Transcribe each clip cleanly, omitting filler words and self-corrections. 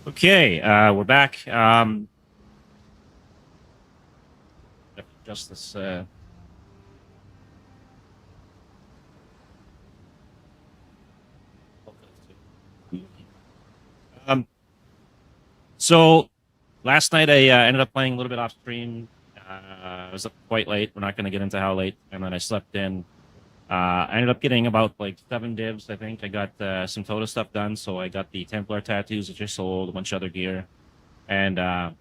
Okay, we're back. Just this. Um, so last night I ended up playing a little bit off stream. I was up quite late. We're not going to get into how late, and then I slept in. I ended up getting about like 7 divs. I think I got some Toto stuff done. So I got the Templar tattoos, which I sold, a bunch of other gear, and I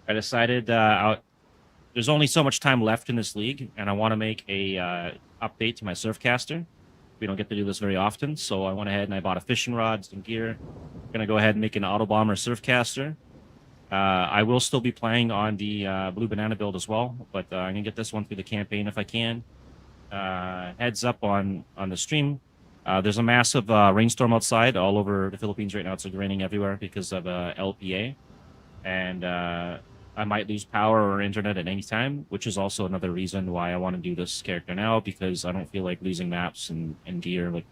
decided there's only so much time left in this league, and I want to make a update to my Surfcaster. We don't get to do this very often, so I went ahead and I bought a fishing rod, some gear. I'm gonna go ahead and make an Autobomber Surfcaster. I will still be playing on the Blue Banana build as well, but I'm gonna get this one through the campaign if I can. Heads up on the stream. There's a massive rainstorm outside all over the Philippines right now. It's like raining everywhere because of LPA, and I might lose power or internet at any time, which is also another reason why I want to do this character now, because I don't feel like losing maps and gear. Like,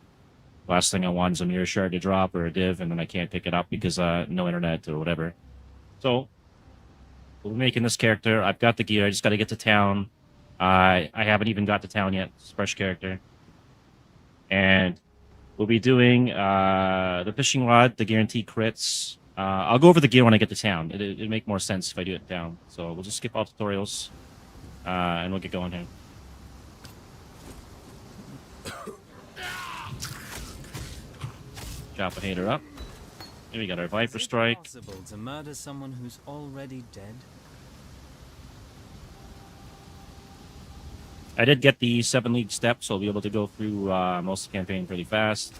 last thing I want is a mirror shard to drop or a div, and then I can't pick it up because no internet or whatever. So we're making this character. I've got the gear. I just got to get to town. I haven't even got to town yet. It's a fresh character. And we'll be doing the fishing rod, the guaranteed crits. I'll go over the gear when I get to town. It'd make more sense if I do it down. So we'll just skip all tutorials, and we'll get going here. Chop a hater up. Here we got our Viper Strike. Is it possible to murder someone who's already dead? I did get the 7 league steps, so I'll be able to go through most of the campaign pretty fast.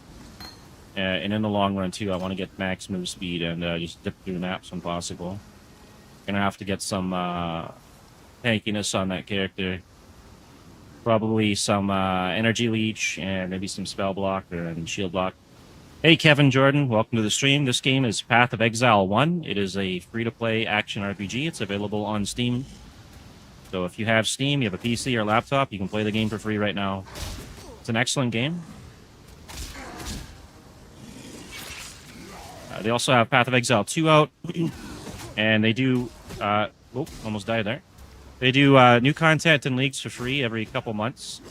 And in the long run, too, I want to get max move speed and just dip through maps when possible. Gonna have to get some tankiness on that character. Probably some energy leech and maybe some spell block and shield block. Hey, Kevin Jordan, welcome to the stream. This game is Path of Exile 1. It is a free-to-play action RPG. It's available on Steam. So if you have Steam, you have a PC or laptop, you can play the game for free right now. It's an excellent game. They also have Path of Exile 2 out, and they do... almost died there. They do new content and leagues for free every couple months.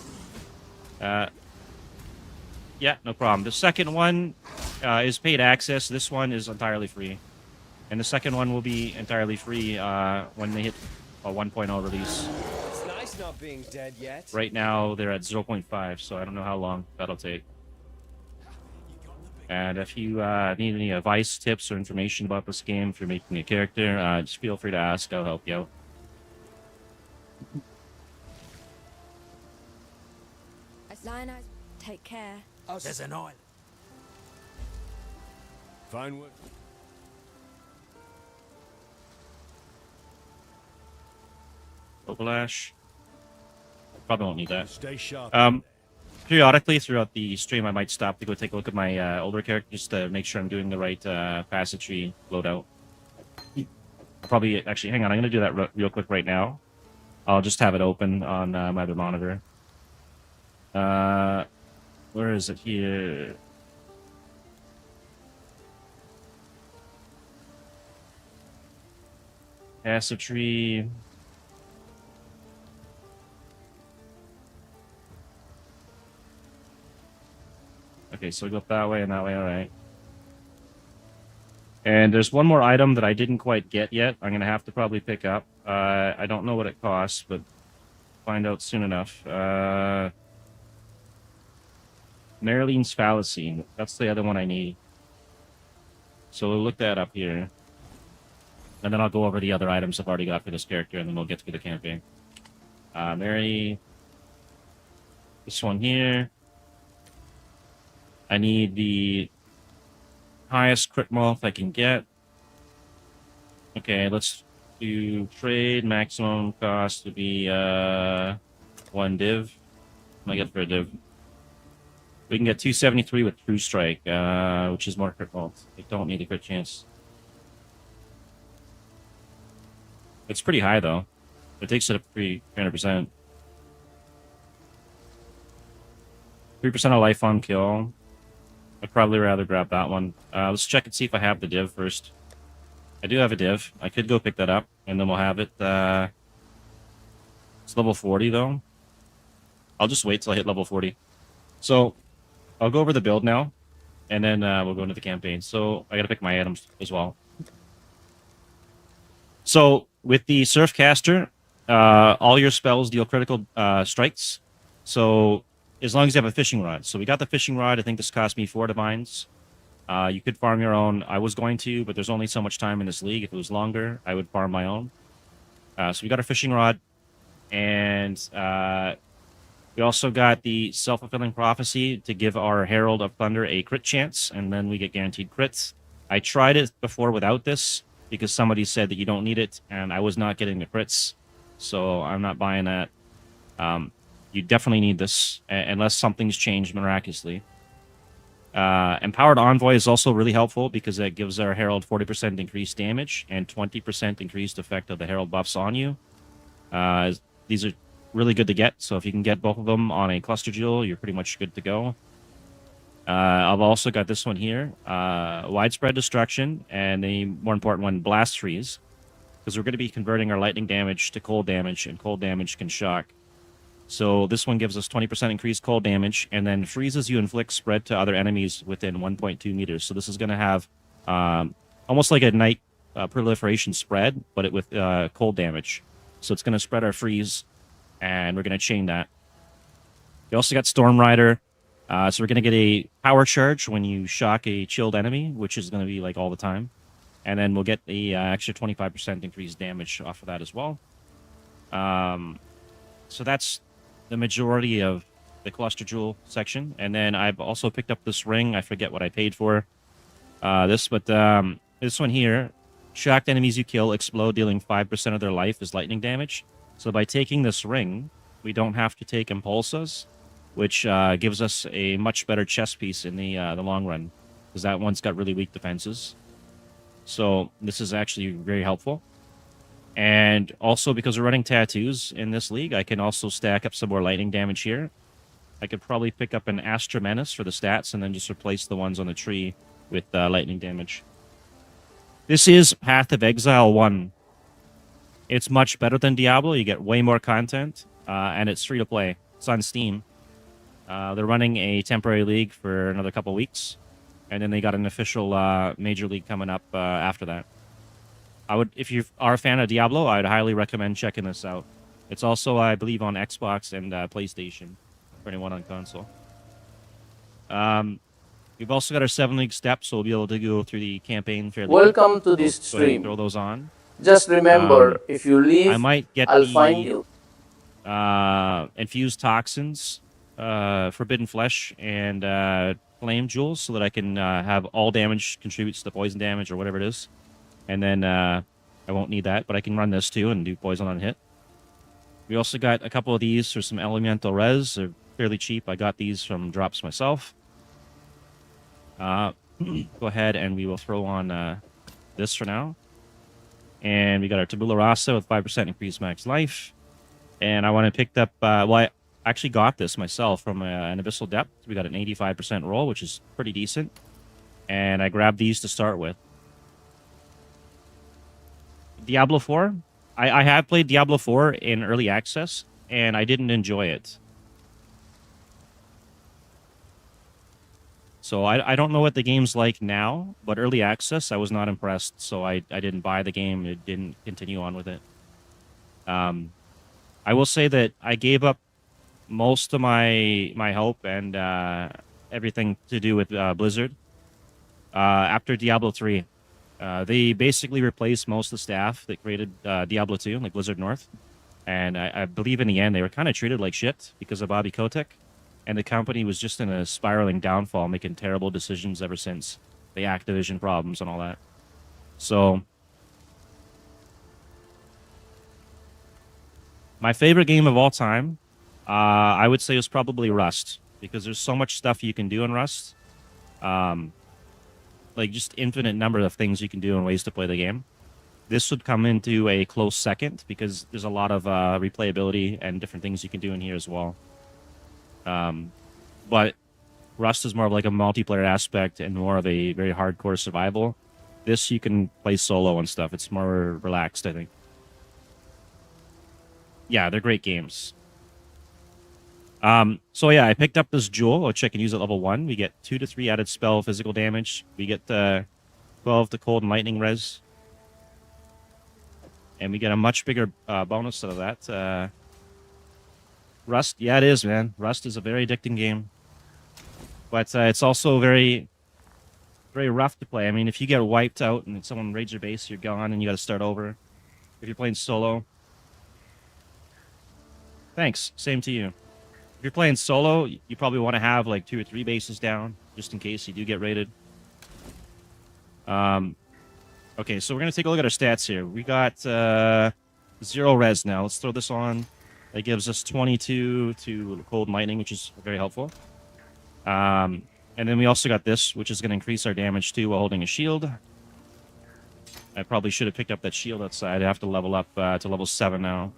Yeah, no problem. The second one is paid access. This one is entirely free. And the second one will be entirely free when they hit a 1.0 release. It's nice not being dead yet. Right now, they're at 0.5, so I don't know how long that'll take. And if you need any advice, tips, or information about this game, if you're making a character, just feel free to ask. I'll help you out. Lion-eyes, take care. There's an oil. Fine work. Overlash. Probably won't need that. Stay sharp. Periodically throughout the stream, I might stop to go take a look at my older character just to make sure I'm doing the right passage tree loadout. I'll probably actually hang on. I'm gonna do that real quick right now. I'll just have it open on my other monitor. Where is it here? Passage tree. Okay, so we go up that way and that way, alright. And there's one more item that I didn't quite get yet. I'm going to have to probably pick up. I don't know what it costs, but find out soon enough. Marlene's Fallacy. That's the other one I need. So we'll look that up here. And then I'll go over the other items I've already got for this character, and then we'll get through the campaign. Mary. This one here. I need the highest crit multi I can get. Okay, let's do trade. Maximum cost to be 1 div. What do I get for a div? We can get 273 with True Strike, which is more crit multi. I don't need a crit chance. It's pretty high though. It takes it up 300%. 3% of life on kill. I'd probably rather grab that one. Let's check and see if I have the div first. I do have a div. I could go pick that up, and then we'll have it. It's level 40, though. I'll just wait till I hit level 40. So, I'll go over the build now, and then we'll go into the campaign. So, I gotta pick my items as well. So, with the Surfcaster, all your spells deal critical strikes. So, as long as you have a fishing rod. So, we got the fishing rod. I think this cost me 4 divines. You could farm your own. I was going to, but there's only so much time in this league. If it was longer, I would farm my own. So, we got our fishing rod. And we also got the self-fulfilling prophecy to give our Herald of Thunder a crit chance, and then we get guaranteed crits. I tried it before without this because somebody said that you don't need it, and I was not getting the crits, so I'm not buying that. You definitely need this, unless something's changed miraculously. Empowered Envoy is also really helpful because it gives our Herald 40% increased damage and 20% increased effect of the Herald buffs on you. These are really good to get, so if you can get both of them on a cluster jewel, you're pretty much good to go. I've also got this one here, Widespread Destruction, and the more important one, Blast Freeze, because we're going to be converting our lightning damage to cold damage, and cold damage can shock. So this one gives us 20% increased cold damage, and then freezes you inflict spread to other enemies within 1.2 meters. So this is going to have almost like a night proliferation spread, but with cold damage. So it's going to spread our freeze, and we're going to chain that. We also got Storm Rider. So we're going to get a power charge when you shock a chilled enemy, which is going to be like all the time. And then we'll get the extra 25% increased damage off of that as well. So that's the majority of the cluster jewel section. And then I've also picked up this ring. I forget what I paid for this, but this one here, shocked enemies you kill explode, dealing 5% of their life as lightning damage. So by taking this ring, we don't have to take Impulsas, which gives us a much better chest piece in the long run, because that one's got really weak defenses. So this is actually very helpful. And also, because we're running tattoos in this league, I can also stack up some more lightning damage here. I could probably pick up an Astra Menace for the stats and then just replace the ones on the tree with lightning damage. This is Path of Exile 1. It's much better than Diablo. You get way more content, and it's free to play. It's on Steam. They're running a temporary league for another couple weeks, and then they got an official major league coming up after that. If you are a fan of Diablo, I'd highly recommend checking this out. It's also, I believe, on Xbox and PlayStation for anyone on console. We've also got our 7-league steps, so we'll be able to go through the campaign fairly Welcome to this quick. Go ahead and stream. throw those on. Just remember, if you leave, I might get I'll find you. Infused Toxins, Forbidden Flesh, and Flame Jewels, so that I can have all damage contributes to the poison damage or whatever it is. And then I won't need that, but I can run this too and do poison on hit. We also got a couple of these for some elemental res. They're fairly cheap. I got these from drops myself. Go ahead and we will throw on this for now. And we got our Tabula Rasa with 5% increased max life. And I went and picked up, well, I actually got this myself from an Abyssal Depth. We got an 85% roll, which is pretty decent. And I grabbed these to start with. Diablo 4. I have played Diablo 4 in early access, and I didn't enjoy it. So I don't know what the game's like now, but early access, I was not impressed, so I didn't buy the game. It didn't continue on with it. I will say that I gave up most of my hope and everything to do with Blizzard after Diablo 3. They basically replaced most of the staff that created Diablo 2, like Blizzard North. And I believe in the end they were kind of treated like shit because of Bobby Kotick. And the company was just in a spiraling downfall, making terrible decisions ever since the Activision problems and all that. So, my favorite game of all time, I would say, was probably Rust. Because there's so much stuff you can do in Rust. Like, just infinite number of things you can do and ways to play the game. This would come into a close second because there's a lot of replayability and different things you can do in here as well. But Rust is more of like a multiplayer aspect and more of a very hardcore survival. This you can play solo and stuff. It's more relaxed, I think. Yeah, they're great games. So yeah, I picked up this jewel, which I can use at level 1. We get 2 to 3 added spell physical damage. We get 12 to cold and lightning res. And we get a much bigger bonus out of that. Rust, yeah, it is, man. Rust is a very addicting game. But it's also very, very rough to play. I mean, if you get wiped out and someone raids your base, you're gone and you got to start over. If you're playing solo. Thanks. Same to you. If you're playing solo, you probably want to have like 2 or 3 bases down, just in case you do get raided. Okay, so we're going to take a look at our stats here. We got 0 res now. Let's throw this on. That gives us 22 to cold and lightning, which is very helpful. And then we also got this, which is going to increase our damage too while holding a shield. I probably should have picked up that shield outside. I have to level up to level 7 now.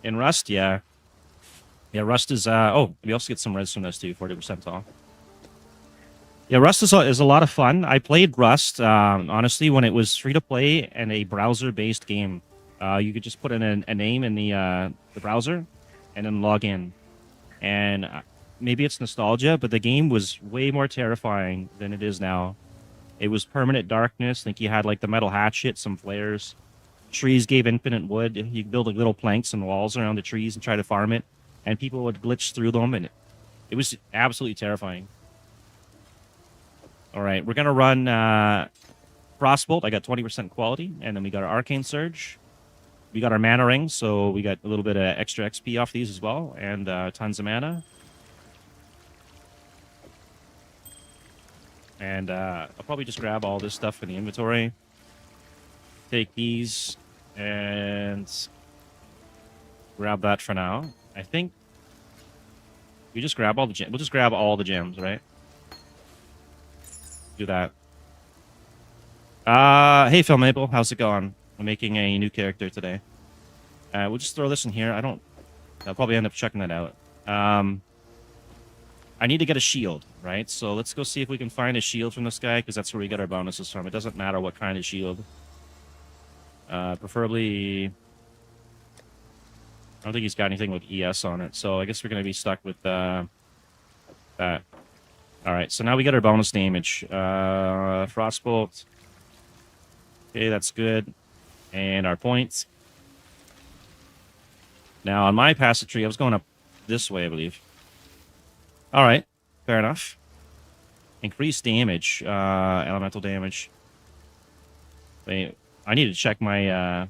In Rust, yeah. Yeah, Rust is... oh, we also get some res from this too, 40% off. Yeah, Rust is a lot of fun. I played Rust, honestly, when it was free-to-play and a browser-based game. You could just put in a name in the browser and then log in. And maybe it's nostalgia, but the game was way more terrifying than it is now. It was permanent darkness. I think you had like the metal hatchet, some flares. Trees gave infinite wood. You could build like little planks and walls around the trees and try to farm it. And people would glitch through them, and it was absolutely terrifying. All right, we're going to run Frostbolt. I got 20% quality, and then we got our Arcane Surge. We got our mana rings, so we got a little bit of extra XP off these as well, and tons of mana. And I'll probably just grab all this stuff in the inventory. Take these, and grab that for now. I think we just grab all the gems. We'll just grab all the gems, right? Do that. Hey, Phil Maple, how's it going? I'm making a new character today. We'll just throw this in here. I'll probably end up checking that out. I need to get a shield, right? So let's go see if we can find a shield from this guy, because that's where we get our bonuses from. It doesn't matter what kind of shield. Preferably... I don't think he's got anything with ES on it, so I guess we're going to be stuck with that. Alright, so now we get our bonus damage. Frostbolt. Okay, that's good. And our points. Now, on my passage tree, I was going up this way, I believe. Alright, fair enough. Increased damage, elemental damage. Wait, I need to check my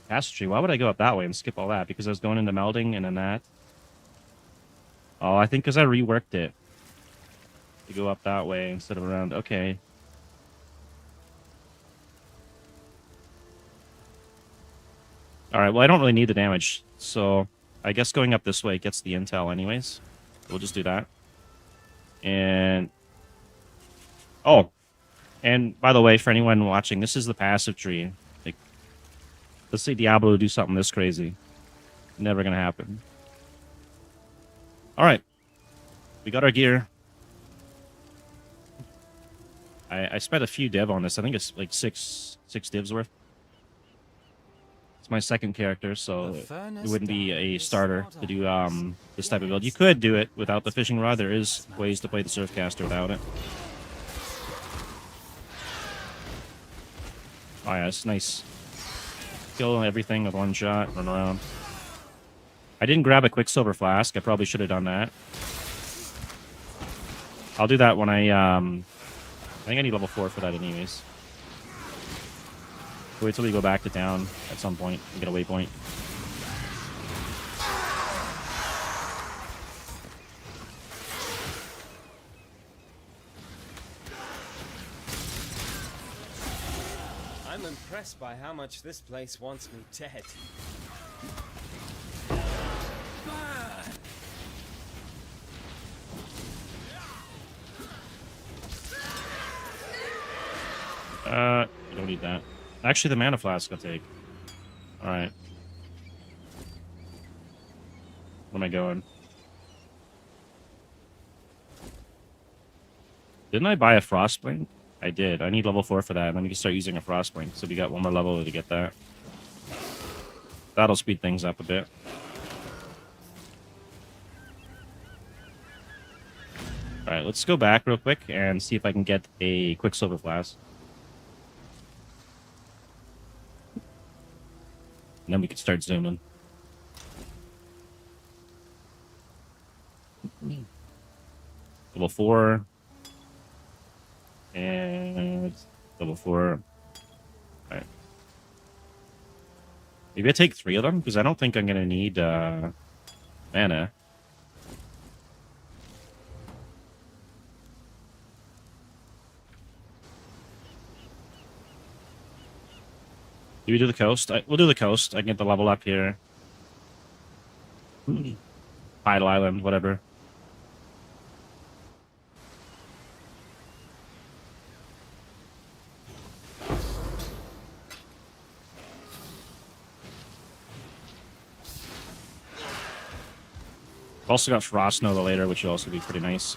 passage tree. Why would I go up that way and skip all that? Because I was going into melding and then that. Oh, I think because I reworked it. To go up that way instead of around. Okay. Alright, well, I don't really need the damage. So, I guess going up this way gets the intel anyways. We'll just do that. And... oh! And, by the way, for anyone watching, this is the passive tree. Like, let's say Diablo do something this crazy. Never gonna happen. Alright. We got our gear. I spent a few div on this. I think it's like six divs worth. It's my second character, so it wouldn't be a starter to do this type of build. You could do it without the fishing rod. There is ways to play the Surfcaster without it. Oh yeah, it's nice. Kill everything with one shot, run around. I didn't grab a Quicksilver Flask. I probably should have done that. I'll do that when I think I need level 4 for that anyways. Wait till we go back to town at some point and get a waypoint. I'm impressed by how much this place wants me dead. You don't need that. Actually, the mana flask I'll take. Alright. Where am I going? Didn't I buy a Frostblink? I did. I need level 4 for that, and then we can start using a Frostblink. So we got one more level to get that. That'll speed things up a bit. Alright, let's go back real quick and see if I can get a Quicksilver Flask. And then we can start zooming. Level 4. And level 4. Alright. Maybe I take 3 of them, because I don't think I'm going to need mana. Do we do the coast? We'll do the coast. I can get the level up here. Idle Island, whatever. Also got Frost Nova later, which will also be pretty nice.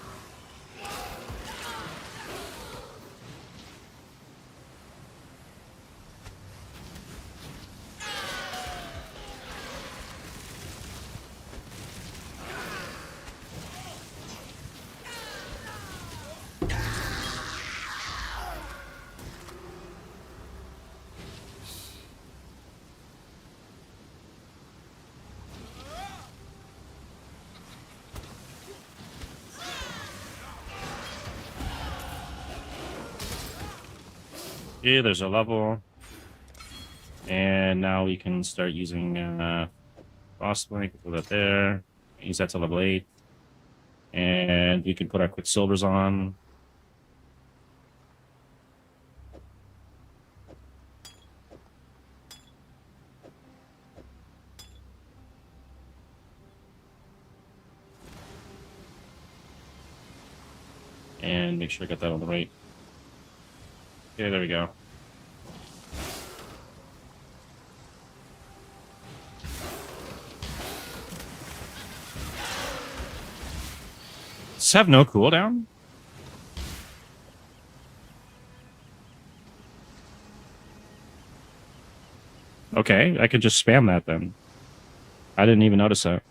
Okay, there's a level. And now we can start using Frostblink. Put that there. Use that to level 8. And we can put our Quicksilvers on. And make sure I got that on the right. Okay, there we go. Does this have no cooldown? Okay, I could just spam that then. I didn't even notice that.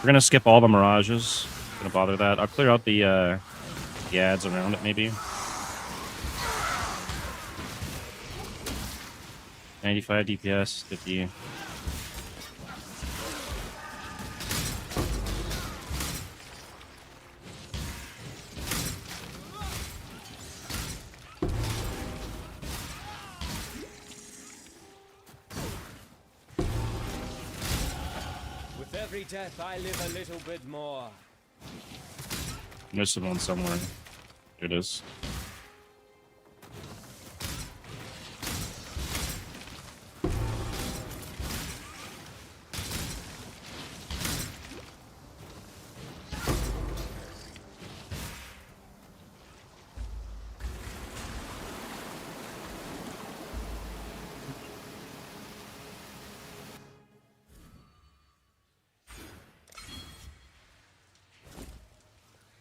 We're gonna skip all the mirages. Gonna bother that. I'll clear out the ads around it maybe. 95 DPS, 50. With every death, I live a little bit more. There's one somewhere. Here it is.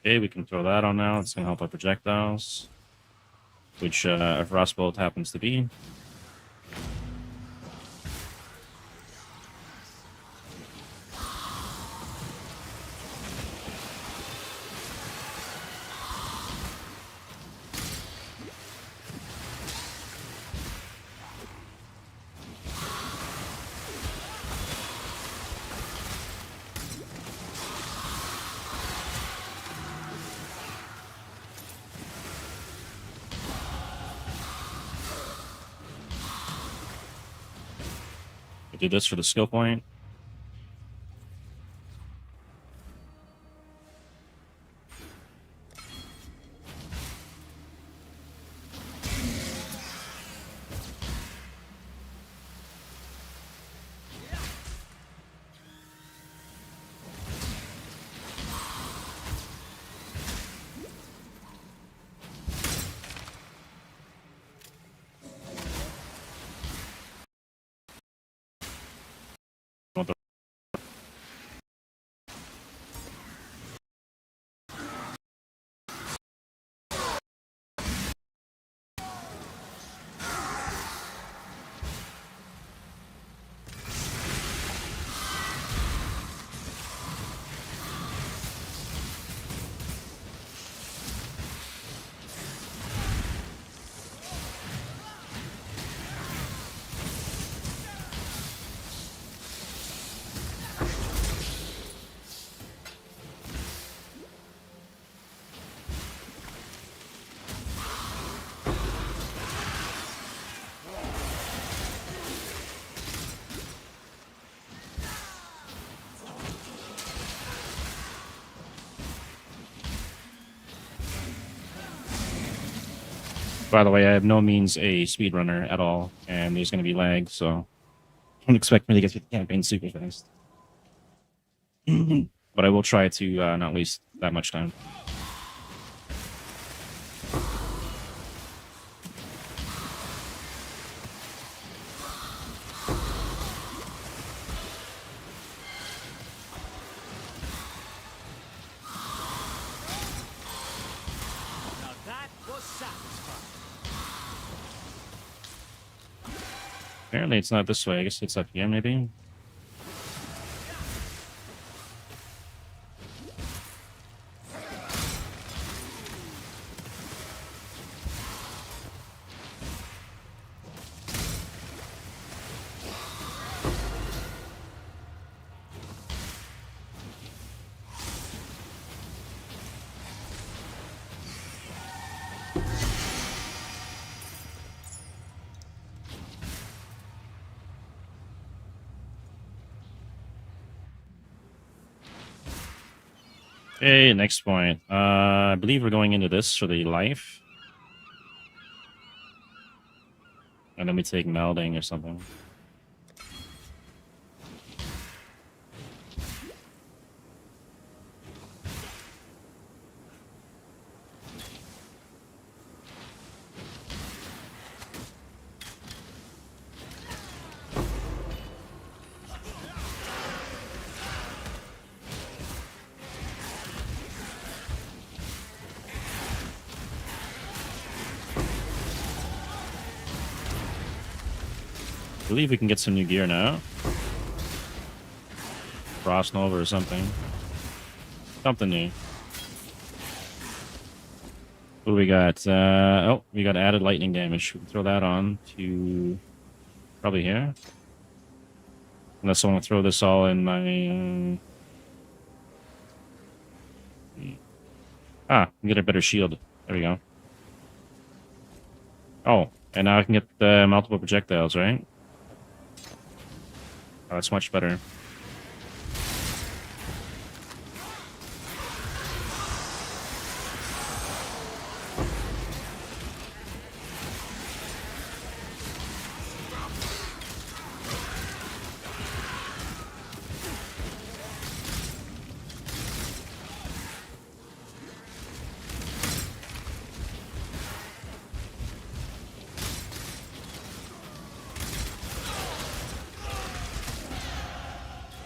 Okay, we can throw that on now. It's going to help our projectiles, which a Frostbolt happens to be. We'll do this for the skill point. By the way, I have no means a speedrunner at all, and there's going to be lag, so don't expect me to get through the campaign super fast. But I will try to not waste that much time. Now that was satisfying. Apparently it's not this way. I guess it's up here, maybe? Okay, next point. I believe we're going into this for the life. And then we take melding or something. I believe we can get some new gear now. Frost Nova or something. Something new. What do we got? Oh, we got added lightning damage. We can throw that on to probably here. Unless I want to throw this all in my... I can get a better shield. There we go. Oh, and now I can get the multiple projectiles, right? Oh, that's much better.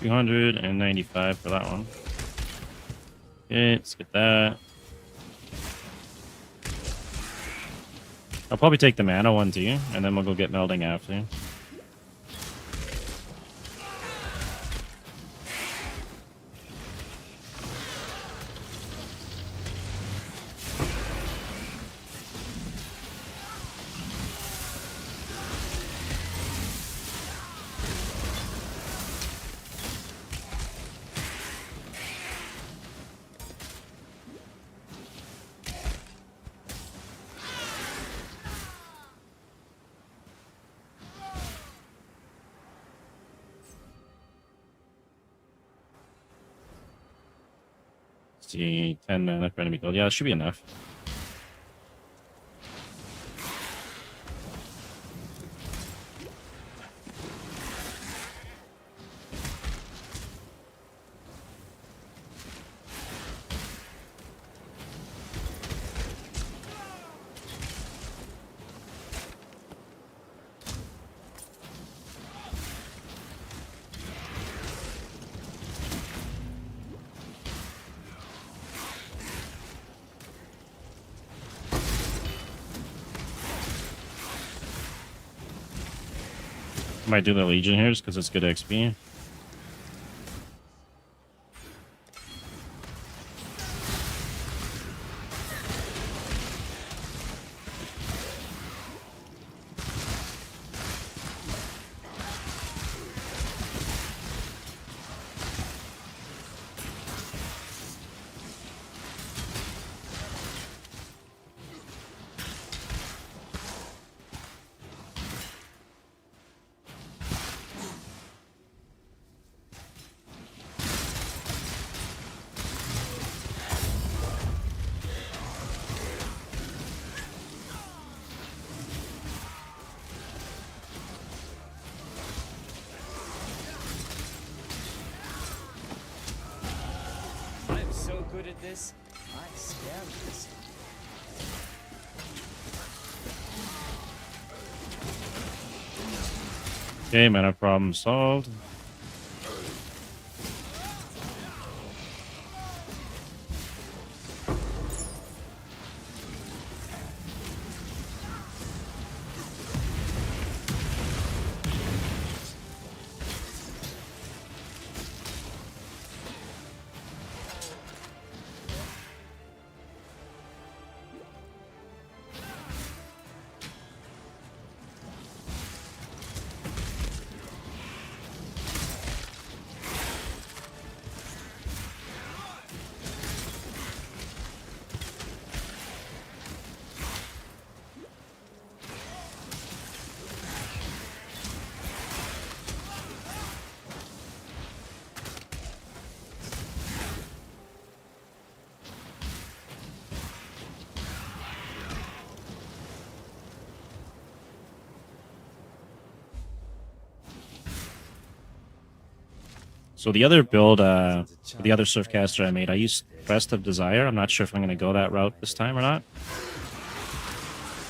$295 for that one. Okay, let's get that. I'll probably take the mana one too, and then we'll go get melding after. See, 10 mana for enemy build. Yeah, that should be enough. Might do the Legion here just because it's good XP. so good at this, I scare myself. Okay, mana problem solved. So the other build, for the other Surfcaster I made, I used Crest of Desire. I'm not sure if I'm going to go that route this time or not.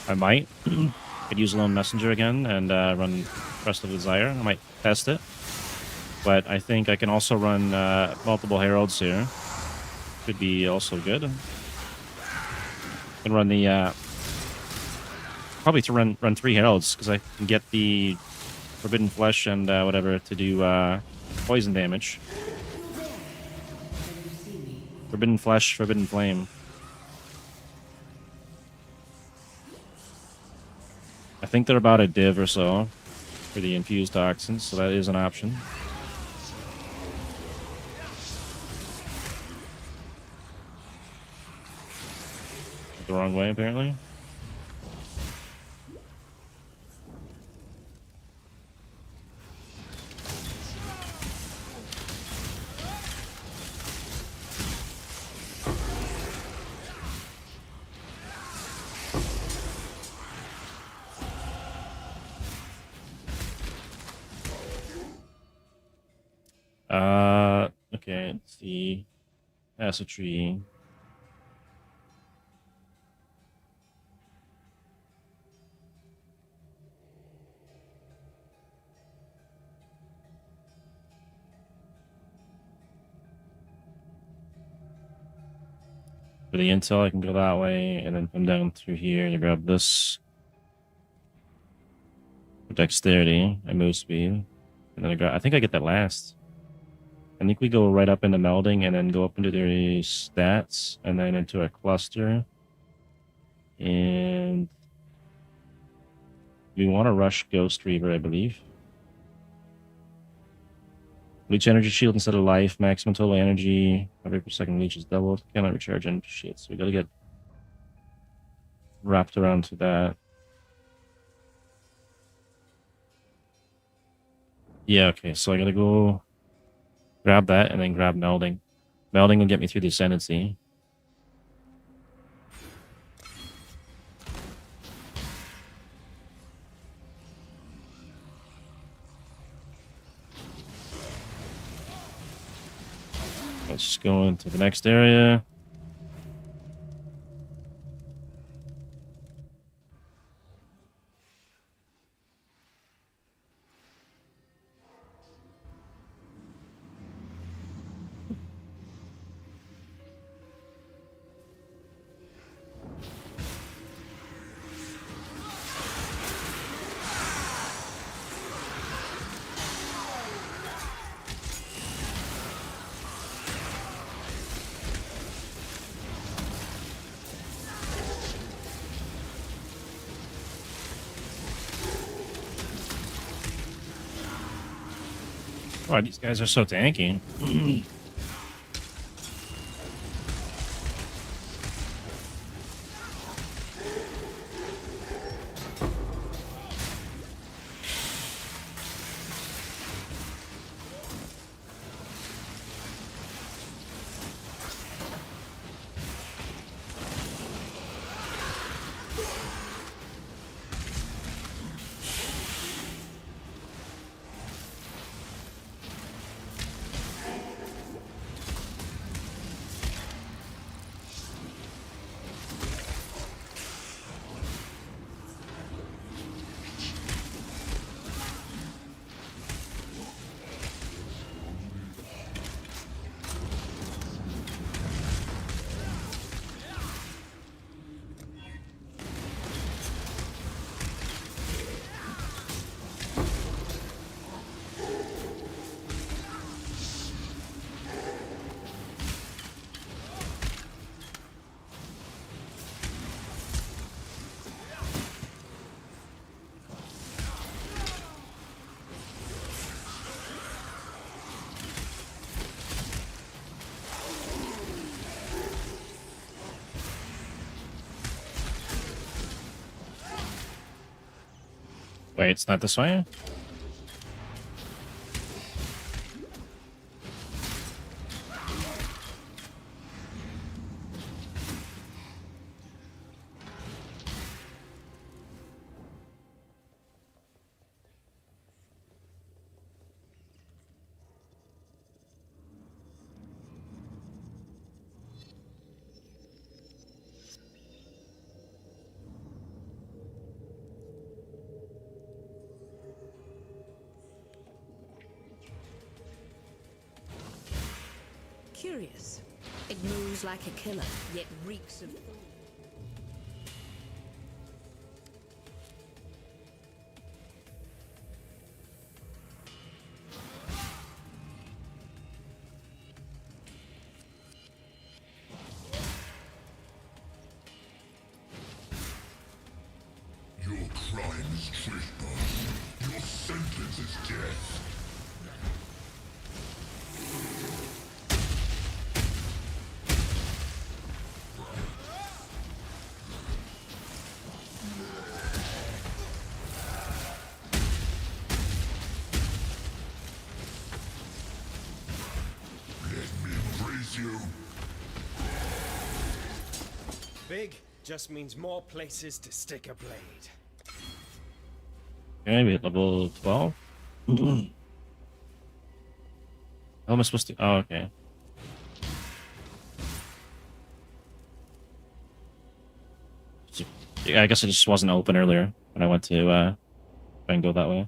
I might. Could use Lone Messenger again and run Crest of Desire. I might test it. But I think I can also run multiple Heralds here. Could be also good. I can run the... probably to run 3 Heralds, because I can get the Forbidden Flesh and whatever to do poison damage. Forbidden Flesh, Forbidden Flame. I think they're about a div or so for the infused toxins, so that is an option. The wrong way, apparently. Okay, let's see. Acid tree. For the intel, I can go that way, and then come down through here to grab this. For dexterity, I move speed. And then I think I get that last. I think we go right up into melding and then go up into the stats and then into a cluster. And we want to rush Ghost Reaver, I believe. Leech energy shield instead of life. Maximum total energy. Every per second leech is doubled. Cannot recharge energy shield. So we gotta get wrapped around to that. Yeah, okay. So I gotta go grab that and then grab melding. Melding will get me through the ascendancy. Let's just go into the next area. Wow, these guys are so tanky. Wait, it's not this way? Curious. It moves like a killer, yet reeks of... Your crime is trespass. Your sentence is death. Let me embrace you. Big just means more places to stick a blade. Okay, we hit level 12. How am I supposed to? Oh, okay. Yeah, I guess it just wasn't open earlier when I went to try and go that way.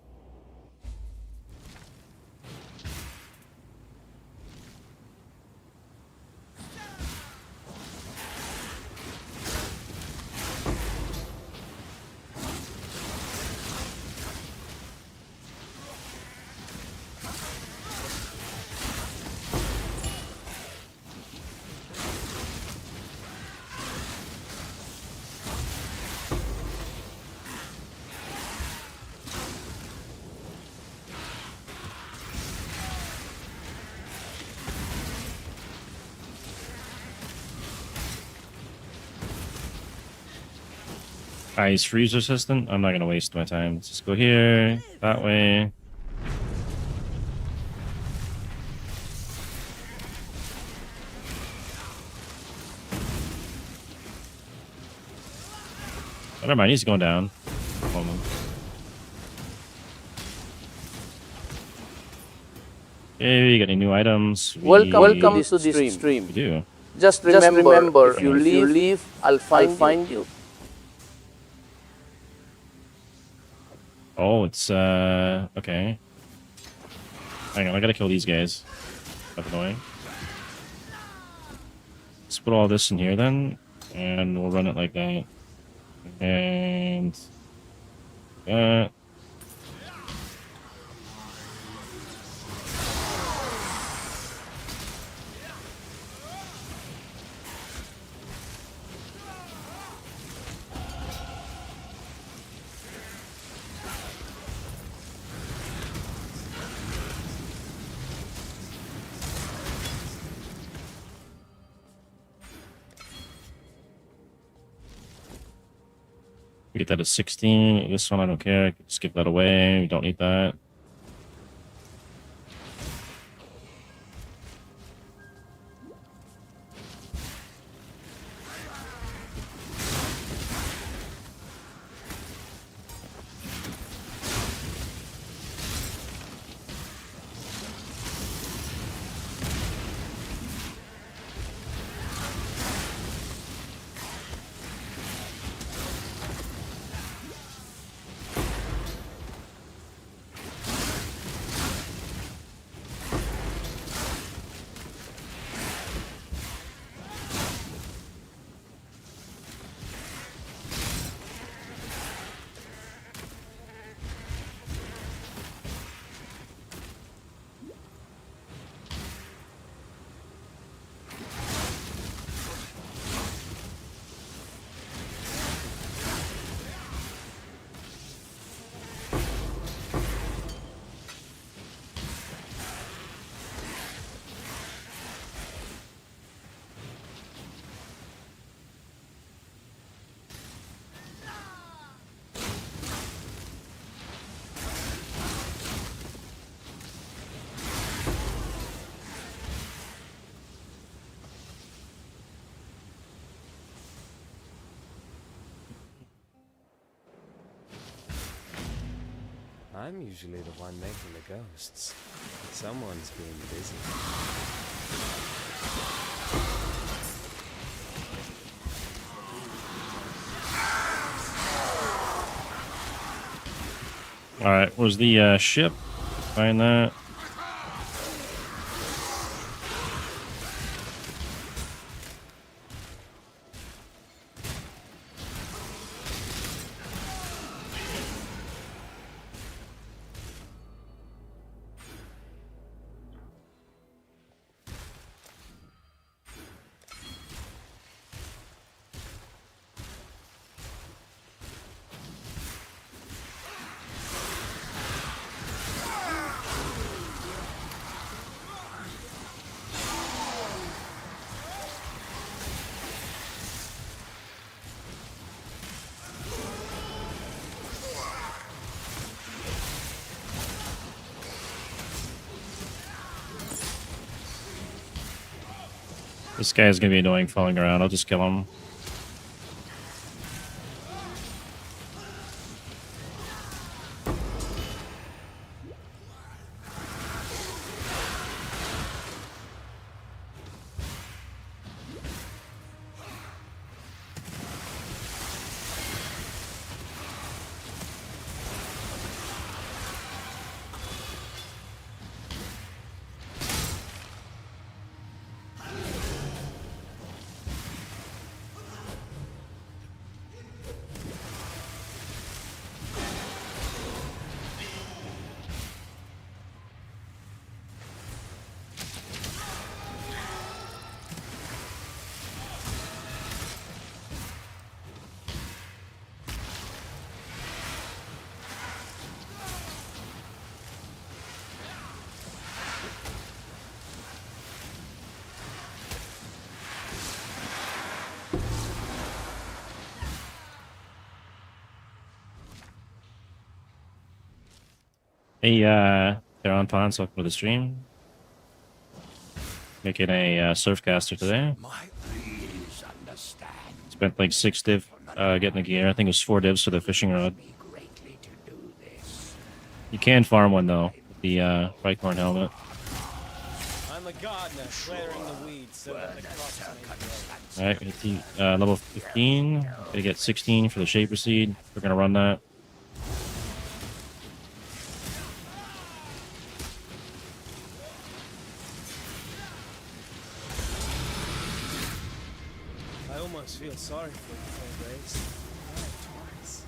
Ice freeze resistant. I'm not gonna waste my time. Let's just go here, that way. Oh, never mind, he's going down. Hold on. Okay, we got any new items? Welcome to this stream. We do. Just remember, if you leave, I'll find you. Oh, it's okay. Hang on, I gotta kill these guys. That's annoying. Let's put all this in here then, and we'll run it like that. And that. We get that at 16. This one I don't care. I can just give that away. We don't need that. I'm usually the one making the ghosts. Someone's been busy. Alright, where's the ship? Find that. This guy's gonna be annoying falling around. I'll just kill him. Hey, they're on Pons, welcome to the stream. Making a Surfcaster today. My please understand. Spent like 6 div getting the gear. I think it was 4 divs for the fishing rod. Me greatly to do this. You can farm one though, with the Bicorn helmet. I'm a gardener, clearing the weeds so that the crops may grow. Alright, we hit the level 15. Gonna get 16 for the Shaper Seed. We're gonna run that. I almost feel sorry for you, Fair Grace. Twice.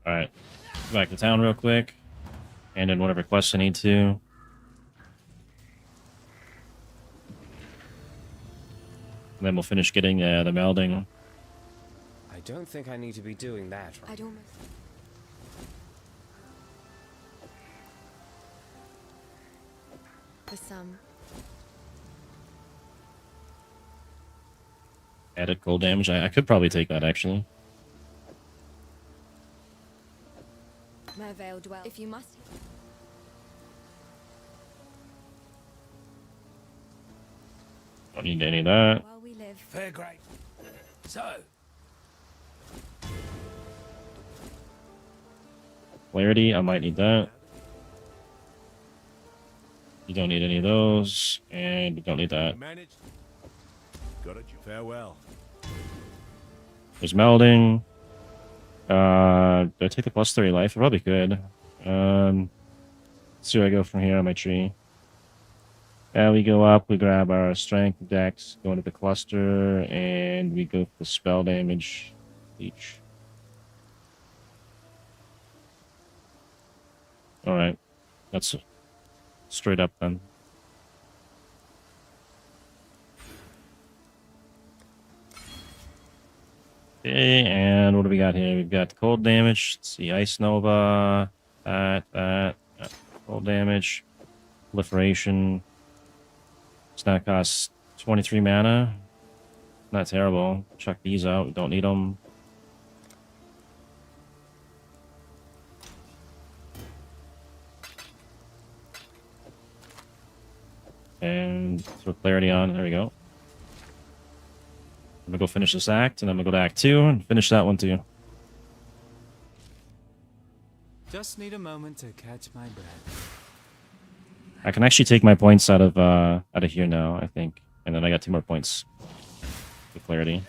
Alright, back to town real quick. And in whatever quests I need to. And then we'll finish getting the melding. I don't think I need to be doing that right. I'd almost. For some. Added cold damage. I could probably take that actually. Mervale dwell. If you must. Don't need any of that. While we live. Fair great. So, Clarity, I might need that. You don't need any of those, and we don't need that. managed. Got it. Farewell. There's melding. Do I take the +3 life? I probably could. Let's see where I go from here on my tree. And we go up, we grab our strength dex, go into the cluster, and we go for the spell damage each. Alright. That's straight up then. Okay, and what do we got here? We've got cold damage. Let's see, Ice Nova, that, cold damage, proliferation. It's gonna cost 23 mana. Not terrible. Chuck these out. Don't need them. And throw clarity on. There we go. I'm gonna go finish this act, and I'm gonna go to act 2 and finish that one too. Just need a moment to catch my breath. I can actually take my points out of here now, I think, and then I got 2 more points for clarity.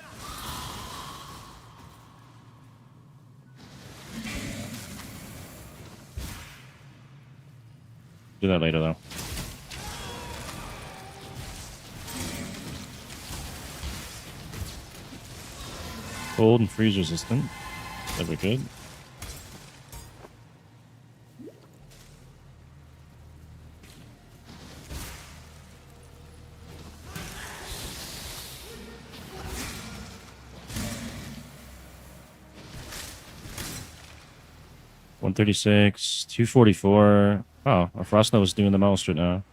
Do that later though. Cold and freeze resistant. Never good. $136, $244. Oh, our Frost Nova is doing the most right now.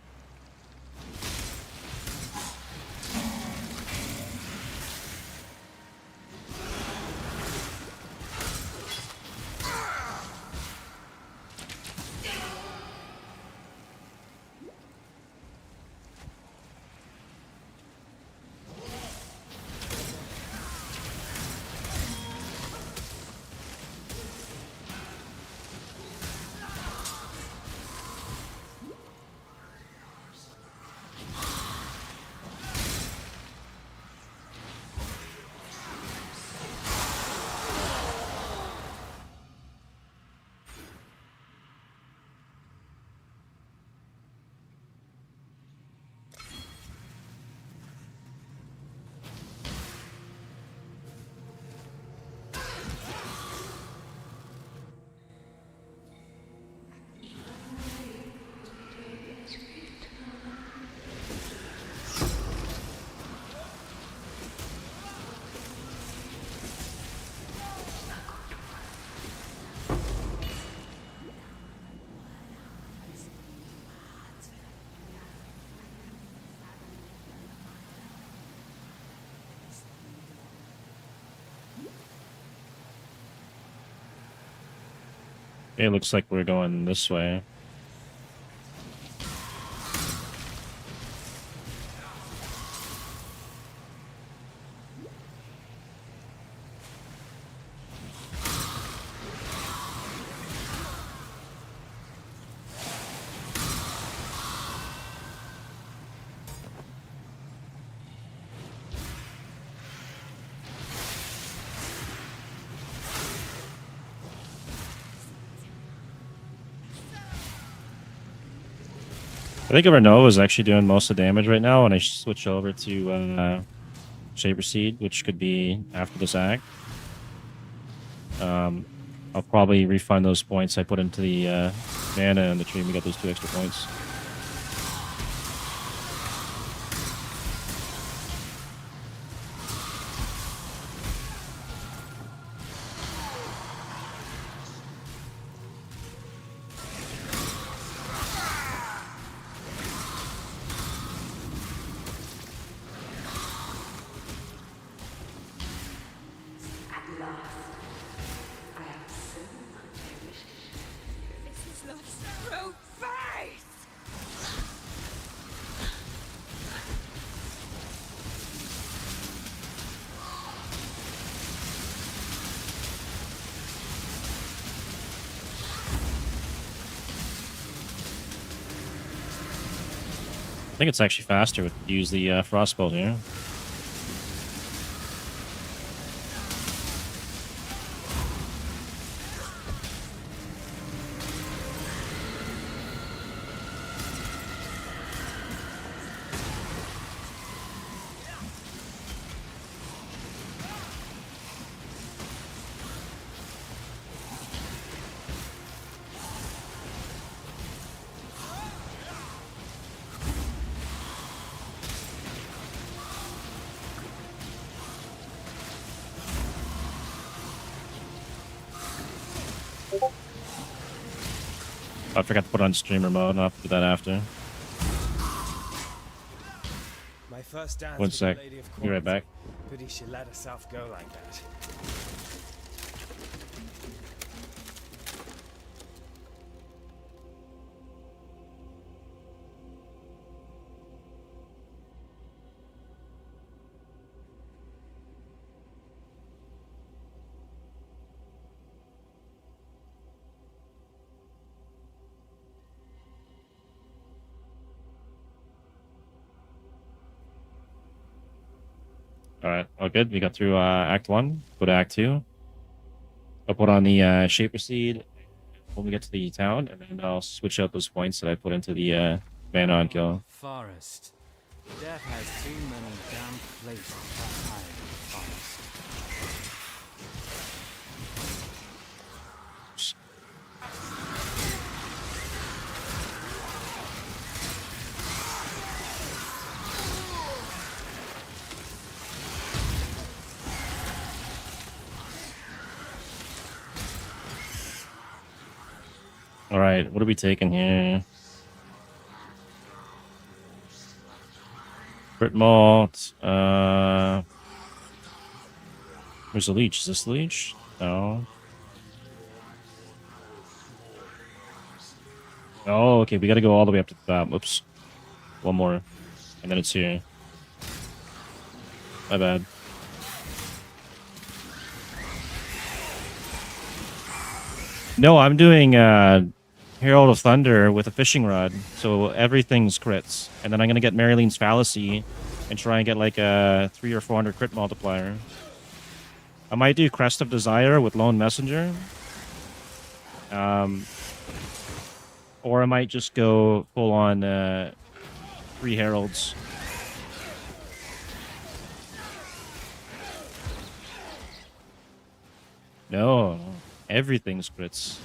It looks like we're going this way. I think our Nova is actually doing most of the damage right now, and I switch over to Shaper Seed, which could be after this act. I'll probably refund those points I put into the mana and the tree, and we got those 2 extra points. This is not so fast! I think it's actually faster to use the Frostbolt here. I forgot to put on streamer mode. I'll do that after. My first dance One with sec. the lady of Be right quality. back. Pity she let herself go like that. All right, all good. We got through Act 1. Go to Act 2. I'll put on the Shaper Seed when we get to the town, and then I'll switch out those points that I put into the mana on kill. Forest. Death has too many damn places to hide in the forest. All right, what are we taking here? Crit Malt. Where's the leech? Is this the leech? No. Oh, okay. We got to go all the way up to the top. Oops. One more. And then it's here. My bad. No, I'm doing Herald of Thunder with a fishing rod. So everything's crits. And then I'm going to get Marylene's Fallacy and try and get like a 300 or 400 crit multiplier. I might do Crest of Desire with Lone Messenger. Or I might just go full on 3 Heralds. No, everything's crits.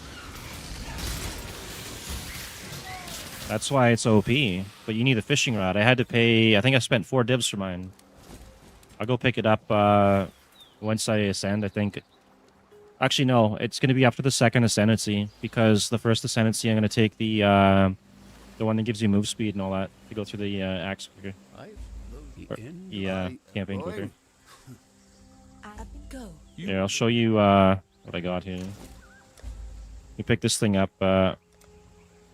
That's why it's OP. But you need a fishing rod. I had to pay, I think I spent 4 divs for mine. I'll go pick it up once I ascend, I think. Actually, no, it's going to be after the second Ascendancy, because the first Ascendancy, I'm going to take the one that gives you move speed and all that to go through the axe quicker. Campaign quicker. Go. Here, I'll show you what I got here. You pick this thing up.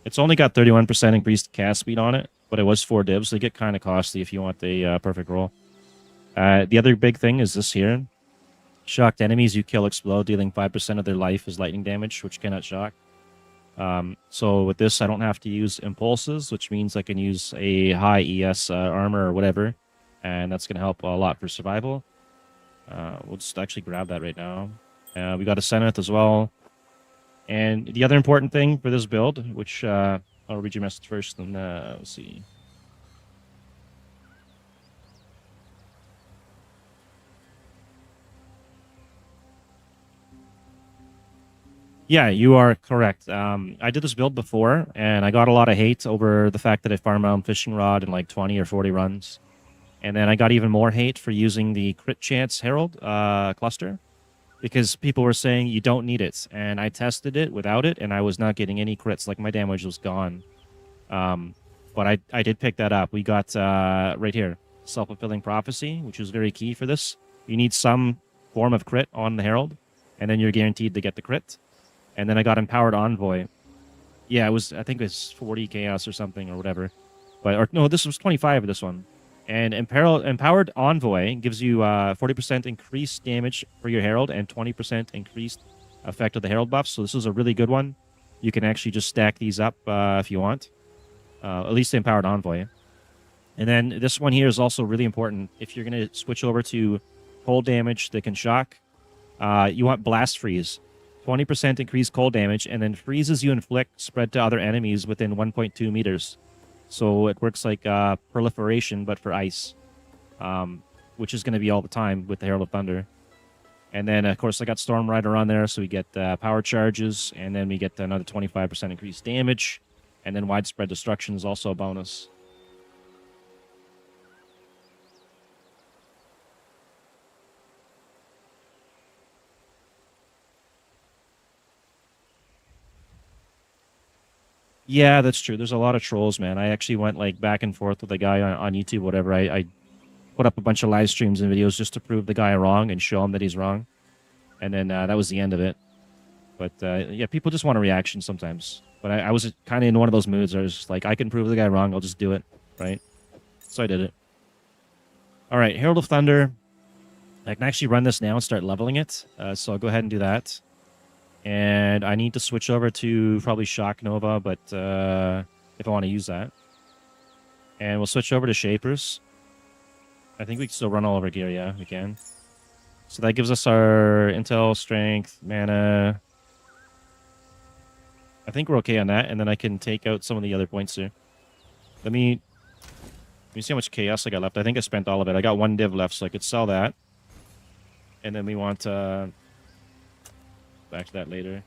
It's only got 31% increased cast speed on it, but it was 4 divs. They get kind of costly if you want the perfect roll. The other big thing is this here. Shocked enemies you kill explode, dealing 5% of their life as lightning damage, which cannot shock. So with this, I don't have to use impulses, which means I can use a high ES armor or whatever, and that's going to help a lot for survival. We'll just actually grab that right now. We got a Zenith as well. And the other important thing for this build, which I'll read your message first, and let's see. Yeah, you are correct. I did this build before, and I got a lot of hate over the fact that I farmed my own fishing rod in like 20 or 40 runs. And then I got even more hate for using the Crit Chance Herald cluster, because people were saying you don't need it. And I tested it without it, and I was not getting any crits. Like, my damage was gone. But I did pick that up. We got right here, Self-Fulfilling Prophecy, which is very key for this. You need some form of crit on the Herald, and then you're guaranteed to get the crit. And then I got Empowered Envoy. Yeah, I think it was 40 chaos or something or whatever. Or no, this was 25 of this one. And Empowered Envoy gives you 40% increased damage for your Herald and 20% increased effect of the Herald buff. So this is a really good one. You can actually just stack these up if you want. At least the Empowered Envoy. And then this one here is also really important. If you're going to switch over to cold damage that can shock, you want Blast Freeze. 20% increased cold damage, and then freezes you inflict spread to other enemies within 1.2 meters. So it works like proliferation, but for ice, which is going to be all the time with the Herald of Thunder. And then, of course, I got Storm Rider on there, so we get power charges, and then we get another 25% increased damage, and then Widespread Destruction is also a bonus. Yeah, that's true. There's a lot of trolls, man. I actually went like back and forth with a guy on YouTube, whatever. I put up a bunch of live streams and videos just to prove the guy wrong and show him that he's wrong. And then that was the end of it. But yeah, people just want a reaction sometimes. But I was kind of in one of those moods. I was just like, I can prove the guy wrong. I'll just do it, right? So I did it. All right, Herald of Thunder. I can actually run this now and start leveling it. So I'll go ahead and do that. And I need to switch over to probably Shock Nova, but if I want to use that. And we'll switch over to Shapers. I think we can still run all of our gear. Yeah, we can. So that gives us our intel, strength, mana. I think we're okay on that. And then I can take out some of the other points here. Let me see how much chaos I got left. I think I spent all of it. I got 1 div left, so I could sell that. And then we want back to that later.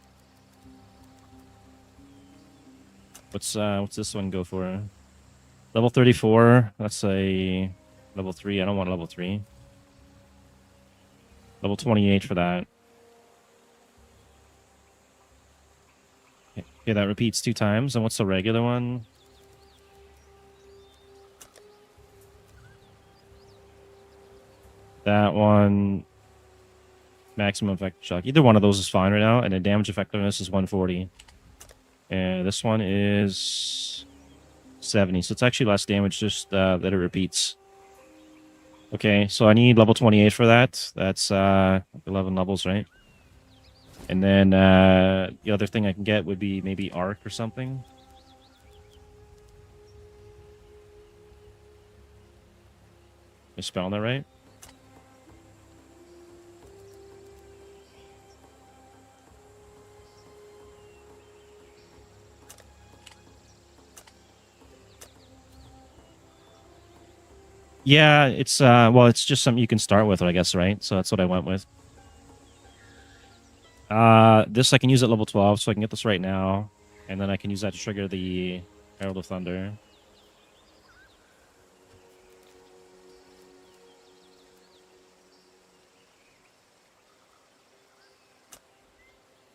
What's this one go for? Level 34. That's a level 3. I don't want a level 3. Level 28 for that. Okay, that repeats 2 times. And what's the regular one? That one, maximum effective shock. Either one of those is fine right now, and the damage effectiveness is 140. And this one is 70, so it's actually less damage, just that it repeats. Okay, so I need level 28 for that. That's 11 levels, right? And then the other thing I can get would be maybe Arc or something. Am I spelling that right? Yeah, it's well, it's just something you can start with, I guess, right? So that's what I went with. This I can use at level 12, so I can get this right now, and then I can use that to trigger the Herald of Thunder.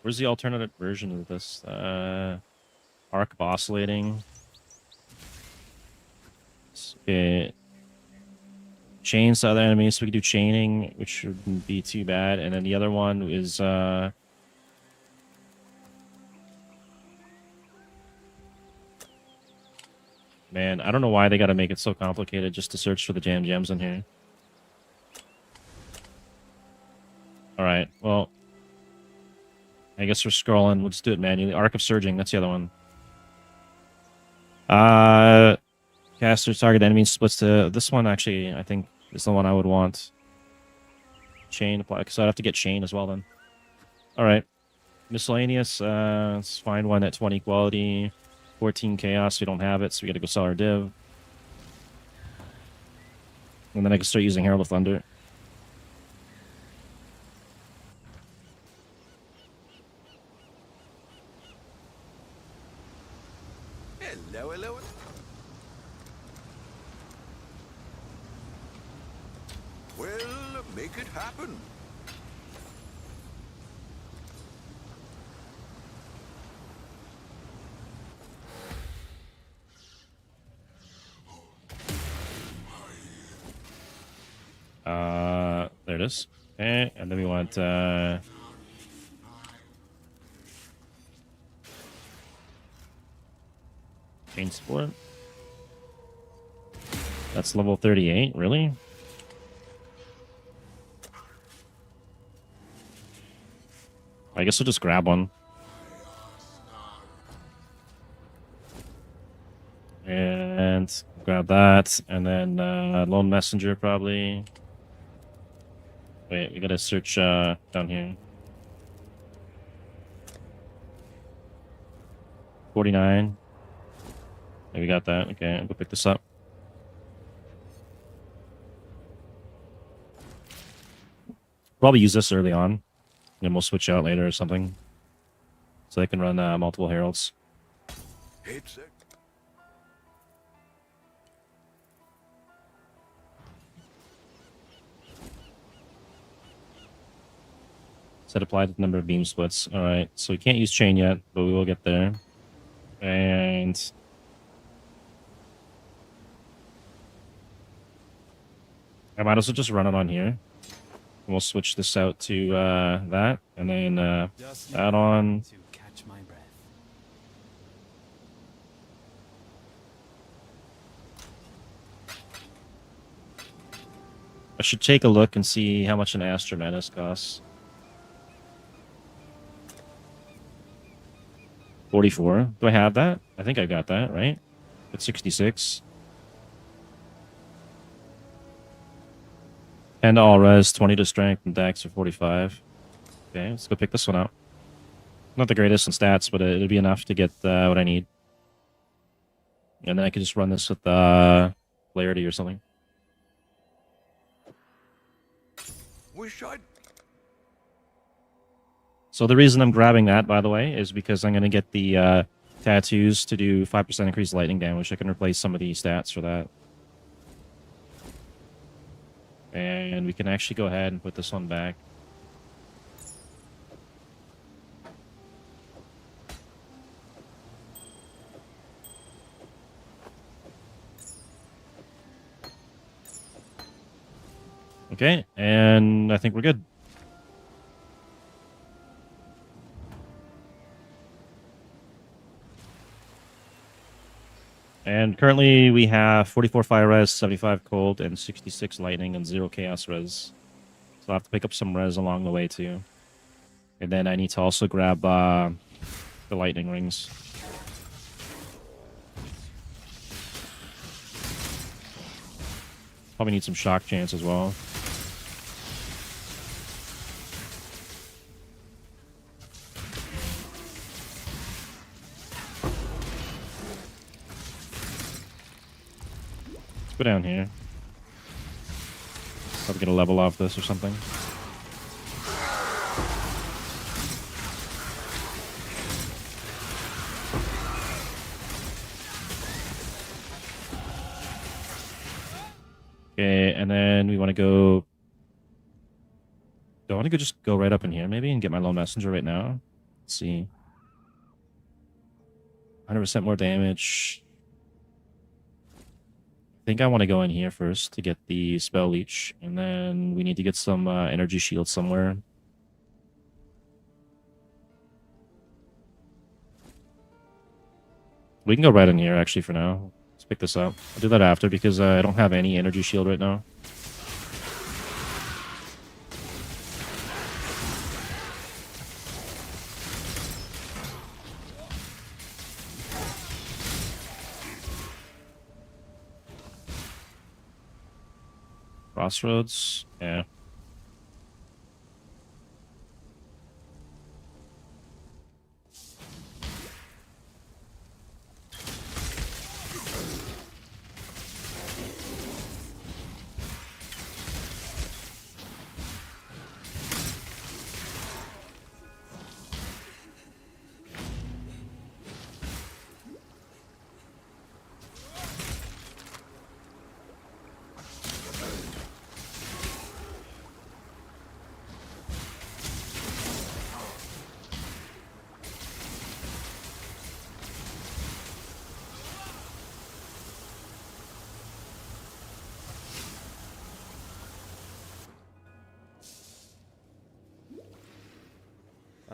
Where's the alternate version of this? Arc oscillating. Okay. Chains to other enemies, so we can do chaining, which shouldn't be too bad. And then the other one is man, I don't know why they gotta make it so complicated just to search for the gems in here. Alright, well, I guess we're scrolling. We'll just do it manually. Arc of Surging, that's the other one. Caster target enemy splits to this one. Actually, I think is the one I would want. Chain apply, because I'd have to get chain as well then. All right, miscellaneous. Let's find one at 20 quality, 14 chaos. We don't have it, so we got to go sell our div. And then I can start using Herald of Thunder. Hello, hello. Well, make it happen. There it is. Okay, and then we want chain support. That's level 38, really? I guess we'll just grab one. And grab that, and then Lone Messenger probably. Wait, we gotta search down here. 49. Yeah, we got that. Okay, I'll go pick this up. Probably use this early on, and we'll switch out later or something. So they can run multiple heralds. It's a Set apply to the number of beam splits. All right, so we can't use chain yet, but we will get there. And I might as well just run it on here. We'll switch this out to that, and then Just that on. to catch my breath. I should take a look and see how much an Astra Menace costs. 44. Do I have that? I think I got that, right? It's 66. 10 to all res, 20 to strength, and dex for 45. Okay, let's go pick this one out. Not the greatest in stats, but it'll be enough to get what I need. And then I can just run this with Clarity or something. Wish I'd. So the reason I'm grabbing that, by the way, is because I'm going to get the tattoos to do 5% increased lightning damage. I can replace some of the stats for that. And we can actually go ahead and put this one back. Okay, and I think we're good. And currently we have 44 fire res, 75 cold, and 66 lightning, and 0 chaos res. So I'll have to pick up some res along the way too. And then I need to also grab the lightning rings. Probably need some shock chance as well. Let's go down here. Probably get a level off this or something. Okay, and then we want to go... Do I want to go just go right up in here maybe and get my lone messenger right now? Let's see. 100% more damage. I think I want to go in here first to get the spell leech, and then we need to get some energy shield somewhere. We can go right in here actually for now. Let's pick this up. I'll do that after because I don't have any energy shield right now. Crossroads? Yeah.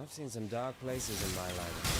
I've seen some dark places in my life.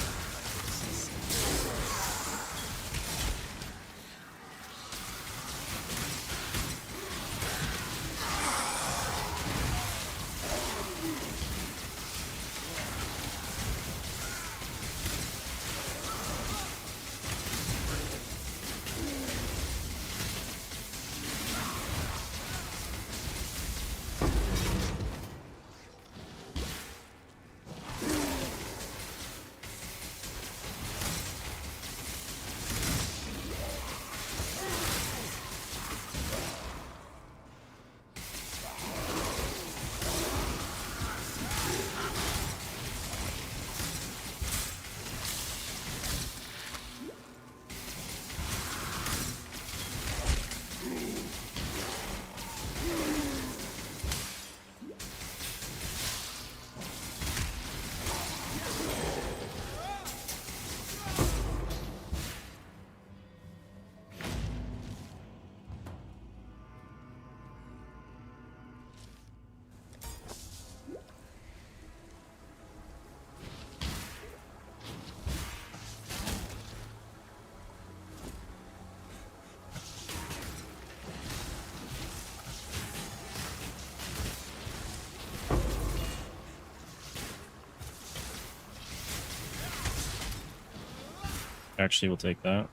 Actually, we'll take that.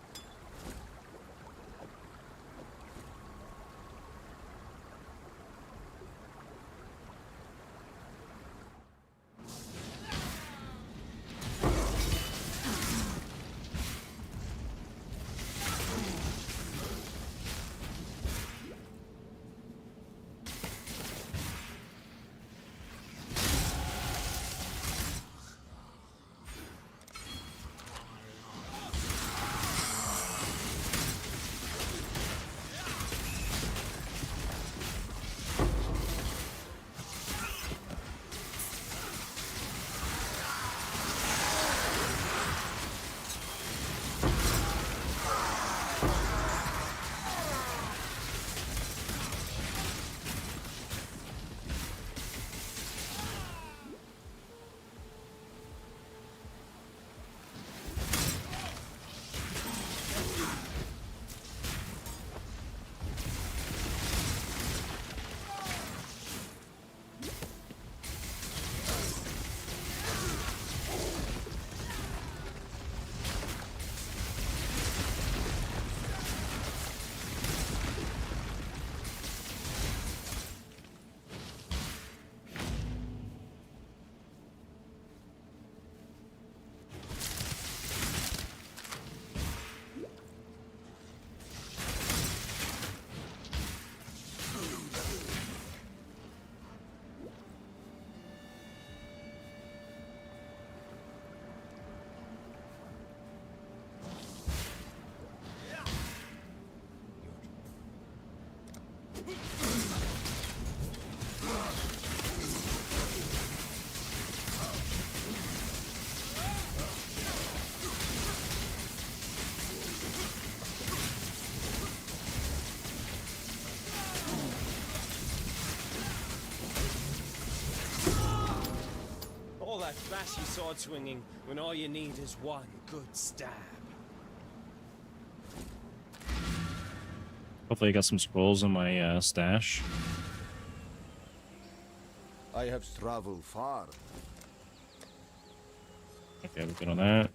All that flashy sword swinging when all you need is one good stab. Hopefully I got some scrolls in my stash. I have traveled far. Okay, we're good on that.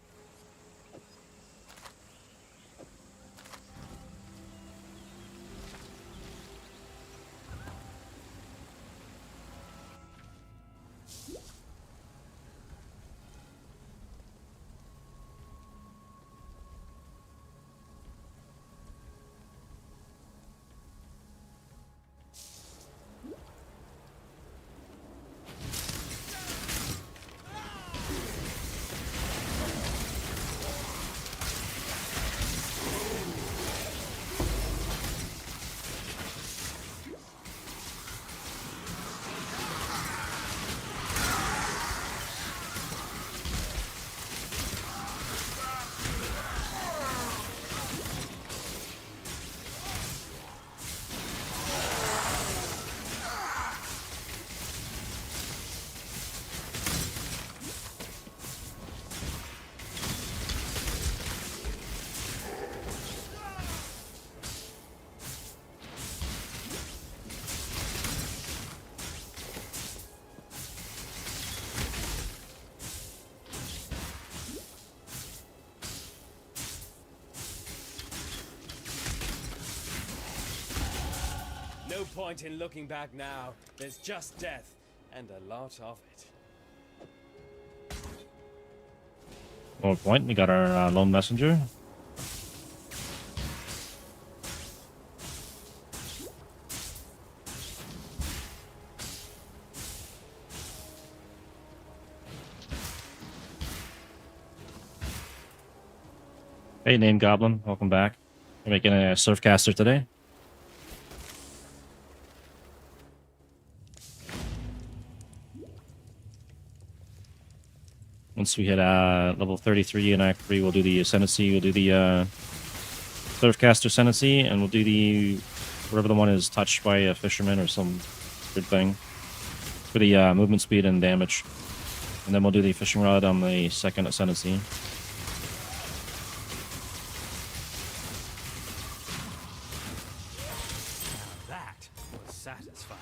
No point in looking back now. There's just death, and a lot of it. More point. We got our lone messenger. Hey, Name Goblin. Welcome back. We're making a Surfcaster today. Once we hit level 33 in Act 3, we'll do the Ascendancy, we'll do the Surfcaster Ascendancy, and we'll do the whatever the one is touched by a fisherman or some good thing for the movement speed and damage. And then we'll do the fishing rod on the second Ascendancy. That was satisfying.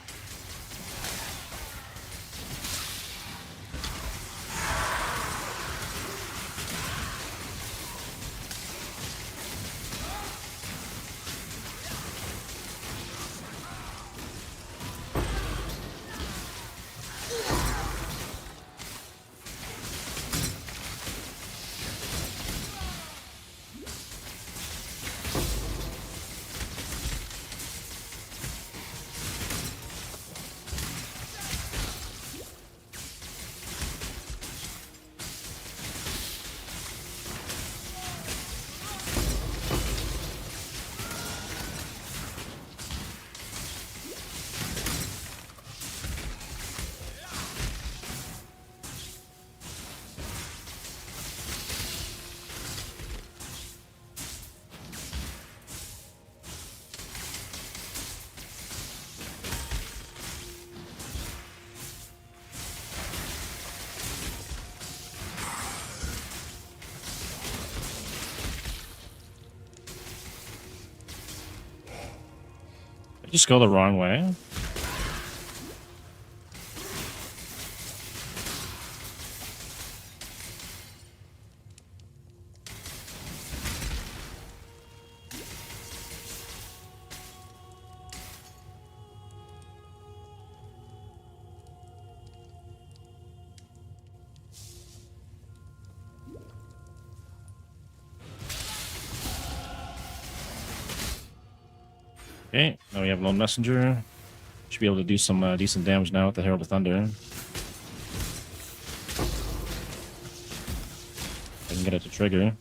Just go the wrong way. Okay, now we have Lone Messenger. Should be able to do some decent damage now with the Herald of Thunder. I can get it to trigger.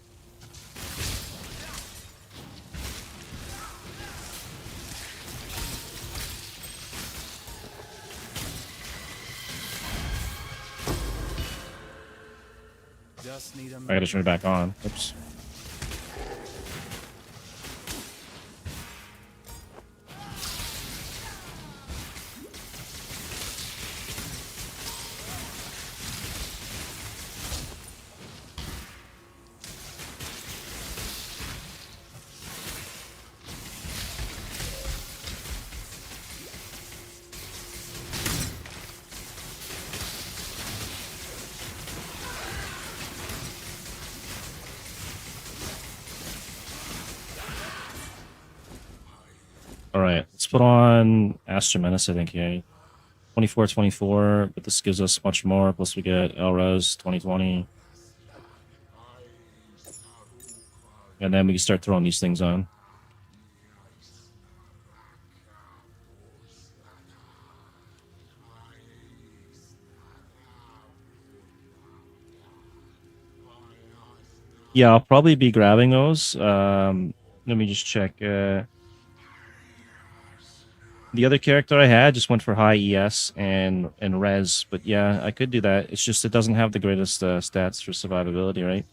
Just need a I gotta turn it back on. Oops. Alright, let's put on Astra Menace, I think, here. 24-24, but this gives us much more. Plus we get Elrez 2020. And then we can start throwing these things on. Yeah, I'll probably be grabbing those. Let me just check. The other character I had just went for high ES and res, but yeah, I could do that. It's just it doesn't have the greatest stats for survivability, right?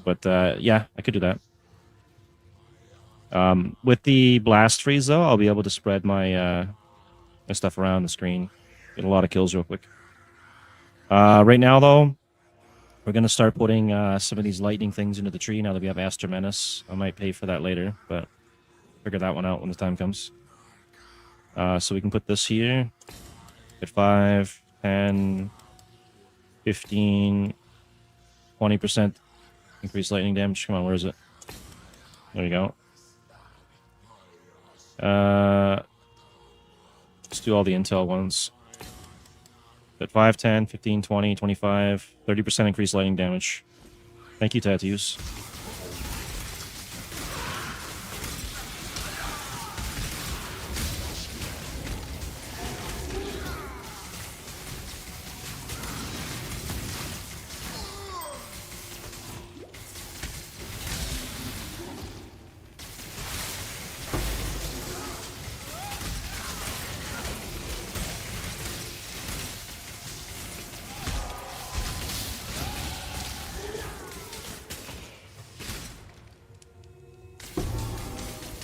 But yeah, I could do that. With the blast freeze though, I'll be able to spread my my stuff around the screen, get a lot of kills real quick. Right now though, we're gonna start putting some of these lightning things into the tree now that we have Astra Menace. I might pay for that later, but figure that one out when the time comes. So we can put this here at 5, 10, 15, 20% increased lightning damage. Come on, where is it? There you go. Let's do all the intel ones. At 5, 10, 15, 20, 25, 30% increased lightning damage. Thank you, tattoos.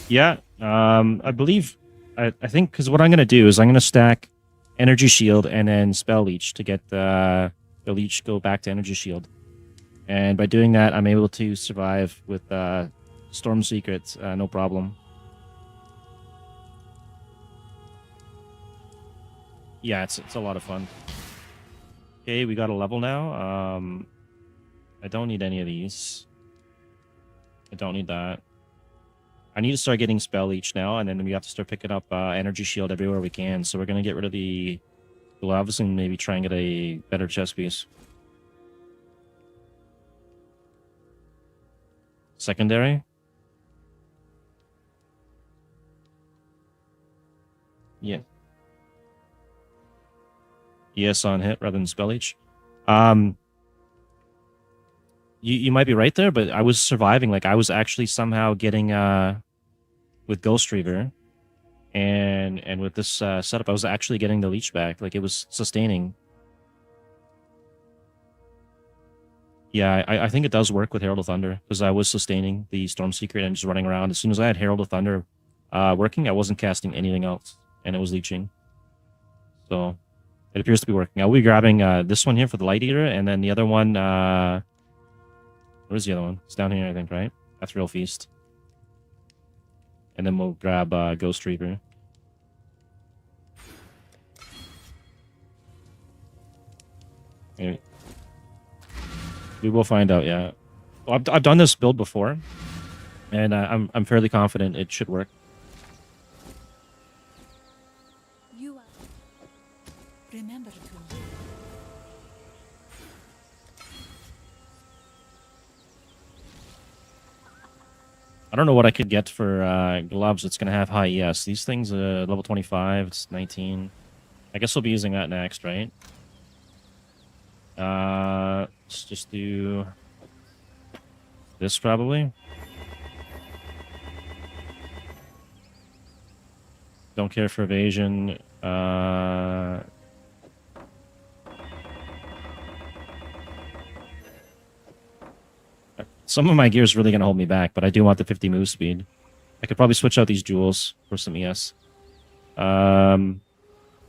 Yeah, I believe, I think, because what I'm going to do is I'm going to stack Energy Shield and then Spell Leech to get the Leech go back to Energy Shield. And by doing that, I'm able to survive with Storm Secrets, no problem. Yeah, it's a lot of fun. Okay, we got a level now. I don't need any of these. I don't need that. I need to start getting Spell Leech now, and then we have to start picking up Energy Shield everywhere we can. So we're going to get rid of the gloves and maybe try and get a better chest piece. Secondary? Yeah. ES on hit rather than Spell Leech. You might be right there, but I was surviving. Like, I was actually somehow getting... with Ghost Reaver and with this setup, I was actually getting the leech back. Like, it was sustaining. Yeah, I think it does work with Herald of Thunder, because I was sustaining the Storm Secret and just running around. As soon as I had Herald of Thunder working, I wasn't casting anything else, and it was leeching. So it appears to be working. I'll be grabbing this one here for the Light Eater, and then the other one... where's the other one? It's down here, I think, right? Ethereal Feast. and then we'll grab Ghost Reaper. Maybe. We will find out. Yeah, well, I've done this build before, and I'm fairly confident it should work. You are. Remember to. I don't know what I could get for gloves. It's gonna have high ES. These things, level 25. It's 19. I guess we'll be using that next, right? Let's just do this probably. Don't care for evasion. Some of my gear is really going to hold me back, but I do want the 50 move speed. I could probably switch out these jewels for some ES.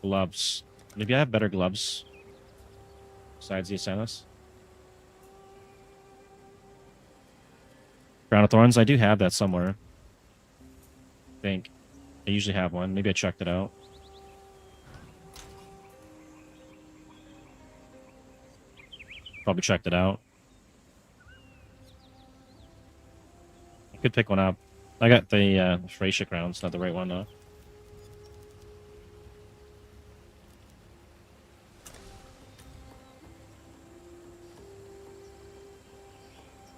Gloves. Maybe I have better gloves besides the Asanas. Crown of Thorns, I do have that somewhere. I think. I usually have one. Maybe I checked it out. Probably checked it out. I could pick one up. I got the Thracia crown. It's not the right one, though.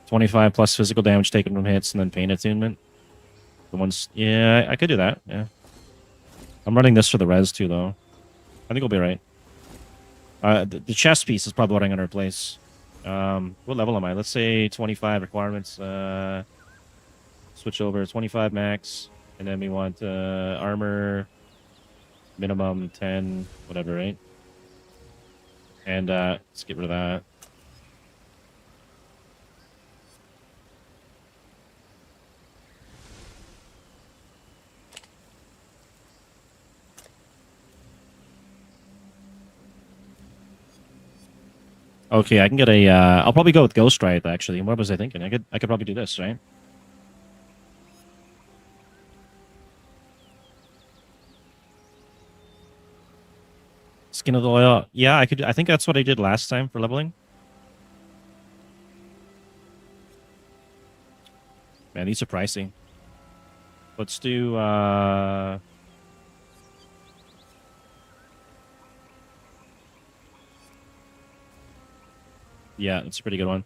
+25 physical damage taken from hits and then pain attunement. The ones, yeah, I could do that. Yeah, I'm running this for the res too, though. I think we'll be right. The chest piece is probably what I'm gonna replace. What level am I? Let's say 25 requirements. Switch over 25 max, and then we want armor minimum 10, whatever, right? And let's get rid of that. Okay, I can get a. I'll probably go with Ghost Ride actually. What was I thinking? I could probably do this, right? Skin of the Oil. Yeah, I could. I think that's what I did last time for leveling. Man, these are pricey. Let's do. Yeah, that's a pretty good one.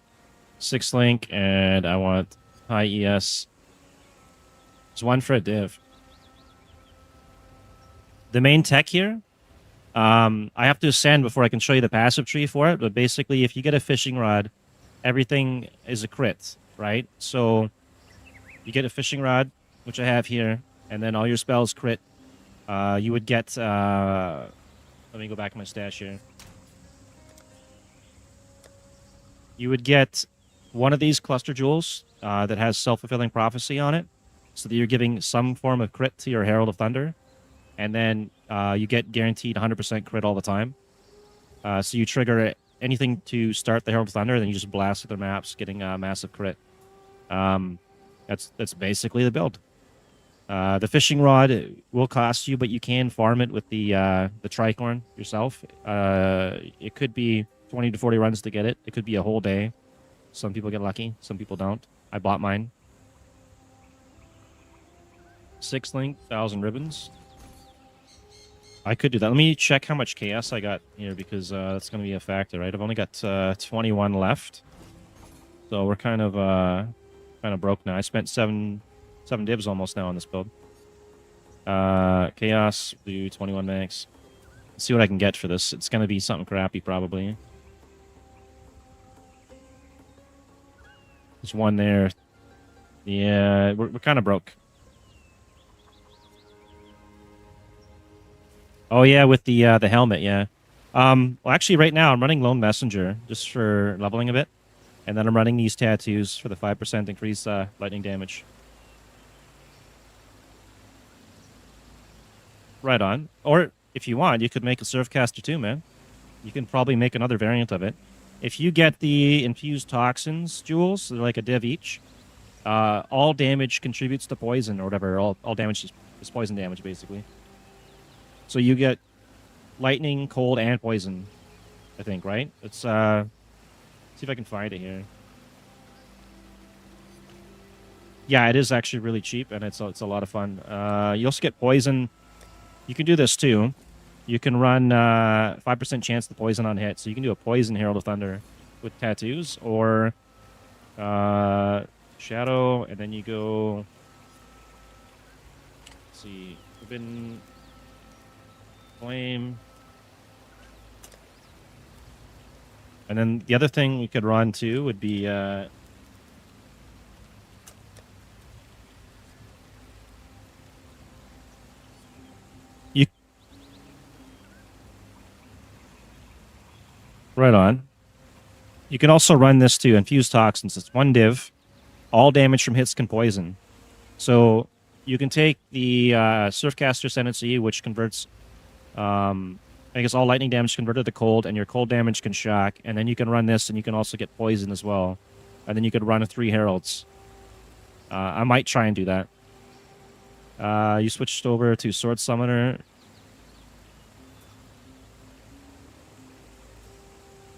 6 link, and I want high ES. There's one for a div. The main tech here, I have to ascend before I can show you the passive tree for it, but basically if you get a fishing rod, everything is a crit, right? So you get a fishing rod, which I have here, and then all your spells crit. You would get, let me go back to my stash here. You would get one of these cluster jewels that has self-fulfilling prophecy on it, so that you're giving some form of crit to your Herald of Thunder, and then you get guaranteed 100% crit all the time. So you trigger anything to start the Herald of Thunder, then you just blast at their maps, getting a massive crit. That's basically the build. The fishing rod will cost you, but you can farm it with the tricorn yourself. It could be 20 to 40 runs to get it. It could be a whole day. Some people get lucky, some people don't. I bought mine. 6 link, 1,000 ribbons. I could do that. Let me check how much chaos I got here, because that's going to be a factor, right? I've only got 21 left, so we're kind of broke now. I spent seven divs almost now on this build. Chaos, do 21 max. Let's see what I can get for this. It's going to be something crappy, probably. There's one there. Yeah, we're kind of broke. Oh yeah, with the helmet, yeah. Well, actually, right now I'm running Lone Messenger just for leveling a bit, and then I'm running these tattoos for the 5% increase lightning damage. Right on. Or if you want, you could make a Surfcaster too, man. You can probably make another variant of it. If you get the infused toxins jewels, they're like a div each. all damage contributes to poison or whatever. All damage is poison damage, basically. So you get lightning, cold, and poison, I think, right? Let's see if I can find it here. Yeah, it is actually really cheap, and it's a lot of fun. You also get poison. You can do this, too. You can run 5% chance to poison on hit. So you can do a poison Herald of Thunder with tattoos, or Shadow, and then you go... Let's see. Forbidden Flame. And then the other thing we could run, too, would be... Right on. You can also run this to Infuse Toxins. It's 1 div. All damage from hits can poison. So you can take the Surfcaster Ascendancy, which converts, I guess, all lightning damage converted to cold, and your cold damage can shock. And then you can run this, and you can also get poison as well. And then you could run 3 Heralds. I might try and do that. You switched over to Sword Summoner.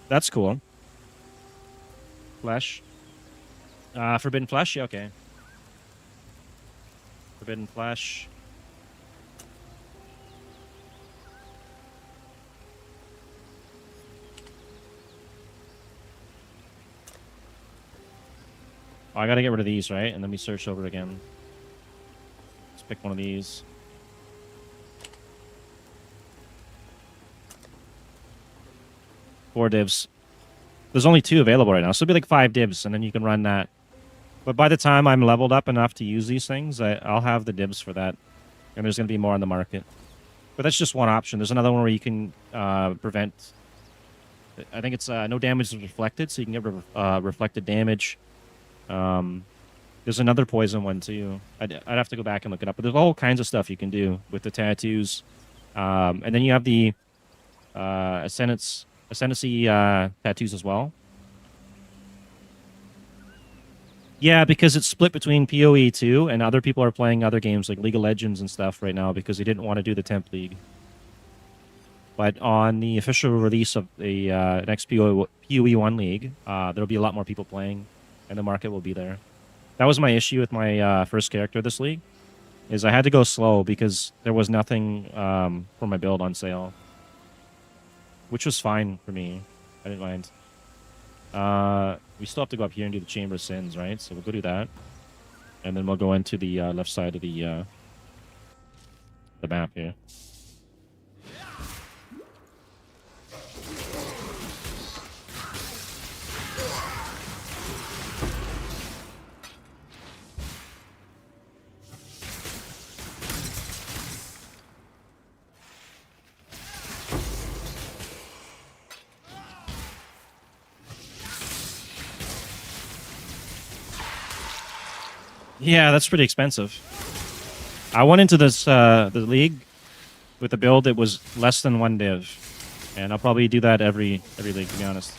That's cool. Flesh. Forbidden Flesh? Yeah, okay. Forbidden Flesh. Oh, I gotta get rid of these, right? And then we search over it again. Let's pick one of these. Four divs. There's only 2 available right now, so it'll be like 5 divs, and then you can run that. But by the time I'm leveled up enough to use these things, I'll have the divs for that. And there's going to be more on the market. But that's just one option. There's another one where you can prevent... I think it's no damage is reflected, so you can get reflected damage. There's another poison one, too. I'd have to go back and look it up. But there's all kinds of stuff you can do with the tattoos. And then you have the Ascendancy tattoos as well. Yeah, because it's split between PoE 2 and other people are playing other games like League of Legends and stuff right now because they didn't want to do the Temp League. But on the official release of the next PoE 1 League, there'll be a lot more people playing and the market will be there. That was my issue with my first character this league, is I had to go slow because there was nothing for my build on sale. Which was fine for me. I didn't mind. We still have to go up here and do the Chamber of Sins, right? So we'll go do that. And then we'll go into the left side of the map here. Yeah, that's pretty expensive. I went into this the league with a build that was less than 1 div, and I'll probably do that every league, to be honest.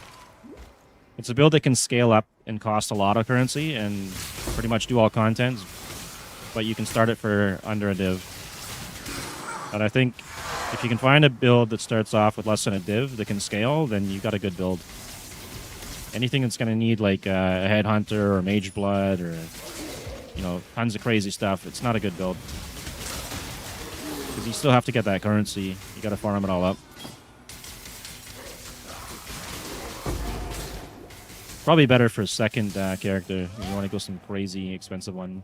It's a build that can scale up and cost a lot of currency and pretty much do all content, but you can start it for under a div. But I think if you can find a build that starts off with less than a div that can scale, then you got a good build. Anything that's going to need like a Headhunter or Mage Blood or tons of crazy stuff, it's not a good build. Because you still have to get that currency. You got to farm it all up. Probably better for a second character. You want to go some crazy expensive one.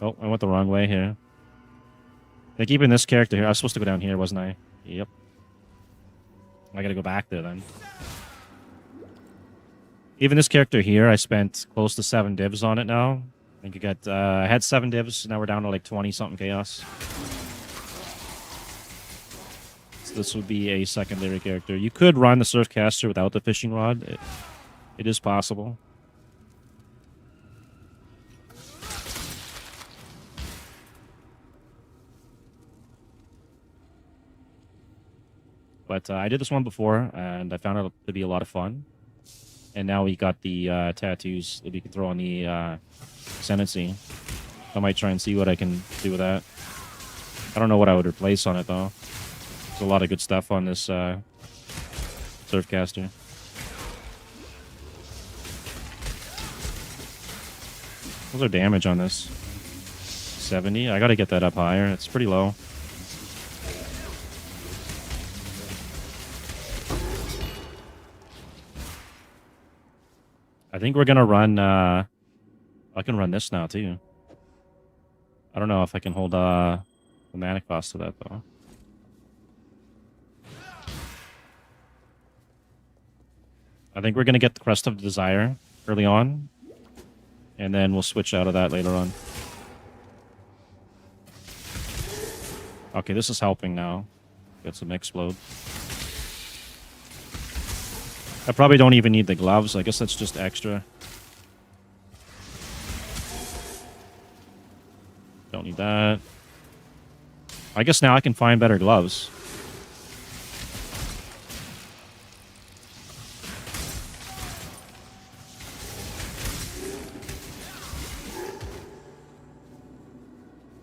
Oh, I went the wrong way here. They're keeping this character here. I was supposed to go down here, wasn't I? Yep. I gotta go back there then. Even this character here, I spent close to 7 divs on it now. I think I had 7 divs, now we're down to like 20-something chaos. So this would be a secondary character. You could run the Surfcaster without the fishing rod. It is possible. But I did this one before, and I found it to be a lot of fun. And now we got the tattoos that we can throw on the Ascendancy. I might try and see what I can do with that. I don't know what I would replace on it, though. There's a lot of good stuff on this Surfcaster. What's our damage on this? 70? I gotta get that up higher. It's pretty low. I think we're gonna run, I can run this now, too. I don't know if I can hold, the mana cost to that, though. I think we're gonna get the Crest of Desire early on. And then we'll switch out of that later on. Okay, this is helping now. Get some explode. I probably don't even need the gloves. I guess that's just extra. Don't need that. I guess now I can find better gloves.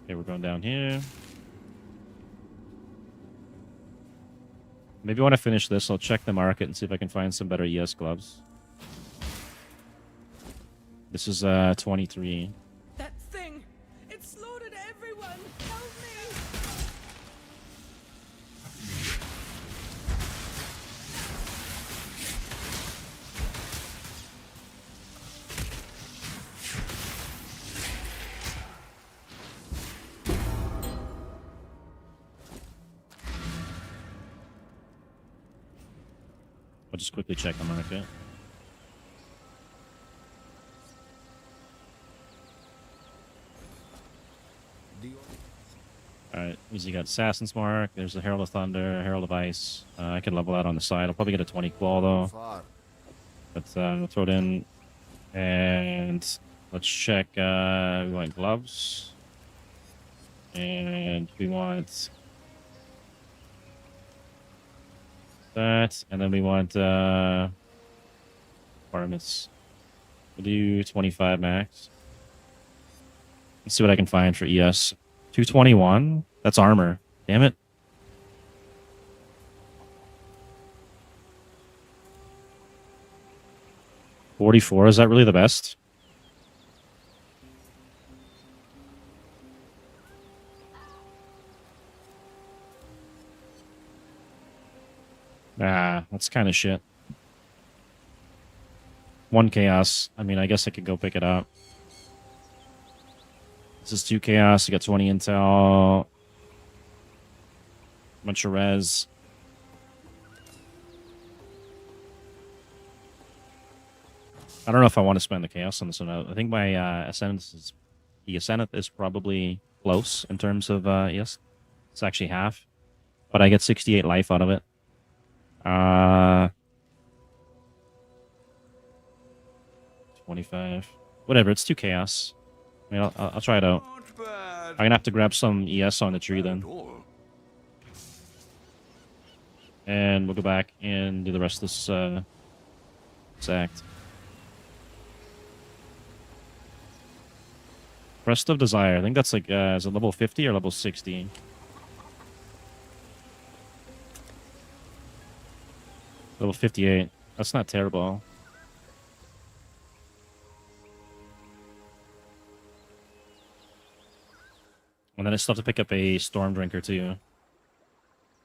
Okay, we're going down here. Maybe when I finish this, I'll check the market and see if I can find some better ES gloves. This is 23. That thing! It slaughtered everyone! Help me! I'll just quickly check the market. Alright, easy. Got Assassin's Mark. There's the Herald of Thunder, Herald of Ice. I can level that on the side. I'll probably get a 20 qual though. Far. But we'll throw it in. And let's check. We want gloves. And we want that. And then we want requirements. We'll do 25 max. Let's see what I can find for ES. 221? That's armor. Damn it. $44, is that really the best? Nah, that's kind of shit. 1 chaos. I mean, I guess I could go pick it up. This is 2 chaos. You got 20 intel. Bunch of res. I don't know if I want to spend the chaos on this one. I think my Ascendant is probably close in terms of yes. It's actually half. But I get 68 life out of it. 25. Whatever, it's 2 chaos. I mean, I'll try it out. I'm gonna have to grab some ES on the tree then. And we'll go back and do the rest of this act. Crest of Desire. I think that's like, is it level 50 or level 60? Level 58. That's not terrible. And then I still have to pick up a Storm Drinker too.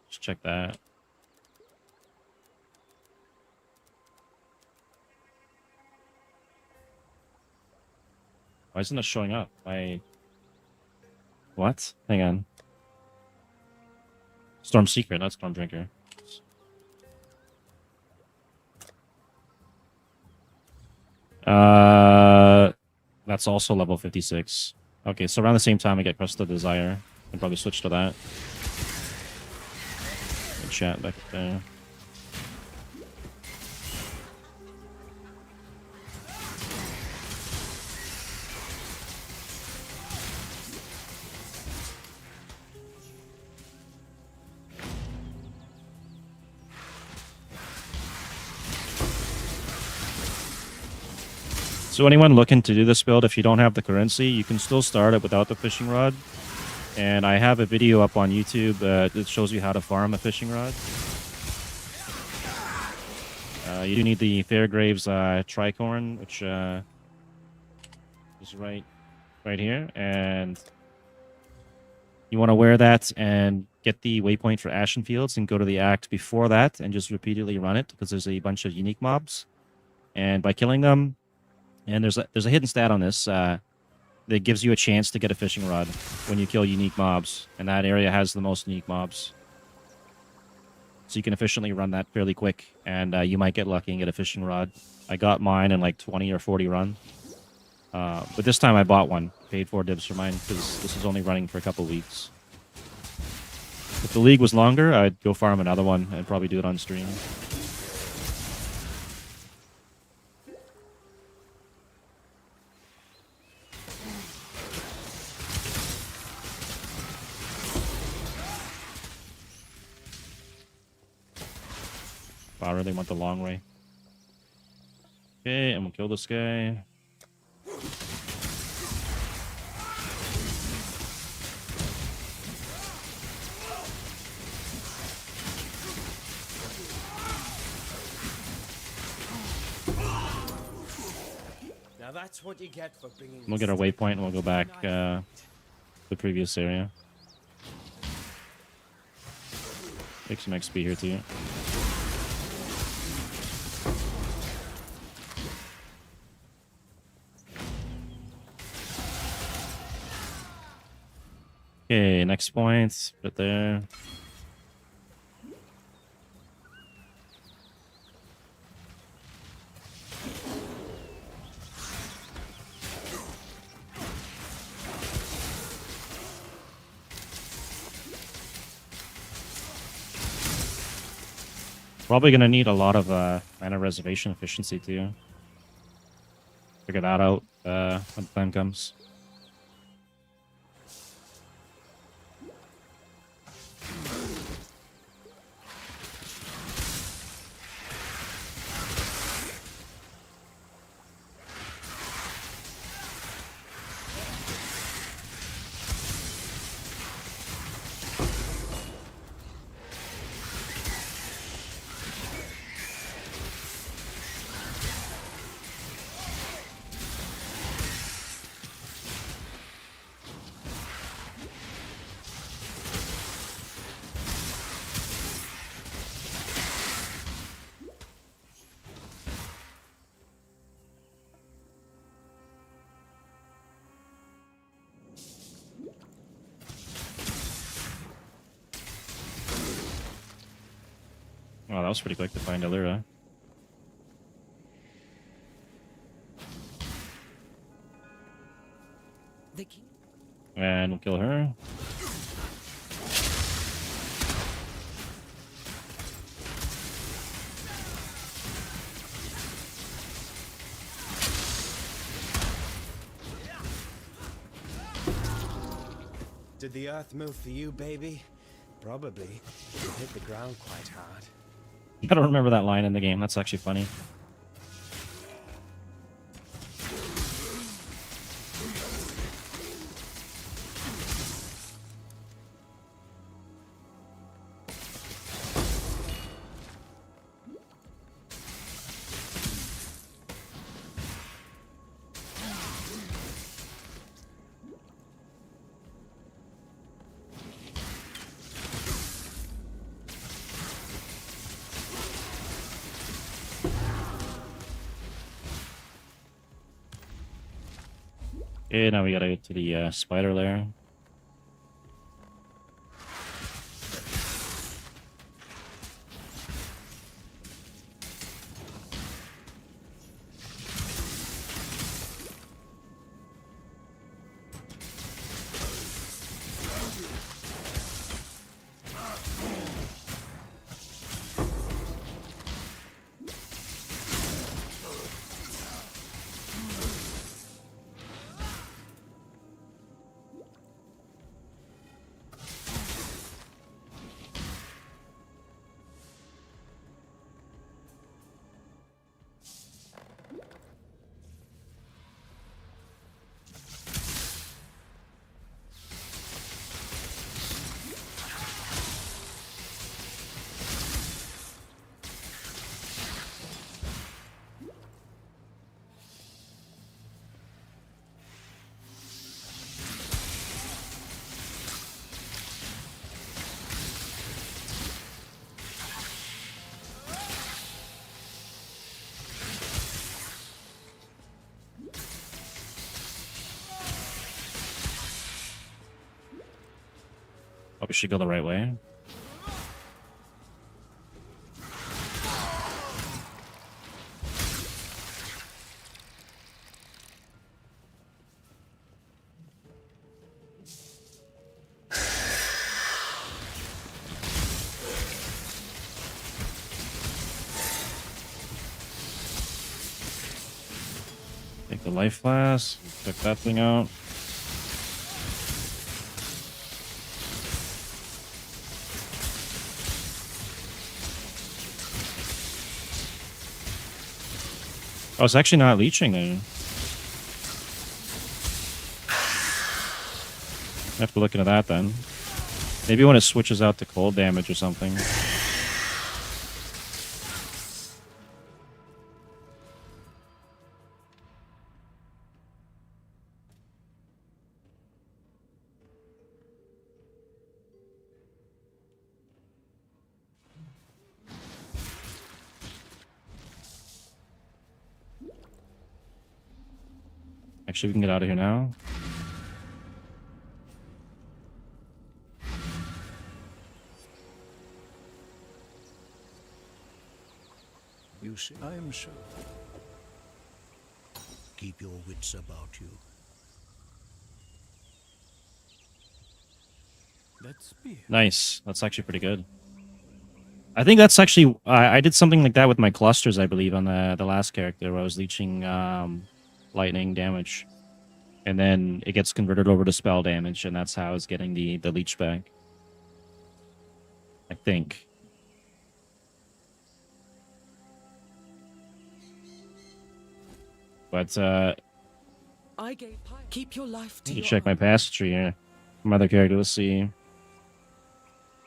Just check that. Why isn't it showing up? What? Hang on. Storm Secret, not Storm Drinker. That's also level 56. Okay, so around the same time I get Crest of Desire. I can probably switch to that. And chat back there. So anyone looking to do this build, if you don't have the currency, you can still start it without the fishing rod. And I have a video up on YouTube that shows you how to farm a fishing rod. You do need the Fairgraves tricorn, which is right here, and you want to wear that and get the waypoint for Ashen Fields and go to the act before that and just repeatedly run it because there's a bunch of unique mobs, and by killing them, and there's a hidden stat on this that gives you a chance to get a fishing rod when you kill unique mobs, and that area has the most unique mobs. So you can efficiently run that fairly quick, and you might get lucky and get a fishing rod. I got mine in like 20 or 40 run. But this time I bought one. Paid 4 dibs for mine because this is only running for a couple weeks. If the league was longer, I'd go farm another one and probably do it on stream. I really want the long way. Okay, and we'll kill this guy. Now that's what you get for bringing. We'll get our waypoint and we'll go back to the previous area. Take some XP here too. Okay, next point, right there. Probably gonna need a lot of mana reservation efficiency too. Figure that out when the time comes. Oh, that was pretty quick to find Illira. The king. And we'll kill her. Did the earth move for you, baby? Probably. You hit the ground quite hard. I don't remember that line in the game. That's actually funny. Okay, now we gotta go to the spider lair. We should go the right way. Take the life flask. Check that thing out. Oh, it's actually not leeching there. I have to look into that then. Maybe when it switches out to cold damage or something. Actually, we can get out of here now. You see, I am so. Keep your wits about you. Let's be. Nice. That's actually pretty good. I think that's actually... I did something like that with my clusters, I believe, on the last character, where I was leeching lightning damage. And then it gets converted over to spell damage, and that's how I was getting the leech back. I think. But, I gave keep your life to let me your check my own. passage tree here. My other character, let's see.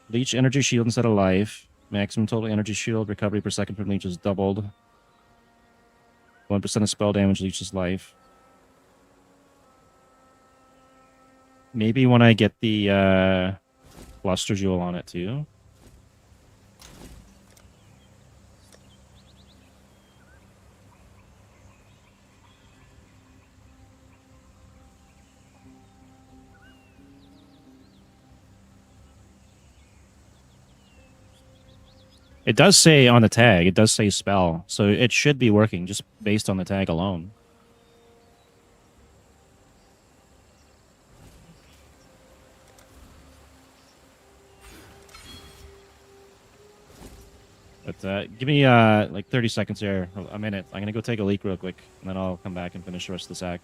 Leech energy shield instead of life. Maximum total energy shield recovery per second from leech is doubled. 1% of spell damage leeches life. Maybe when I get the Luster Jewel on it too. It does say on the tag, it does say spell, so it should be working just based on the tag alone. But give me like 30 seconds here, a minute. I'm gonna go take a leak real quick, and then I'll come back and finish the rest of this act.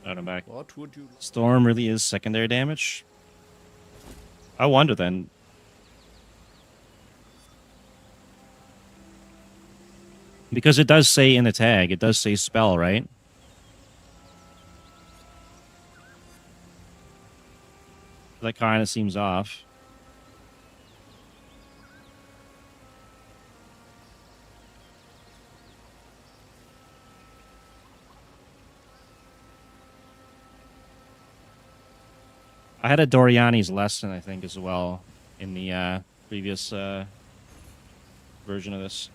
Alright, I'm back. What would you? Storm really is secondary damage? I wonder then. Because it does say in the tag, it does say spell, right? That kind of seems off. I had a Doriani's lesson, I think, as well in the previous version of this.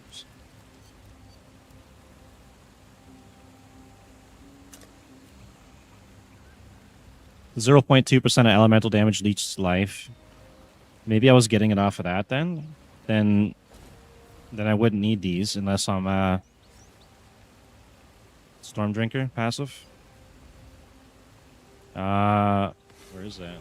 Oops. 0.2% of elemental damage leeches life. Maybe I was getting it off of that then. Then I wouldn't need these unless I'm Storm Drinker passive. Where is that?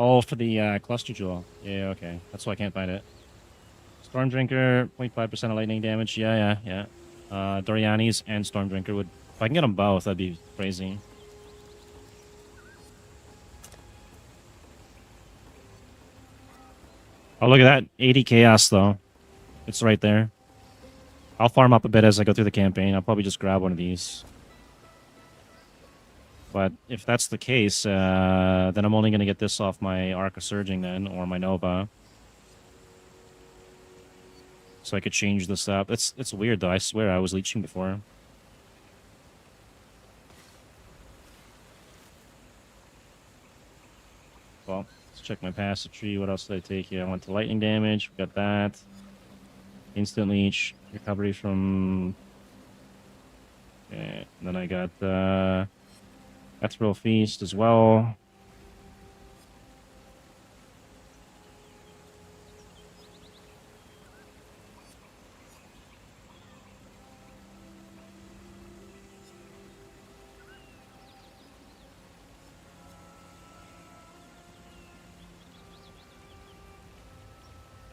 Oh, for the cluster jewel. Yeah, okay. That's why I can't find it. Storm Drinker, 0.5% of lightning damage. Yeah. Doriani's and Storm Drinker would... If I can get them both, that'd be crazy. Oh, look at that. 80 chaos, though. It's right there. I'll farm up a bit as I go through the campaign. I'll probably just grab one of these. But if that's the case, then I'm only going to get this off my Arc of Surging then, or my Nova. So I could change this up. It's weird, though. I swear I was leeching before. Well, let's check my passive tree. What else did I take here? I went to lightning damage. We got that. Instant leech. Recovery from... Okay. And then I got... Ethereal Feast as well.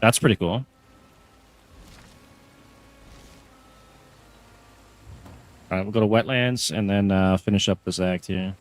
That's pretty cool. Alright, we'll go to Wetlands and then finish up this act here.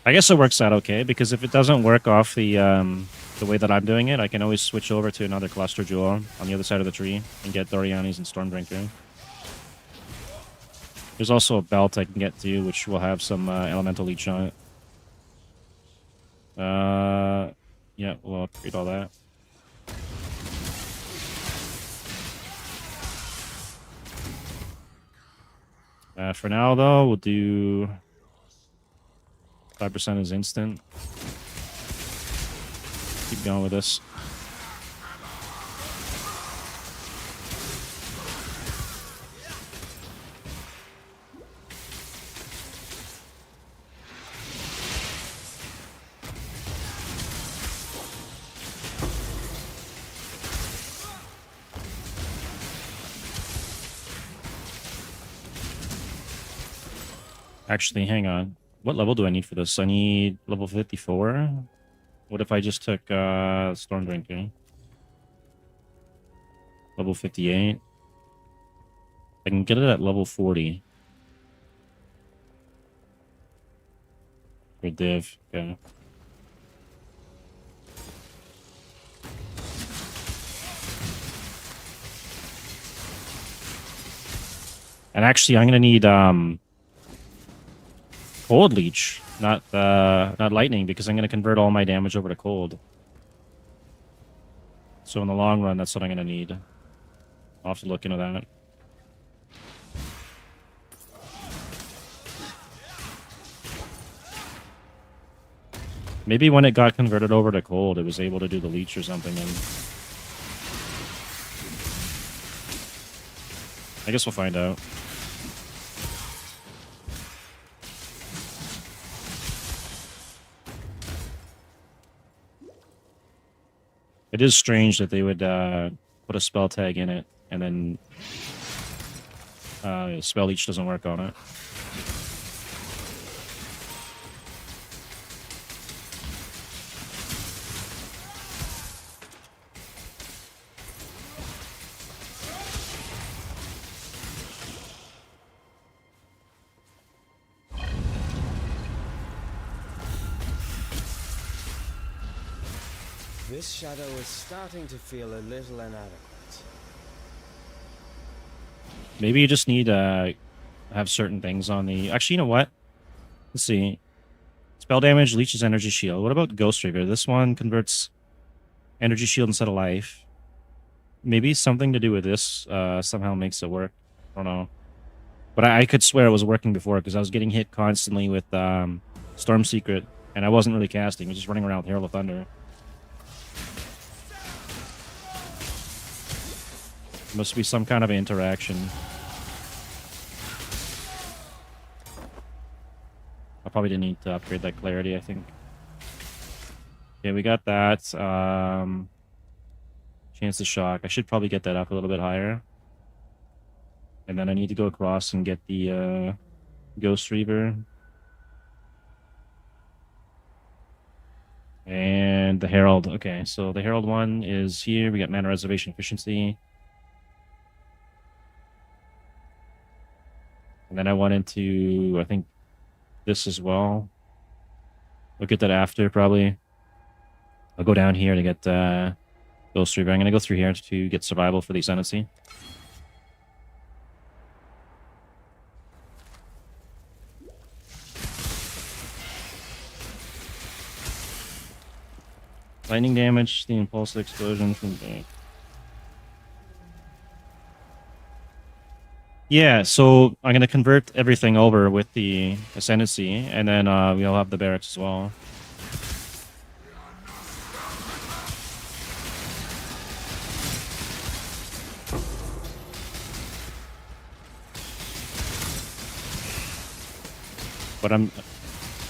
I guess it works out okay, because if it doesn't work off the way that I'm doing it, I can always switch over to another cluster jewel on the other side of the tree and get Doriani's and Stormbreaker. There's also a belt I can get to, which will have some elemental leech on it. Yeah, we'll upgrade all that. For now, though, we'll do 5% is instant. Keep going with this. Actually, hang on. What level do I need for this? I need level 54. What if I just took Stormbreaker? Level 58. I can get it at level 40. For div, okay. And actually, I'm gonna need Cold Leech, not Lightning, because I'm going to convert all my damage over to Cold. So in the long run, that's what I'm going to need. I'll have to look into that. Maybe when it got converted over to Cold, it was able to do the Leech or something. And I guess we'll find out. It is strange that they would put a spell tag in it, and then spell leech doesn't work on it. This shadow is starting to feel a little inadequate. Maybe you just need to have certain things on the... Actually, you know what? Let's see. Spell damage, leeches energy shield. What about Ghost Reaver? This one converts energy shield instead of life. Maybe something to do with this somehow makes it work. I don't know. But I could swear it was working before because I was getting hit constantly with Storm Secret, and I wasn't really casting. I was just running around with Herald of Thunder. Must be some kind of interaction. I probably didn't need to upgrade that clarity, I think. Okay, we got that. Chance to shock. I should probably get that up a little bit higher. And then I need to go across and get the Ghost Reaver. And the Herald. Okay, so the Herald one is here. We got mana reservation efficiency. And then I went into, I think, this as well. We'll get that after, probably. I'll go down here to get Ghost Reaver. I'm going to go through here to get survival for the Ascendancy. Lightning damage, the impulse explosion from the... Yeah, so I'm going to convert everything over with the Ascendancy, and then we'll have the barracks as well. But I'm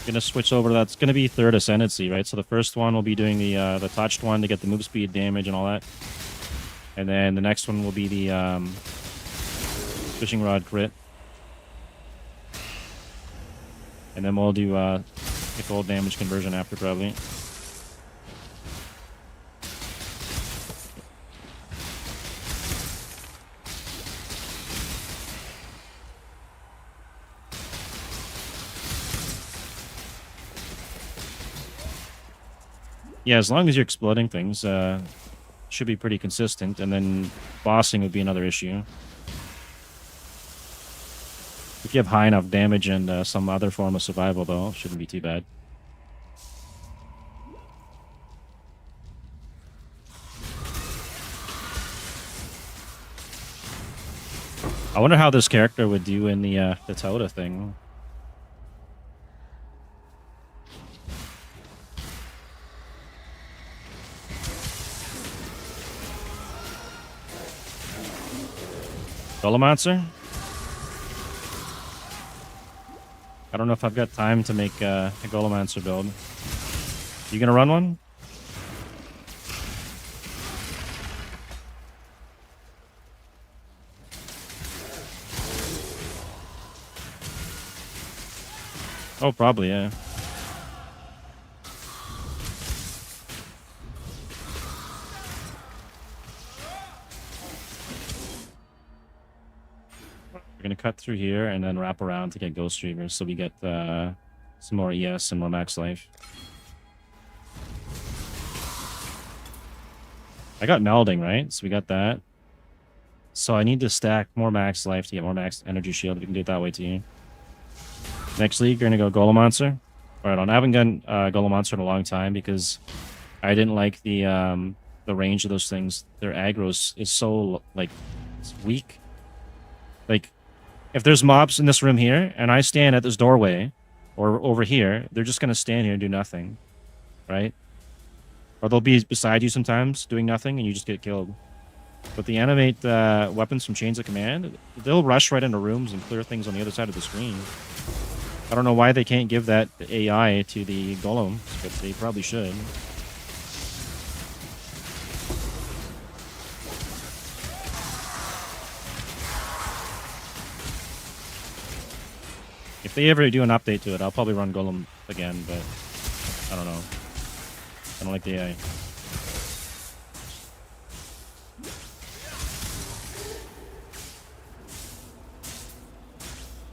going to switch over. That's going to be third Ascendancy, right? So the first one will be doing the touched one to get the move speed damage and all that. And then the next one will be the Fishing Rod crit. And then we'll do the gold damage conversion after, probably. Yeah, as long as you're exploding things, should be pretty consistent. And then bossing would be another issue. If you have high enough damage and some other form of survival, though, it shouldn't be too bad. I wonder how this character would do in the Tota thing. Golomancer? I don't know if I've got time to make a Golomancer build. You gonna run one? Oh, probably, yeah. We're going to cut through here and then wrap around to get Ghost Reavers so we get some more ES and more max life. I got melding, right? So we got that. So I need to stack more max life to get more max energy shield. We can do it that way too. Next league, we're going to go Golomancer. Alright, I haven't done Golomancer in a long time because I didn't like the range of those things. Their aggro is so, like, it's weak. Like, if there's mobs in this room here, and I stand at this doorway, or over here, they're just going to stand here and do nothing. Right? Or they'll be beside you sometimes, doing nothing, and you just get killed. But the animate weapons from Chains of Command, they'll rush right into rooms and clear things on the other side of the screen. I don't know why they can't give that AI to the Golem, but they probably should. If they ever do an update to it, I'll probably run Golem again, but I don't know. I don't like the AI.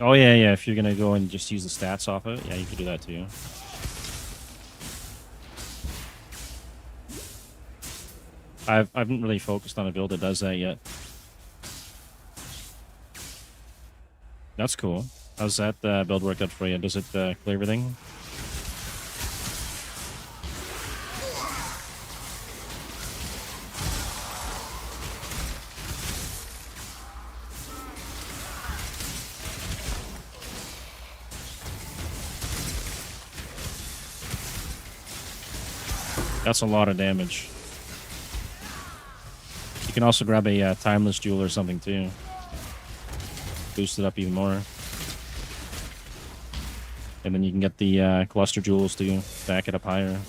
Oh, yeah, if you're going to go and just use the stats off of it, yeah, you could do that too. I haven't really focused on a build that does that yet. That's cool. How's that build work out for you? Does it clear everything? That's a lot of damage. You can also grab a timeless jewel or something too. Boost it up even more. And then you can get the cluster jewels to back it up higher.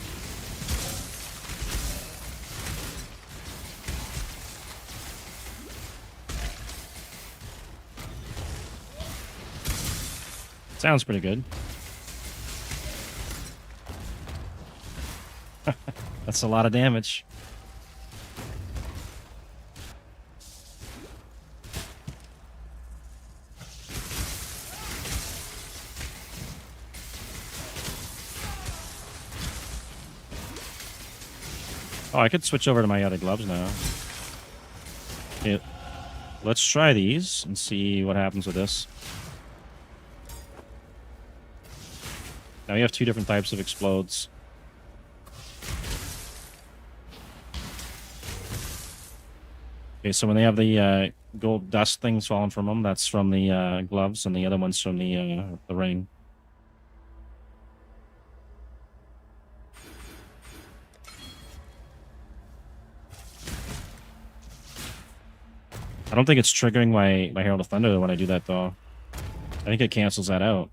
Sounds pretty good. That's a lot of damage. Oh, I could switch over to my other gloves now. Okay, let's try these and see what happens with this. Now you have two different types of explodes. Okay, so when they have the gold dust things falling from them, that's from the gloves, and the other one's from the ring. I don't think it's triggering my Herald of Thunder when I do that, though. I think it cancels that out.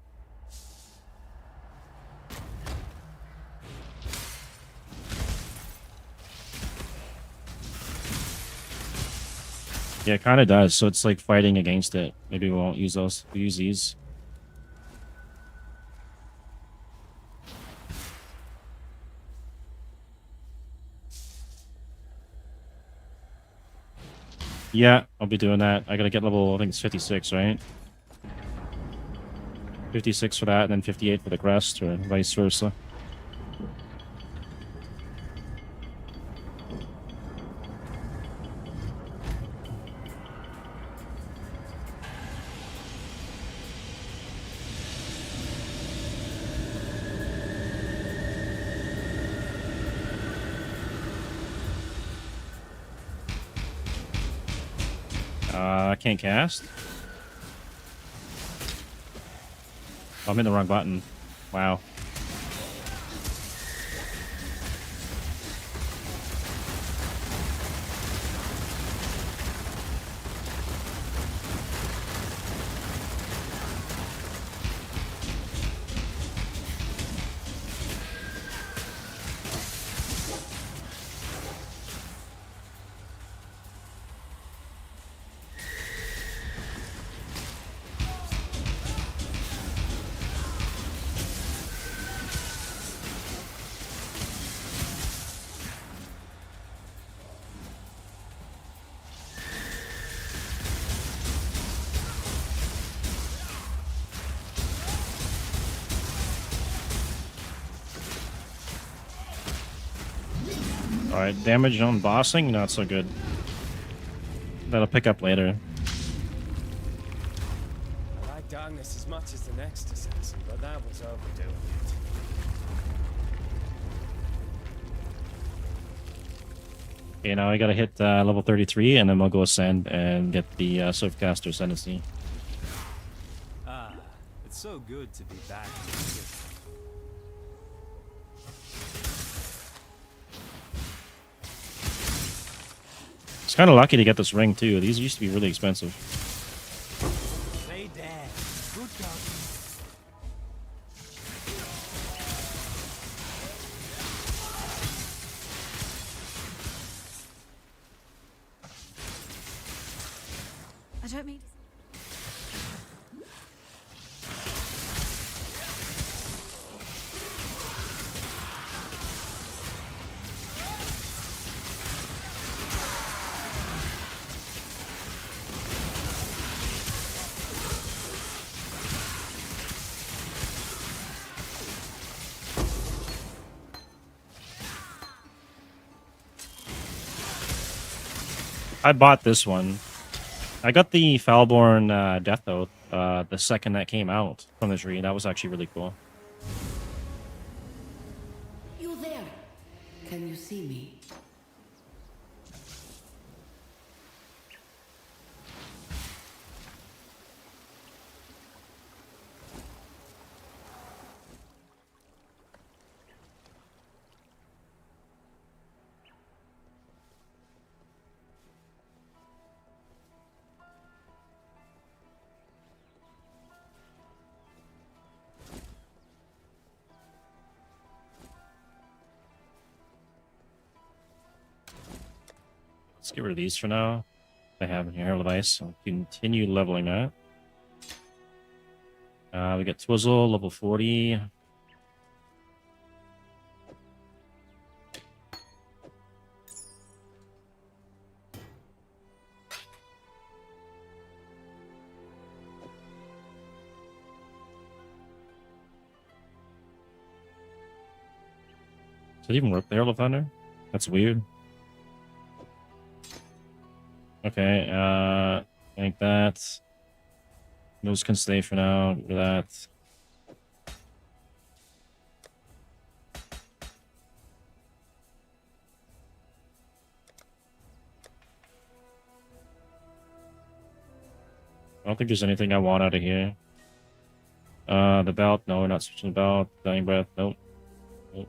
Yeah, it kind of does. So it's like fighting against it. Maybe we won't use those. We'll use these. Yeah, I'll be doing that. I gotta get level, I think it's 56, right? 56 for that, and then 58 for the crest, or vice versa. I can't cast. Oh, I'm in the wrong button. Wow. Alright, damage on bossing, not so good. That'll pick up later. I like darkness as much as the next assassin, but that was overdoing it. Okay, now I gotta hit level 33, and then we'll go ascend and get the Surfcaster Ascendancy. Ah, it's so good to be back in the system. It's kind of lucky to get this ring, too. These used to be really expensive. Play dead. Good job. I don't mean. I bought this one. I got the Foulborn Death Oath the second that came out from the tree. That was actually really cool. You there? Can you see me? Let's get rid of these for now. I have in here Herald of Ice. I'll continue leveling that. We got Twizzle, level 40. Does it even work the Herald of Thunder? That's weird. Okay, I think that. Those can stay for now. Get rid of that. I don't think there's anything I want out of here. The belt. No, we're not switching the belt. Dying breath. Nope. Nope.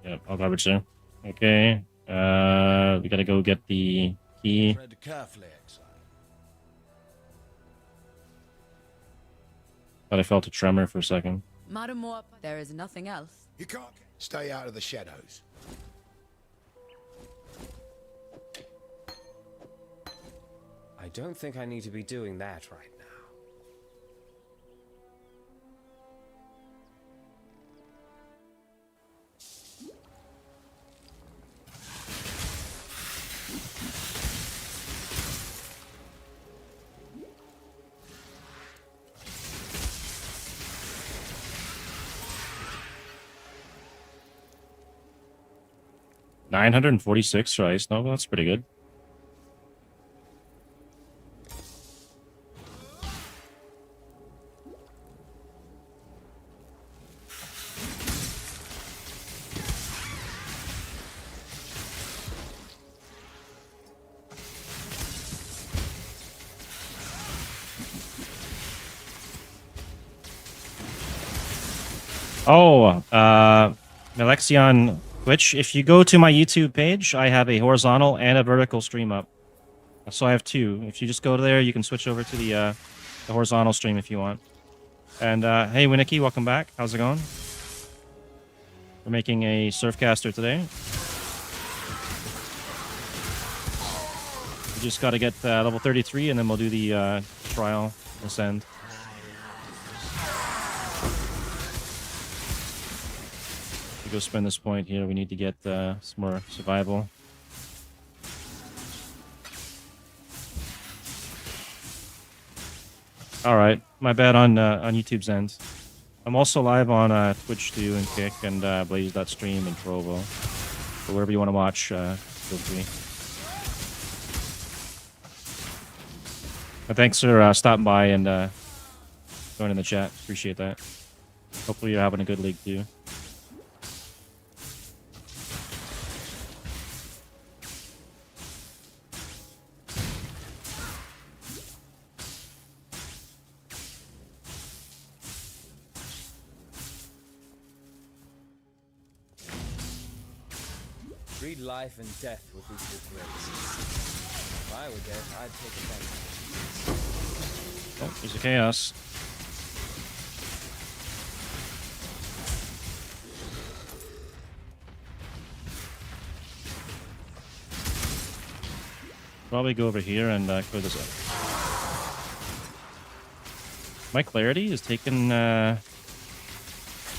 Yep, all garbage there. Okay. We gotta go get the key. Tread carefully, exile. Thought I felt a tremor for a second. Maramor, there is nothing else. You can't stay out of the shadows. I don't think I need to be doing that right now. $946 for Ice Nova. That's pretty good. Oh, Malexion Twitch, if you go to my YouTube page, I have a horizontal and a vertical stream up. So I have two. If you just go there, you can switch over to the horizontal stream if you want. And hey, Winnicky, welcome back. How's it going? We're making a Surfcaster today. We just got to get level 33, and then we'll do the trial ascend. To go spend this point here, we need to get some more survival. All right, my bad on YouTube's end. I'm also live on Twitch too, and Kick, and Blaze.stream, and Trovo. So wherever you want to watch, feel free. But thanks for stopping by and joining the chat. Appreciate that. Hopefully you're having a good league too. Read life and death with equal grace. If I were dead, I'd take advantage. Oh, there's a chaos. Probably go over here and clear this up. My clarity is taken. Oh,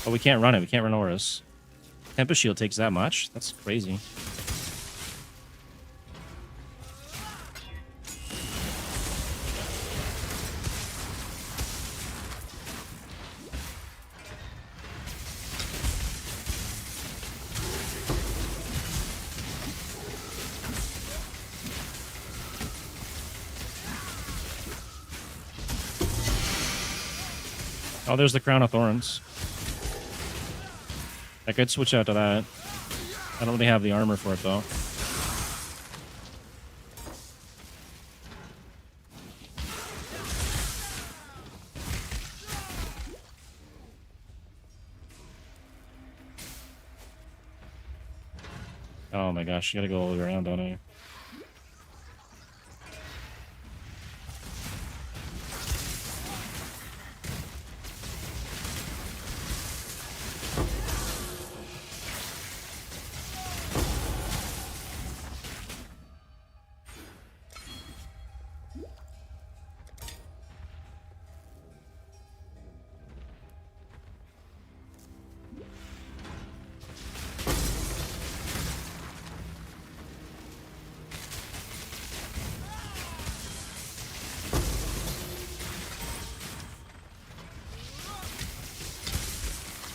we can't run it. We can't run Horus. Tempest Shield takes that much? That's crazy. Oh, there's the Crown of Thorns. I could switch out to that. I don't really have the armor for it, though. Oh my gosh, you gotta go all the way around, don't I?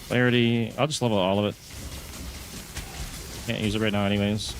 Clarity. I'll just level all of it. Can't use it right now anyways.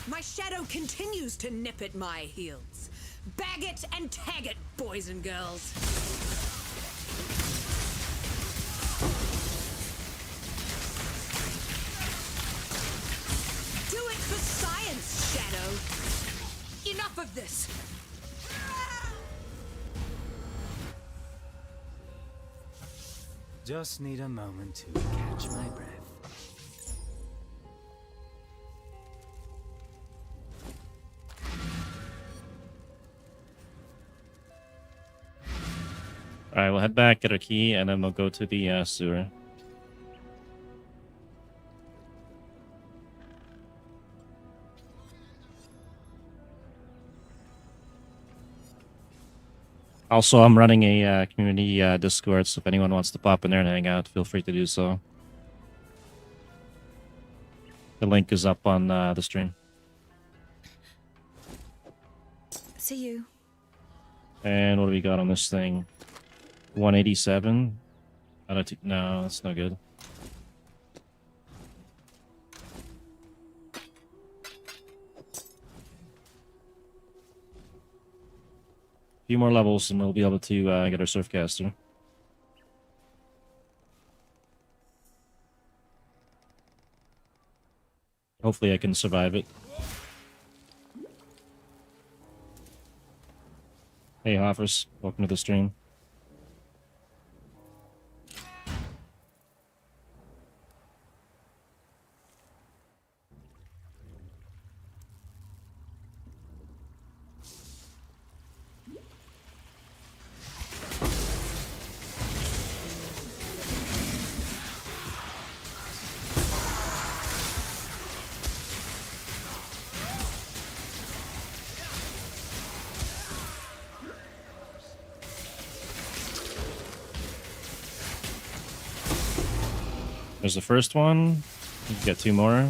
My shadow continues to nip at my heels. Bag it and tag it, boys and girls. Do it for science, Shadow. Enough of this. Just need a moment to catch my breath. Alright, we'll head back, get our key, and then we'll go to the sewer. Also, I'm running a community Discord, so if anyone wants to pop in there and hang out, feel free to do so. The link is up on the stream. See you. And what do we got on this thing? 187? I don't no, that's no good. A few more levels and we'll be able to get our Surfcaster. Hopefully I can survive it. Hey Hoffers, welcome to the stream. There's the first one. You can get two more.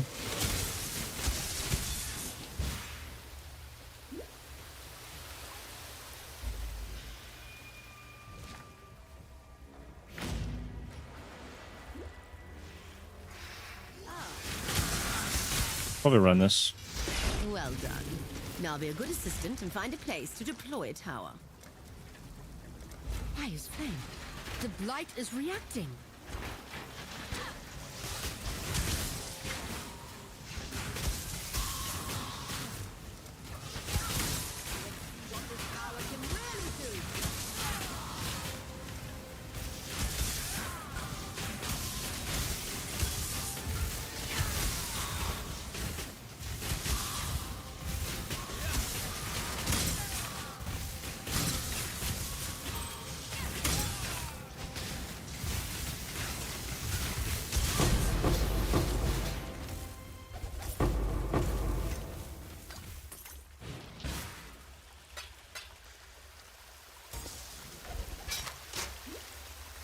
Probably run this. Well done. Now be a good assistant and find a place to deploy a tower. Fire's flame. The blight is reacting.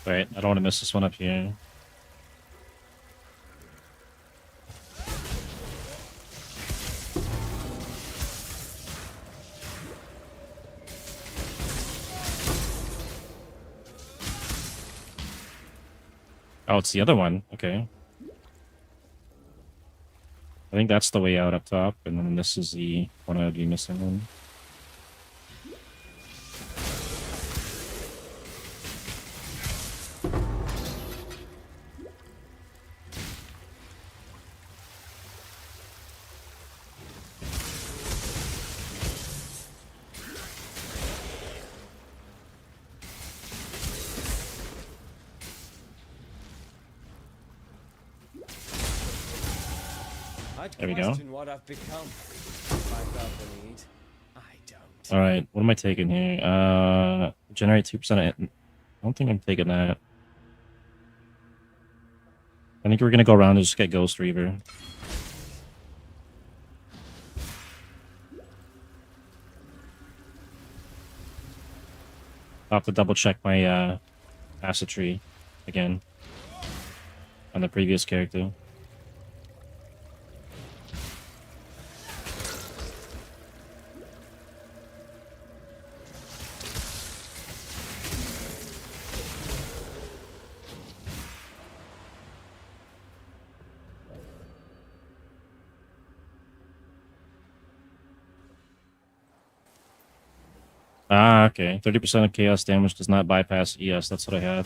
Wait, I don't want to miss this one up here. Oh, it's the other one. Okay. I think that's the way out up top, and then this is the one I'd be missing then. I'd There we go. question what I've become. If I felt the need, I don't. All right, what am I taking here? Generate 2%. I don't think I'm taking that. I think we're gonna go around and just get Ghost Reaver. I'll have to double check my acid tree again on the previous character. Ah, okay. 30% of chaos damage does not bypass ES. That's what I had.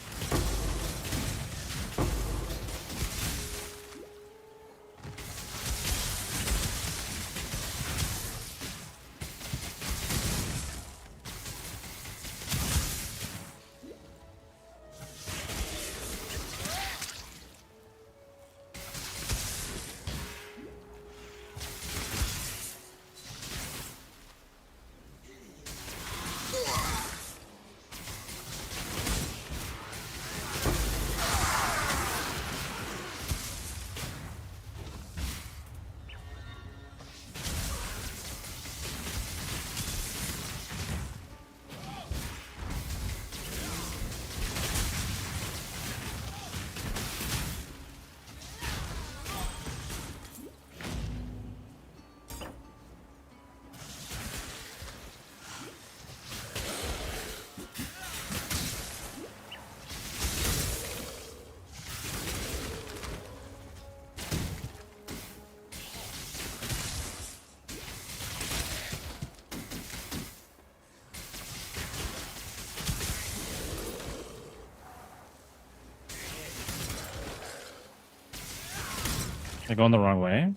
Am I going the wrong way?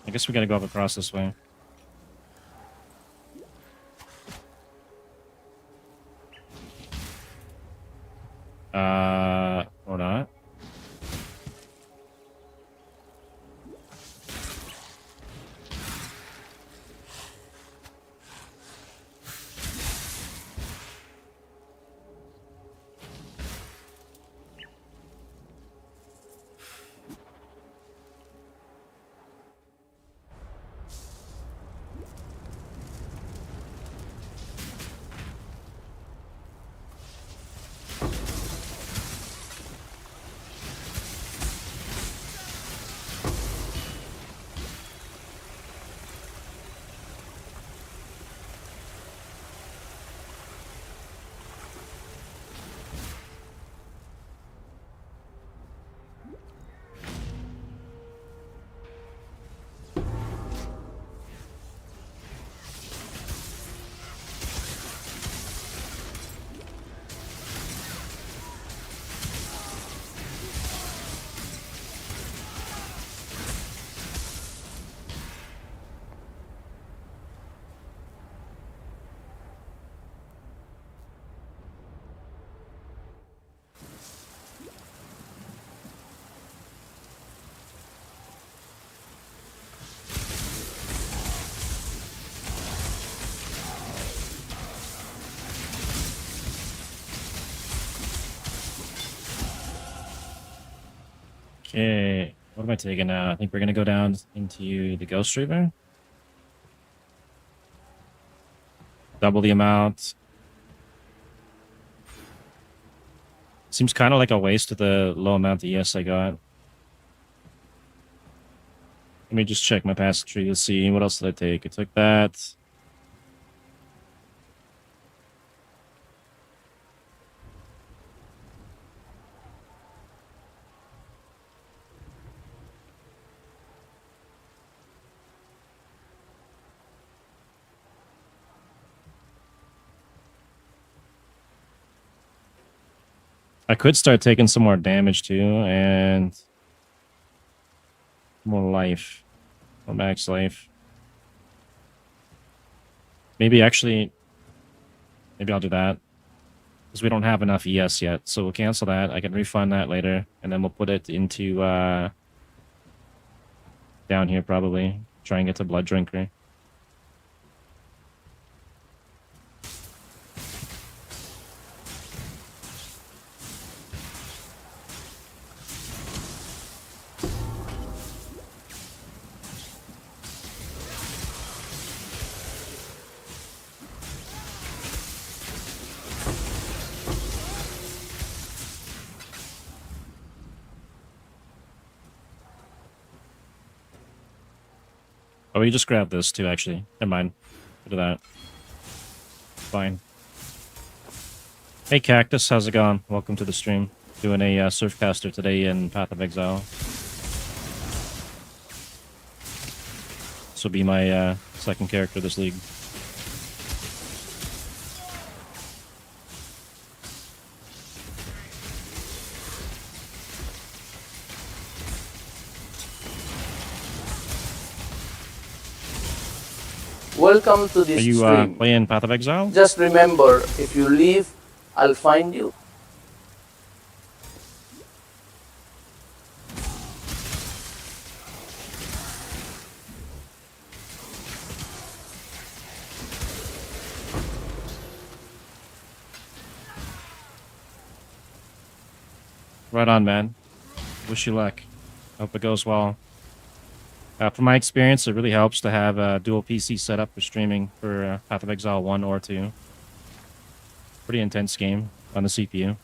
I guess we gotta go up across this way. Or not. Okay, what am I taking now? I think we're gonna go down into the Ghost Reaver. Double the amount. Seems kind of like a waste of the low amount of ES I got. Let me just check my past tree to see what else did I take. I took that. I could start taking some more damage too, and more life, or max life. Maybe actually, maybe I'll do that because we don't have enough ES yet. So we'll cancel that. I can refund that later, and then we'll put it into down here probably. Try and get to Blood Drinker. Oh, you just grabbed this too, actually. Never mind. Look at that. Fine. Hey, Cactus, how's it going? Welcome to the stream. Doing a Surfcaster today in Path of Exile. This will be my second character this league. Welcome to Are this you stream. playing Path of Exile? Just remember, if you leave, I'll find you. Right on, man. Wish you luck. Hope it goes well. From my experience, it really helps to have a dual PC set up for streaming for Path of Exile 1 or 2. Pretty intense game on the CPU.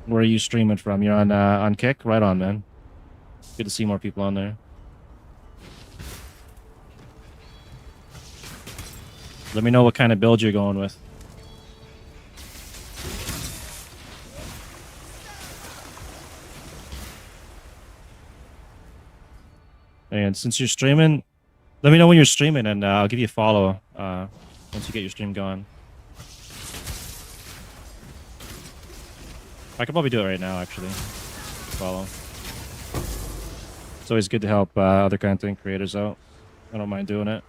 Where are you streaming from? You're on Kick? Right on, man. Good to see more people on there. Let me know what kind of build you're going with. And since you're streaming, let me know when you're streaming, and I'll give you a follow once you get your stream going. I could probably do it right now, actually. Follow. It's always good to help other content creators out. I don't mind doing it.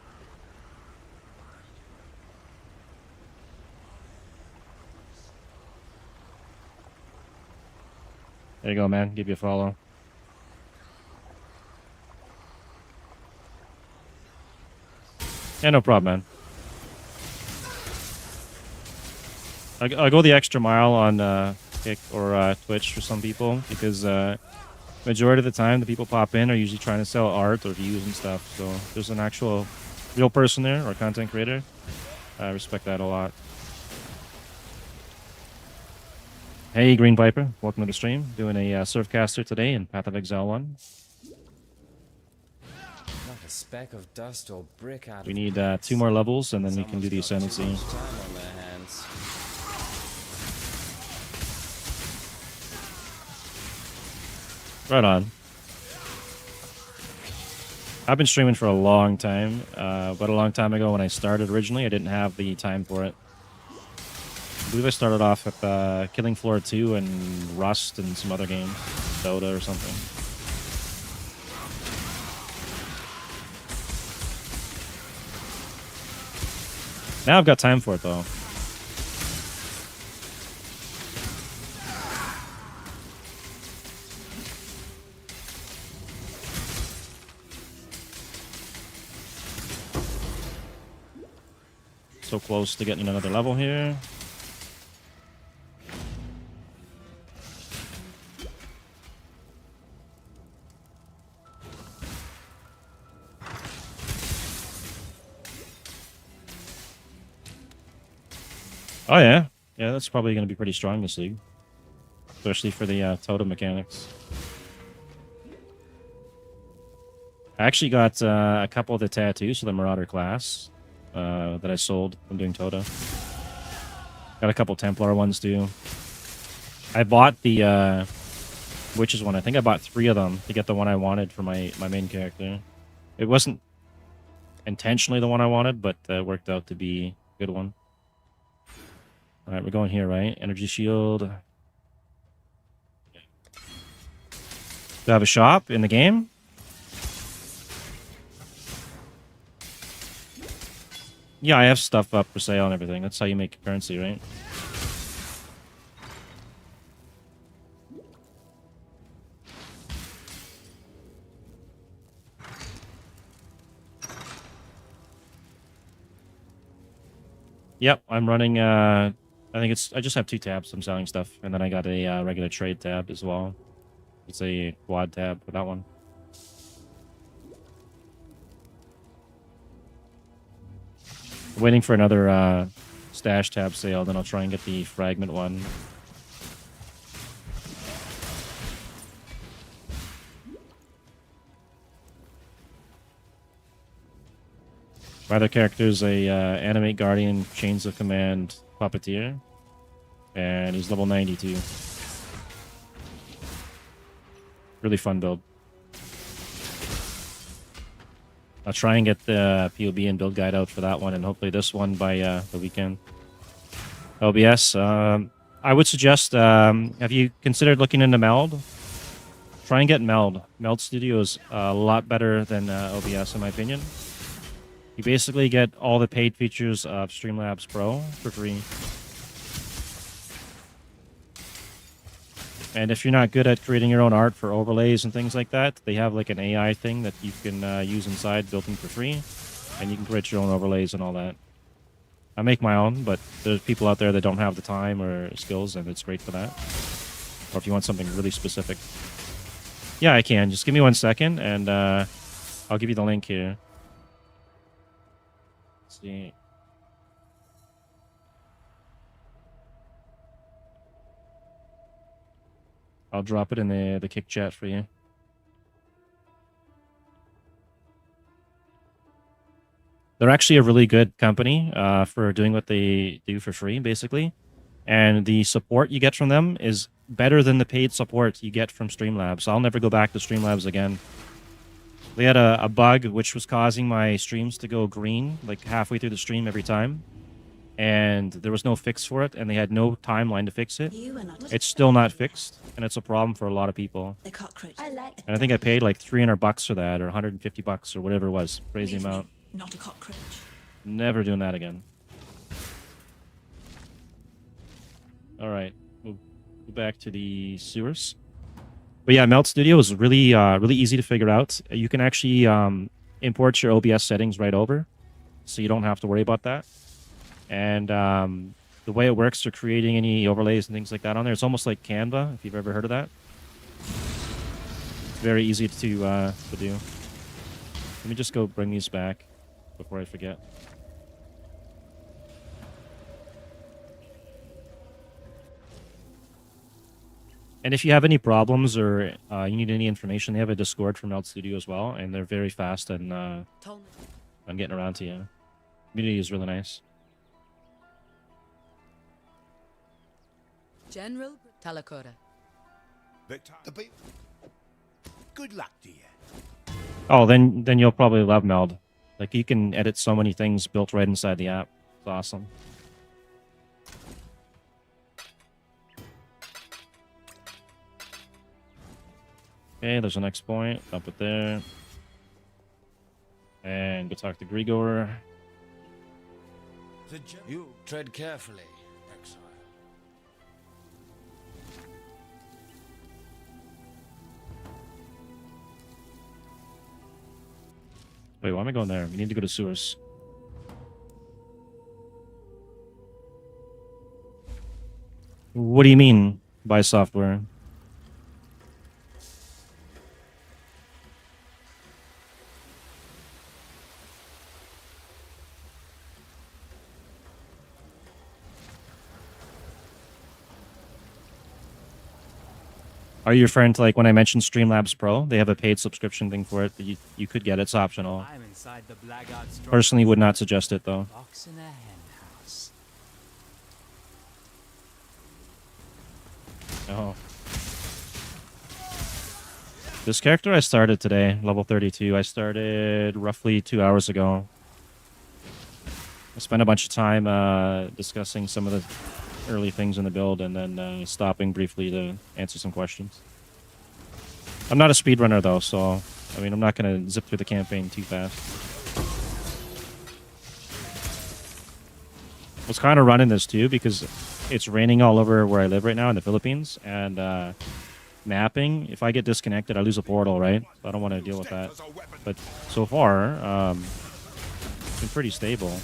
There you go, man. Give you a follow. Yeah, no problem, man. I go the extra mile on Kick or Twitch for some people because majority of the time the people pop in are usually trying to sell art or views and stuff. So if there's an actual real person there or content creator, I respect that a lot. Hey, Green Viper, welcome to the stream. Doing a Surfcaster today in Path of Exile 1. Not a speck of dust or brick out. We need 2 more levels, and then we can do the Ascendancy. Time on their hands. Right on. I've been streaming for a long time, but a long time ago when I started originally, I didn't have the time for it. I believe I started off with Killing Floor 2 and Rust and some other games, Dota or something. Now I've got time for it though. So close to getting another level here. Oh yeah, yeah. That's probably going to be pretty strong this league, especially for the totem mechanics. I actually got a couple of the tattoos for the Marauder class that I sold from doing Tota. Got a couple Templar ones too. I bought the Witches one. I think I bought 3 of them to get the one I wanted for my main character. It wasn't intentionally the one I wanted, but worked out to be a good one. All right, we're going here, right? Energy shield. Do I have a shop in the game? Yeah, I have stuff up for sale and everything. That's how you make currency, right? Yep, I'm running, I think I just have 2 tabs. I'm selling stuff. And then I got a regular trade tab as well. It's a quad tab for that one. Waiting for another stash tab sale, then I'll try and get the fragment one. My other character is a Animate Guardian Chains of Command Puppeteer, and he's level 92. Really fun build. I'll try and get the POB and build guide out for that one, and hopefully this one by the weekend. OBS, I would suggest, have you considered looking into Meld? Try and get Meld. Meld Studio is a lot better than OBS, in my opinion. You basically get all the paid features of Streamlabs Pro for free. And if you're not good at creating your own art for overlays and things like that, they have like an AI thing that you can use inside, built in for free. And you can create your own overlays and all that. I make my own, but there's people out there that don't have the time or skills, and it's great for that. Or if you want something really specific. Yeah, I can. Just give me 1 second, and I'll give you the link here. Let's see. I'll drop it in the kick chat for you. They're actually a really good company for doing what they do for free, basically. And the support you get from them is better than the paid support you get from Streamlabs. I'll never go back to Streamlabs again. They had a bug which was causing my streams to go green, like halfway through the stream every time. And there was no fix for it, and they had no timeline to fix it. It's still not fixed, and it's a problem for a lot of people. And I think I paid like $300 for that, or $150 or whatever it was. Crazy amount. Not a cockroach. Never doing that again. All right, we'll go back to the sewers. But yeah, Melt Studio is really, really easy to figure out. You can actually import your OBS settings right over, so you don't have to worry about that. And the way it works for creating any overlays and things like that on there, it's almost like Canva, if you've ever heard of that. It's very easy to do. Let me just go bring these back before I forget. And if you have any problems or you need any information, they have a Discord from Melt Studio as well, and they're very fast and on getting around to you. Community is really nice. General Talakota. Victor, good luck to you. Oh, then you'll probably love Meld. Like, you can edit so many things built right inside the app. It's awesome. Okay, there's the next point. Dump it there. And go talk to Grigor. You tread carefully, exile. Wait, why am I going there? We need to go to sewers. What do you mean by software? Are you referring to like when I mentioned Streamlabs Pro? They have a paid subscription thing for it that you could get. It's optional. I'm inside the blackguard stronghold. Personally, would not suggest it though. Box in a hen house. Oh. This character I started today, level 32. I started roughly 2 hours ago. I spent a bunch of time discussing some of the early things in the build and then stopping briefly to answer some questions. I'm not a speedrunner though, so I mean I'm not going to zip through the campaign too fast. I was kind of running this too because it's raining all over where I live right now in the Philippines, and mapping, if I get disconnected I lose a portal, right? So I don't want to deal with that. But so far it's been pretty stable.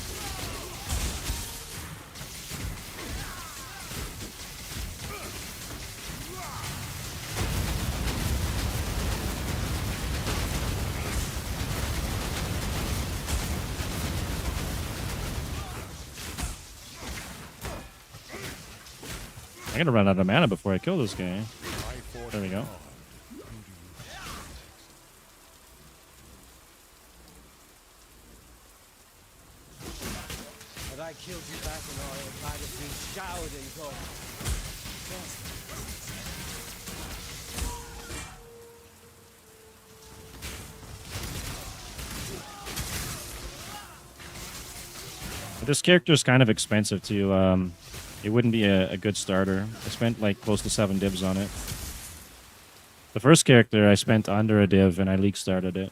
I'm gonna run out of mana before I kill this guy. There we go. Had I killed you back in Orient, I'd have been showered in gold. This character is kind of expensive too. It wouldn't be a good starter. I spent like close to 7 divs on it. The first character I spent under a div and I league started it.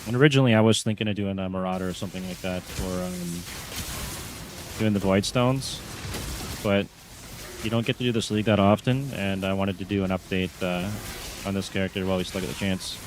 And originally I was thinking of doing a Marauder or something like that for doing the Void Stones, but you don't get to do this league that often, and I wanted to do an update on this character while we still get the chance.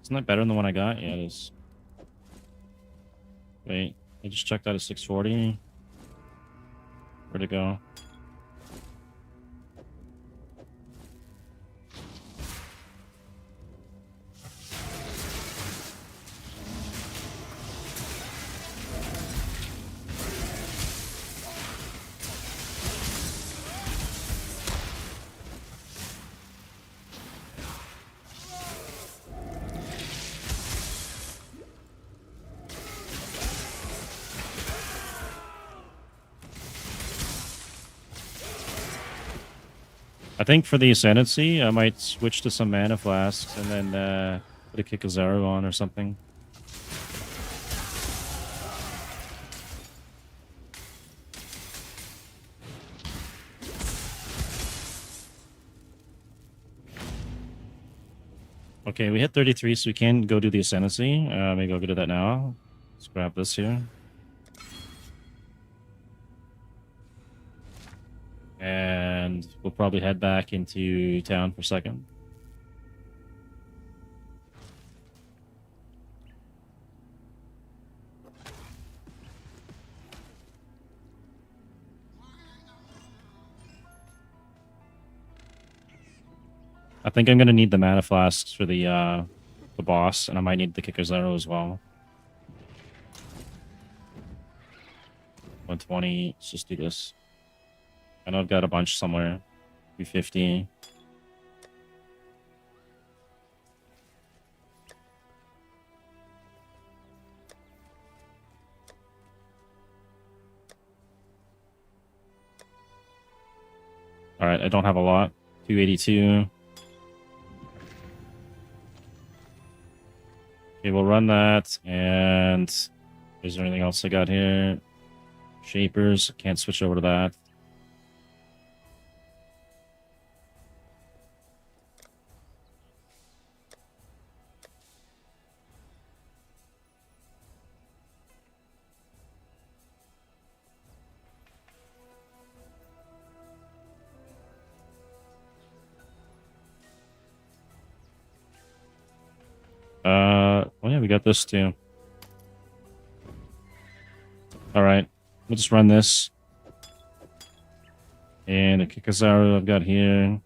Isn't that better than the one I got? Yeah, it is. Wait, I just checked out a 640. Where'd it go? I think for the Ascendancy, I might switch to some Mana Flasks and then put a Kikazaru on or something. Okay, we hit 33, so we can go do the Ascendancy. Maybe I'll go do that now. Let's grab this here. And we'll probably head back into town for a second. I think I'm going to need the Mana Flasks for the boss, and I might need the Kicker's Arrow as well. 120, let's just do this. I know I've got a bunch somewhere. 250. Alright, I don't have a lot. 282. Okay, we'll run that. And is there anything else I got here? Shapers. Can't switch over to that. got this too. Alright. We'll just run this. And a Kikazaru I've got here.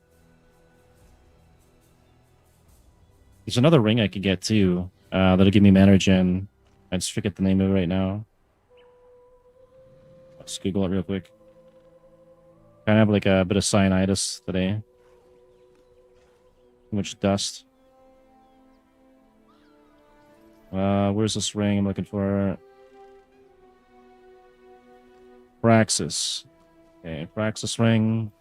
There's another ring I could get too. That'll give me mana regen. I just forget the name of it right now. Let's Google it real quick. Kind of have like a bit of cyanitis today. Too much dust. Where's this ring I'm looking for? Praxis. Okay, Praxis ring.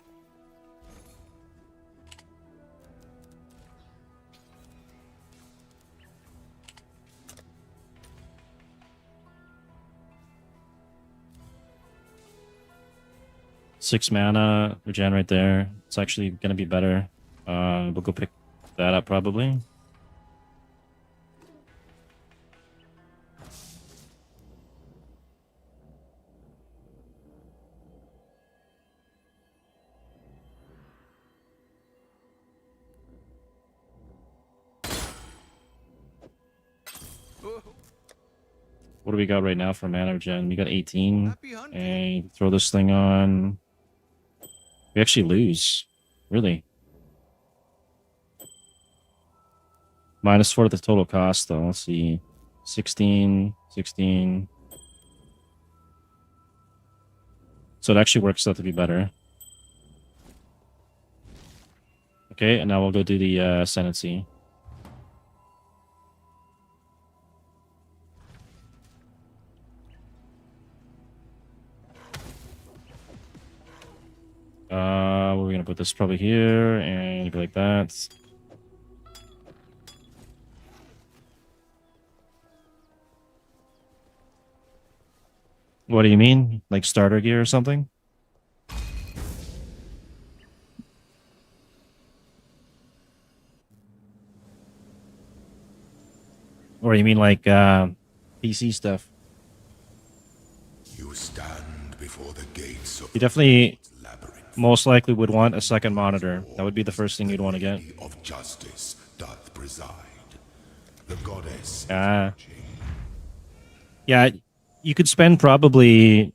Six mana, regen right there. It's actually gonna be better. We'll go pick that up probably. What do we got right now for mana regen? We got 18. And throw this thing on. We actually lose. Really. -4 the total cost, though. Let's see. 16, 16. So it actually works out to be better. Okay, and now we'll go do the Ascendancy. We're gonna put this probably here and go like that. What do you mean? Like starter gear or something? Or you mean like PC stuff? You stand before the gates of You definitely labyrinth. most likely would want a second monitor. That would be the first thing you'd want to get. Of justice doth preside. The goddess. Yeah, you could spend probably,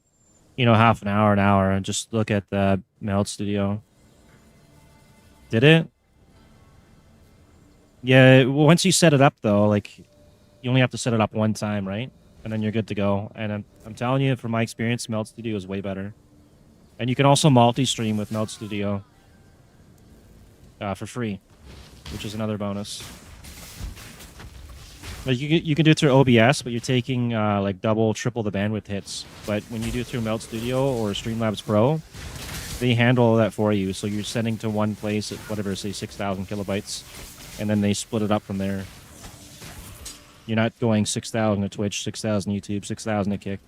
you know, half an hour and just look at the Meld Studio. Did it? Yeah, once you set it up though, like you only have to set it up one time, right? And then you're good to go. And I'm telling you, from my experience, Meld Studio is way better. And you can also multi-stream with Meld Studio for free, which is another bonus. Like you can do it through OBS, but you're taking like double, triple the bandwidth hits. But when you do it through Meld Studio or Streamlabs Pro, they handle that for you. So you're sending to one place at whatever, say 6,000 kilobytes, and then they split it up from there. You're not going 6,000 to Twitch, 6,000 YouTube, 6,000 to Kick.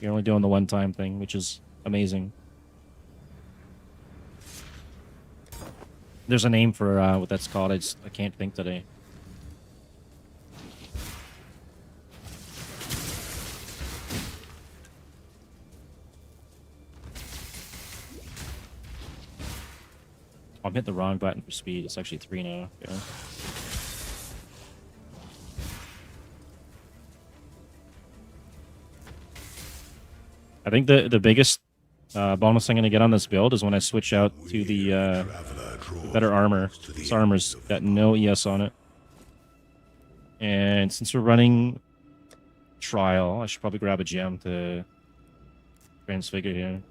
You're only doing the one-time thing, which is amazing. There's a name for what that's called. I can't think today. I'm hitting the wrong button for speed. It's actually 3 now. Yeah. I think the biggest bonus I'm going to get on this build is when I switch out to the better armor. This armor's got no ES on it. And since we're running trial, I should probably grab a gem to transfigure here.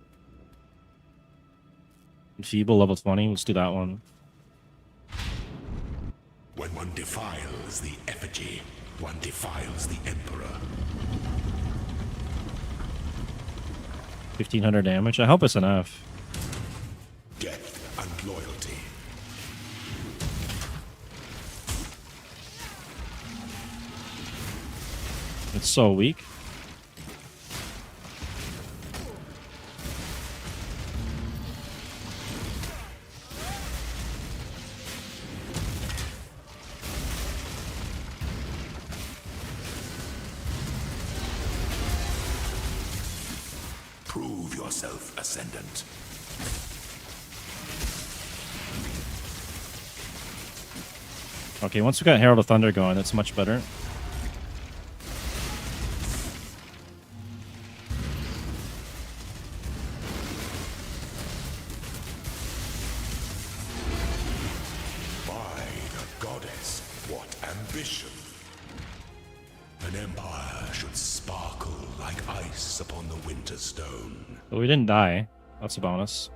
Enfeeble level 20, let's do that one. When one defiles the effigy, one defiles the emperor. 1,500 damage. I hope it's enough. Death and loyalty. It's so weak. Prove yourself, Ascendant. Okay, once we got Herald of Thunder going, that's much better. to stone. But we didn't die. That's a bonus.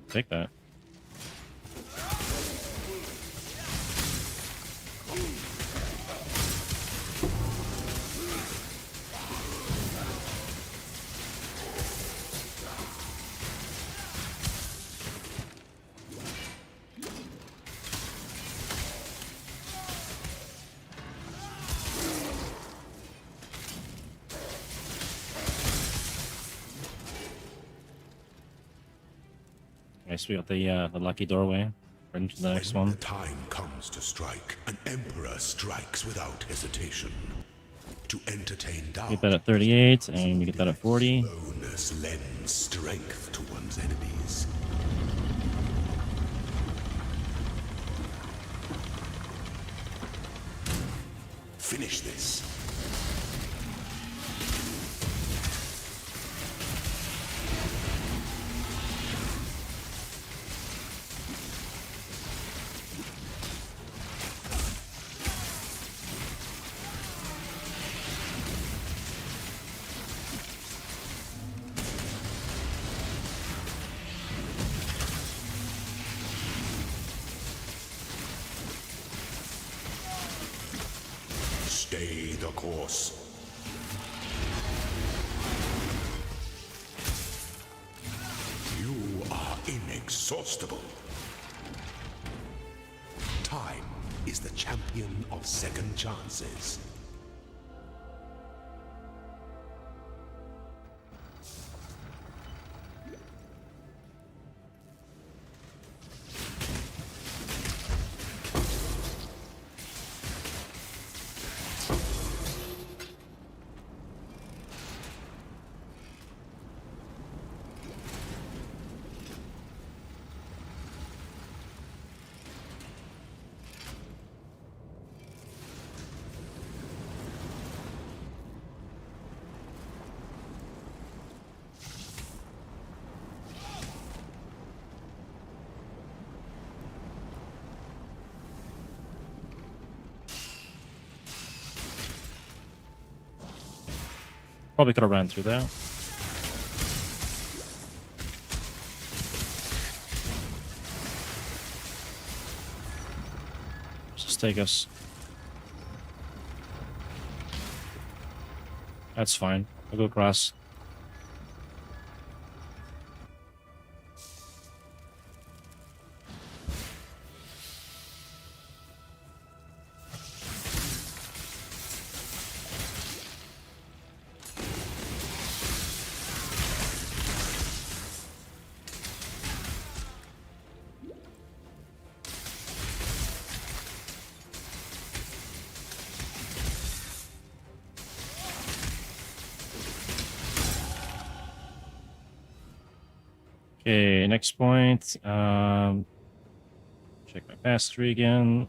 Take that. Nice, we got the lucky doorway. Right into the next When one. the time comes to strike, an emperor strikes without hesitation. To entertain doubt, Get that at 38, and you get that at 40. slowness lends strength to one's enemies. Finish this. Stay the course. You are inexhaustible. Time is the champion of second chances. Probably could have ran through that. Just take us. That's fine. I'll go across. Okay, next point. Check my mastery again.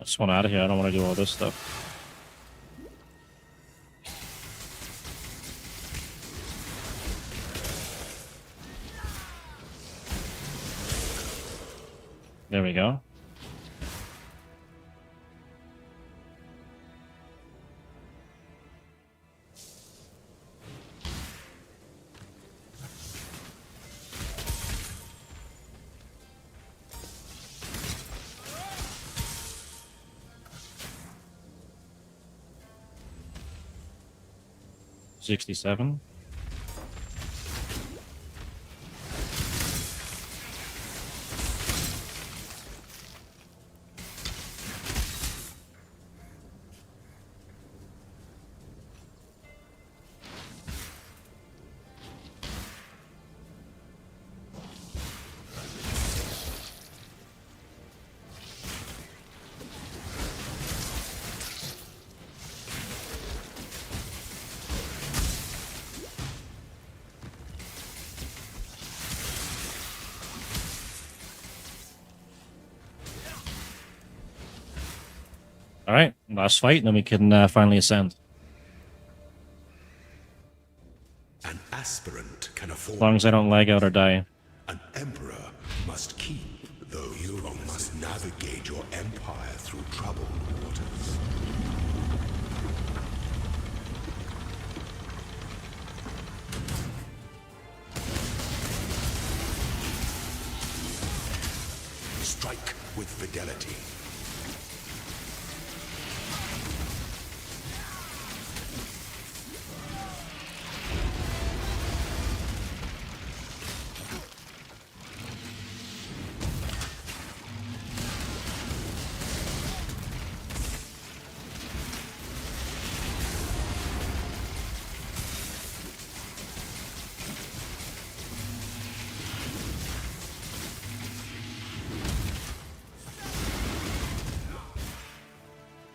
I just want out of here. I don't want to do all this stuff. we go. $67. All right, last fight, and then we can finally ascend. An aspirant can afford. As long as I don't lag out or die. An emperor must keep, though you must navigate your empire through troubled waters. Strike with fidelity.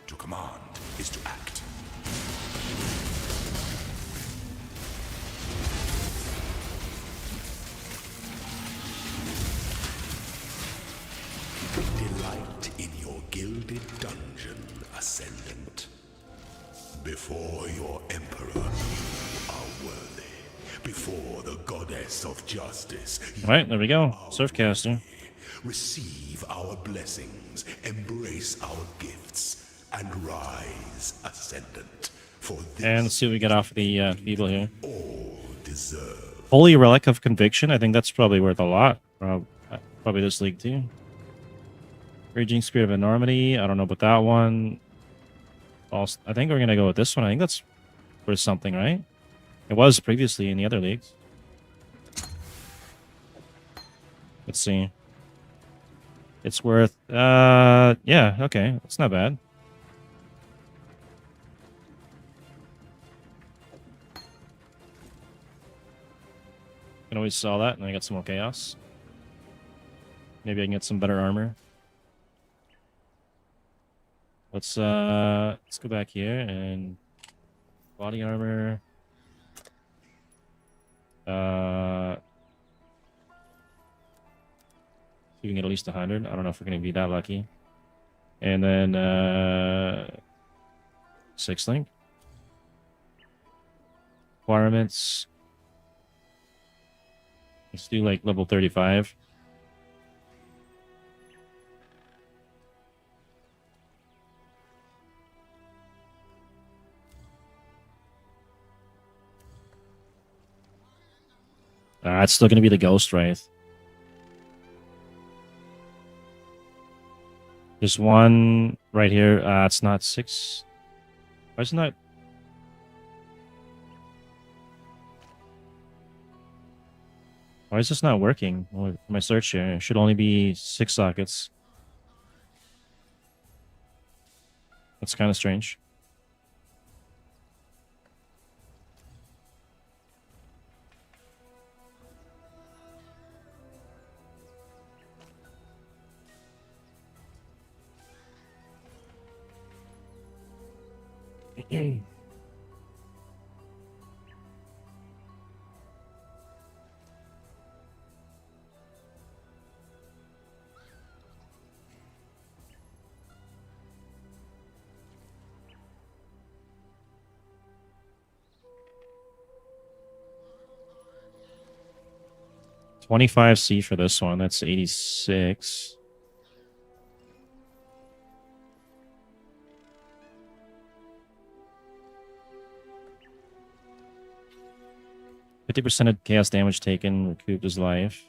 To command is to act. Delight in your gilded dungeon, Ascendant. Before your emperor, you are worthy. Before the goddess of justice, All right, there we go. Surfcaster. receive our blessings, embrace our gifts, and rise, Ascendant. For this And let's see what we get off of the people here. all deserve. Holy Relic of Conviction. I think that's probably worth a lot. Probably this league too. Raging Spirit of Enormity. I don't know about that one. Also, I think we're going to go with this one. I think that's worth something, right? It was previously in the other leagues. Let's see. It's worth... yeah, okay. It's not bad. Can always sell that, and I got some more chaos. Maybe I can get some better armor. Let's go back here and body armor. See if we can get at least 100. I don't know if we're gonna be that lucky. And then 6 link. Requirements. Let's do like level 35. It's still going to be the Ghost Wraith. There's one right here. It's not 6. Why isn't that? Why is this not working? Well, my search here. It should only be 6 sockets. That's kind of strange. Okay. 25C for this one. That's 86. 50% of chaos damage taken, recouped his life.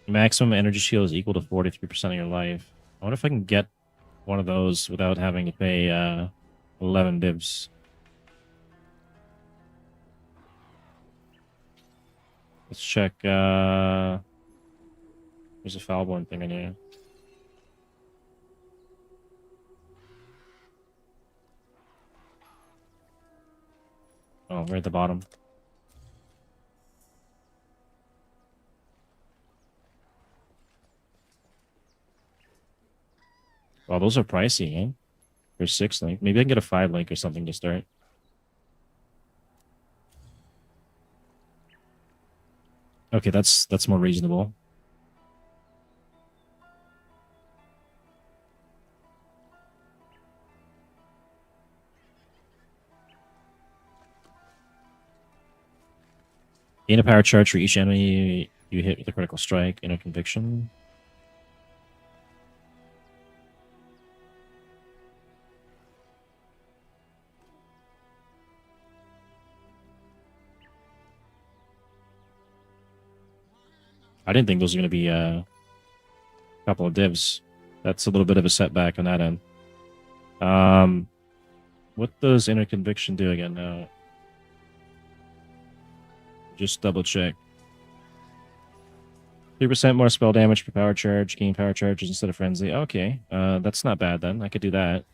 Maximum energy shield is equal to 43% of your life. I wonder if I can get one of those without having to pay 11 divs. Let's check. There's a Foulborn thing in here. Oh, right at the bottom. Well, those are pricey, eh? There's 6 link. Maybe I can get a 5 link or something to start. Okay, that's more reasonable. Gain a power charge for each enemy you hit with a critical strike. Inner conviction. I didn't think those were going to be a couple of divs. That's a little bit of a setback on that end. What does inner conviction do again now? Just double check. 3% more spell damage per power charge. Gain power charges instead of frenzy. Okay, that's not bad then. I could do that.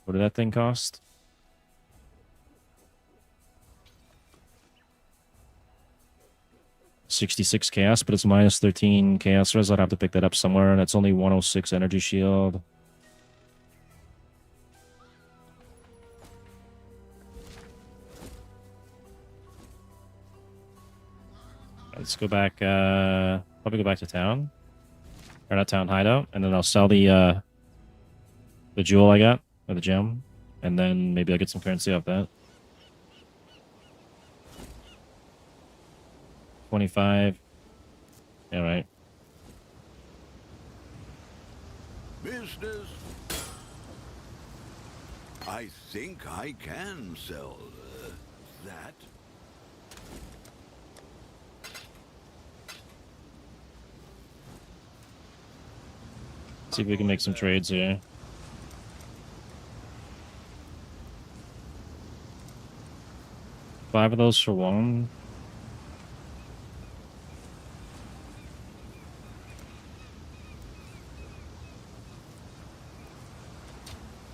What did that thing cost? $66 chaos, but it's minus 13 chaos res. I'd have to pick that up somewhere, and it's only 106 energy shield. Let's go back, probably go back to town. Or not town, hideout. And then I'll sell the jewel I got, or the gem. And then maybe I'll get some currency off that. 25. All right. Business. I think I can sell that. See if we can make some trades here. Five of those for one.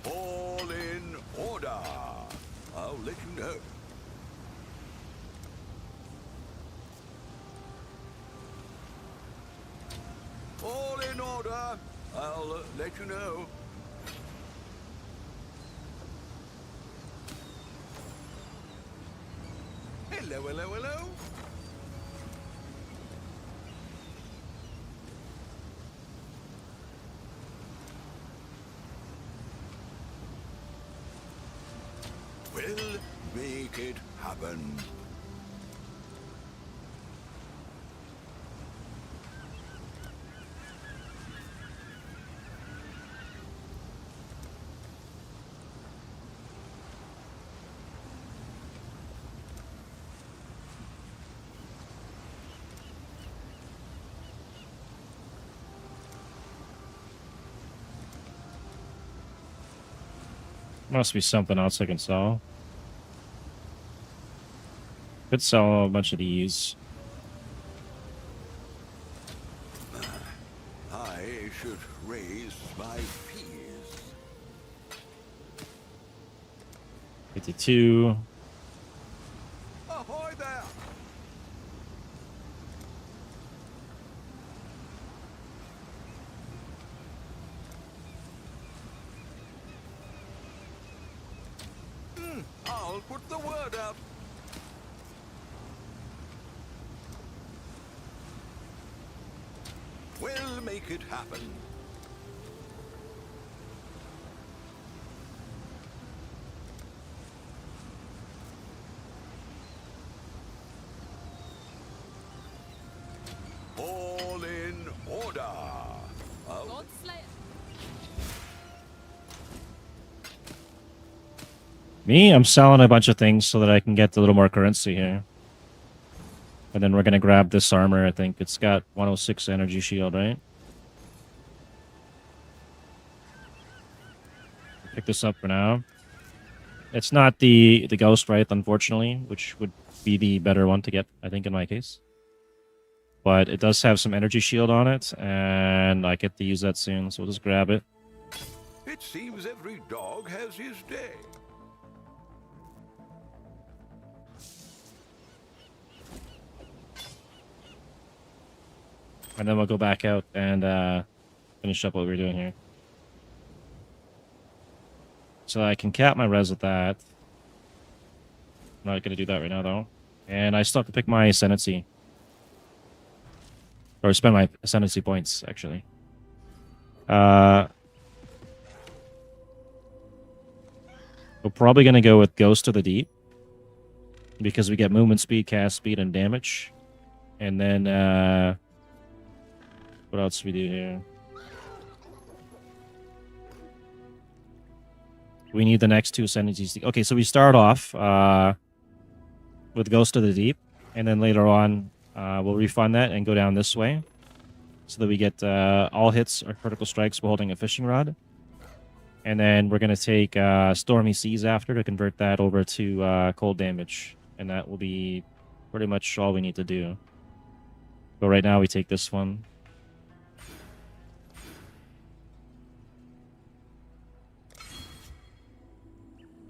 All in order. I'll let you know. All in order. I'll let you know. Hello, hello, hello. We'll make it happen. Must be something else I can sell. Could sell a bunch of these. I should raise my fees. 52. Ahoy there! I'll put the word out. We'll make it happen. All in order. God Slayer. Me, I'm selling a bunch of things so that I can get a little more currency here. And then we're going to grab this armor, I think. It's got 106 energy shield, right? Pick this up for now. It's not the Ghost Wraith, unfortunately, which would be the better one to get, I think, in my case. But it does have some energy shield on it, and I get to use that soon, so we'll just grab it. It seems every dog has his day. And then we'll go back out and finish up what we're doing here. So I can cap my res with that. I'm not going to do that right now, though. And I still have to pick my Ascendancy. Or spend my Ascendancy points, actually. We're probably going to go with Ghost of the Deep. Because we get movement speed, cast speed, and damage. And then, what else do we do here? We need the next two Ascendancies. Okay, so we start off with Ghost of the Deep. And then later on, we'll refund that and go down this way. So that we get all hits or critical strikes while holding a fishing rod. And then we're going to take Stormy Seas after to convert that over to cold damage. And that will be pretty much all we need to do. But right now we take this one.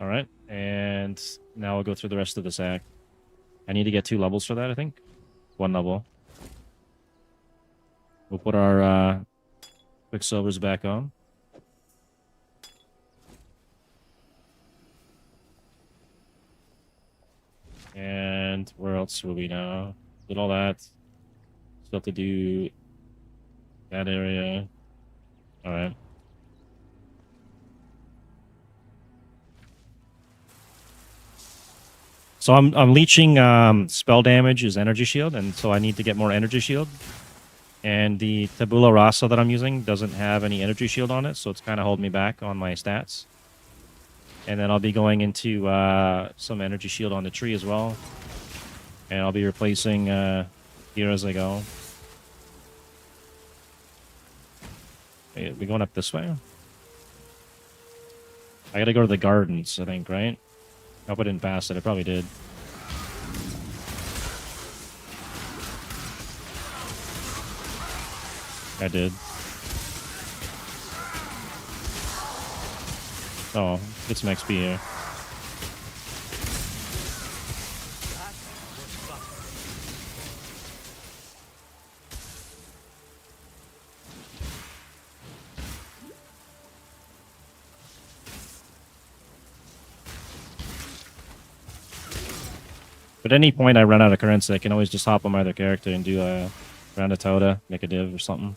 Alright, and now we'll go through the rest of this act. I need to get 2 levels for that, I think. 1 level. We'll put our Quicksilvers back on. And where else will we now? Did all that. Still have to do that area. Alright. So I'm leeching spell damage is energy shield, and so I need to get more energy shield. And the Tabula Rasa that I'm using doesn't have any energy shield on it, so it's kind of holding me back on my stats. And then I'll be going into some energy shield on the tree as well. And I'll be replacing here as I go. Wait, are we going up this way? I gotta go to the gardens, I think, right? I hope I didn't pass it. I probably did. I did. Oh, get some XP here. But at any point I run out of currency, I can always just hop on my other character and do a round of Toda, make a div or something.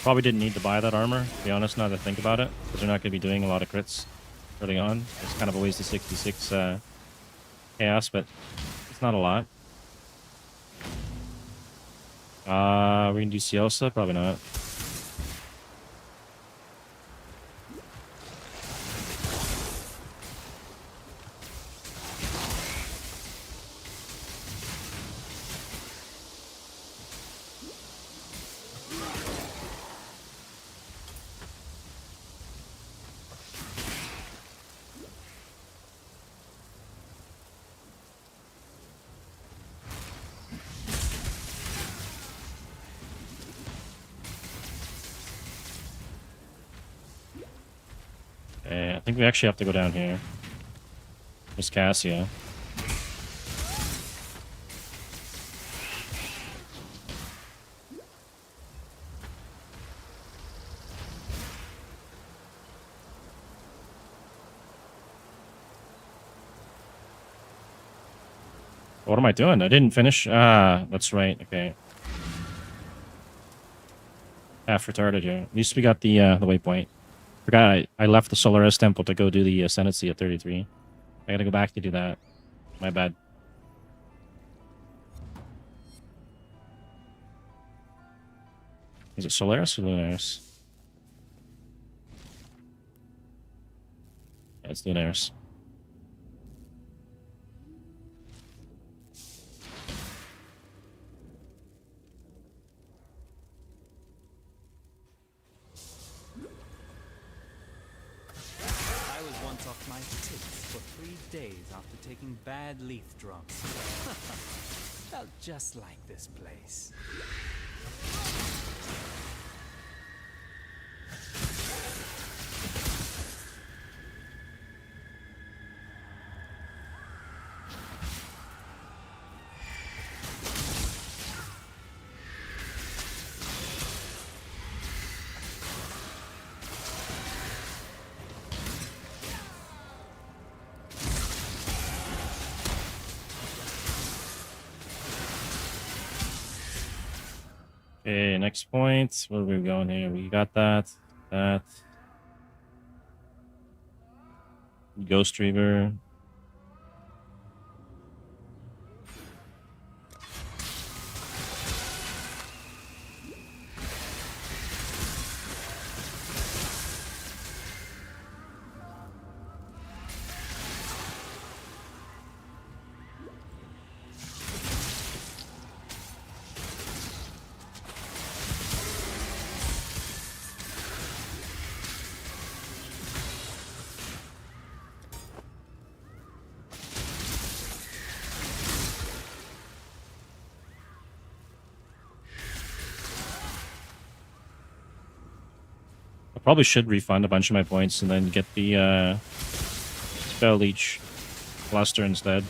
Probably didn't need to buy that armor, to be honest, now that I think about it, because they're not going to be doing a lot of crits early on. It's kind of a waste of 66 chaos, but it's not a lot. We're going to do Ciosa? Probably not. I think we actually have to go down here. There's Cassia. What am I doing? I didn't finish. Ah, that's right. Okay. Half retarded here. At least we got the waypoint. Forgot I left the Solaris Temple to go do the Ascendancy at 33. I gotta go back to do that. My bad. Is it Solaris or Lunaris? Yeah, it's Lunaris. I was once off my tits for 3 days after taking bad leaf drops. Felt just like this place. Okay, next point. Where are we going here? We got that. That. Ghost Reaver. I probably should refund a bunch of my points and then get the Spell Leech Cluster instead.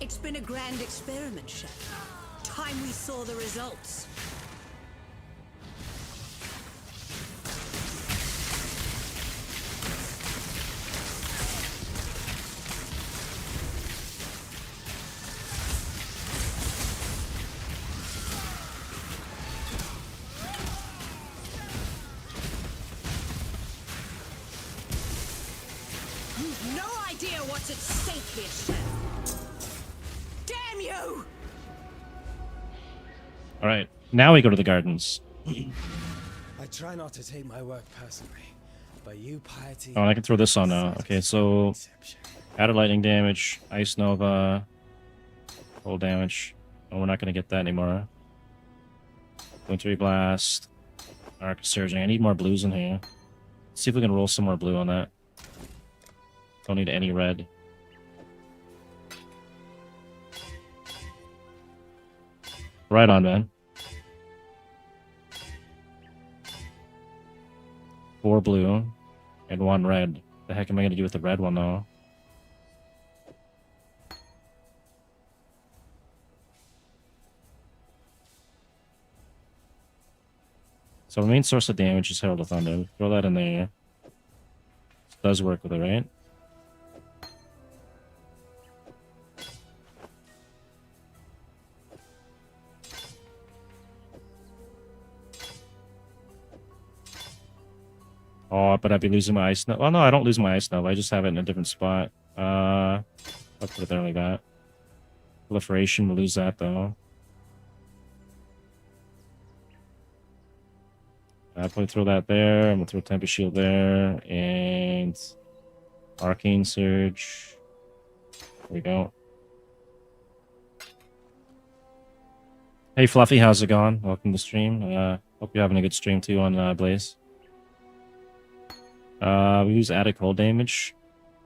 It's been a grand experiment, Chef. Time we saw the results. You've no idea what's at stake here, Chef. Damn you! All right, now we go to the gardens. I try not to take my work personally, but you piety... Oh, and I can throw this on now. Okay, so added lightning damage, ice nova, cold damage. Oh, we're not gonna get that anymore. Wintry blast, arc surging. I need more blues in here. Let's see if we can roll some more blue on that. Don't need any red. Right on, man. 4 blue and 1 red. The heck am I going to do with the red one, though? So the main source of damage is Herald of Thunder. Throw that in there. It does work with it, right? Oh, but I'd be losing my ice nub. Well, no, I don't lose my ice nub. I just have it in a different spot. I'll put it there like that. Proliferation, we'll lose that though. I'll probably throw that there. I'm gonna throw Tempest Shield there. And Arcane Surge. There we go. Hey Fluffy, how's it going? Welcome to the stream. Hope you're having a good stream too on Blaze. We use added cold damage,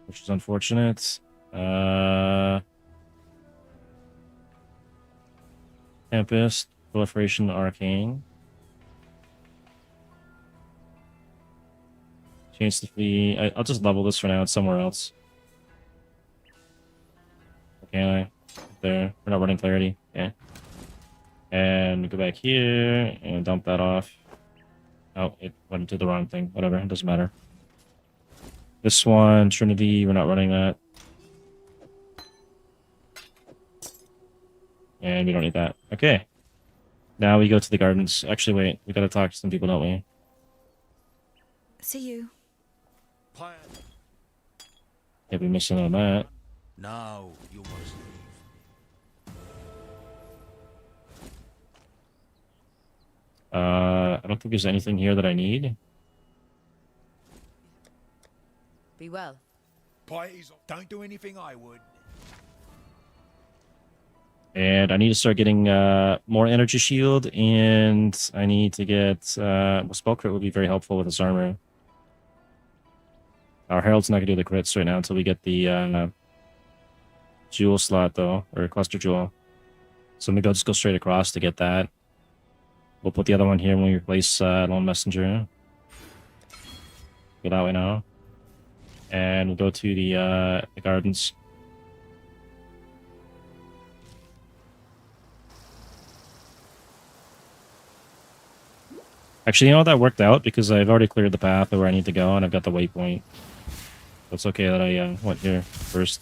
which is unfortunate. Tempest, Proliferation, Arcane. Change the fee. I'll just level this for now. It's somewhere else. Okay, there. We're not running clarity. Okay. And go back here and dump that off. Oh, it went into the wrong thing. Whatever, it doesn't matter. This one, Trinity, we're not running that. And we don't need that. Okay. Now we go to the gardens. Actually, wait. We gotta talk to some people, don't we? See you. Can't be missing on that. Now you must leave. I don't think there's anything here that I need. Be well. Don't do anything I would. And I need to start getting more energy shield, and I need to get spell crit would be very helpful with this armor. Our Herald's not gonna do the crits right now until we get the jewel slot though, or cluster jewel. So maybe I'll just go straight across to get that. We'll put the other one here when we replace Lone Messenger. Go that way now. And we'll go to the gardens. Actually, you know what? That worked out because I've already cleared the path where I need to go, and I've got the waypoint. So it's okay that I went here first.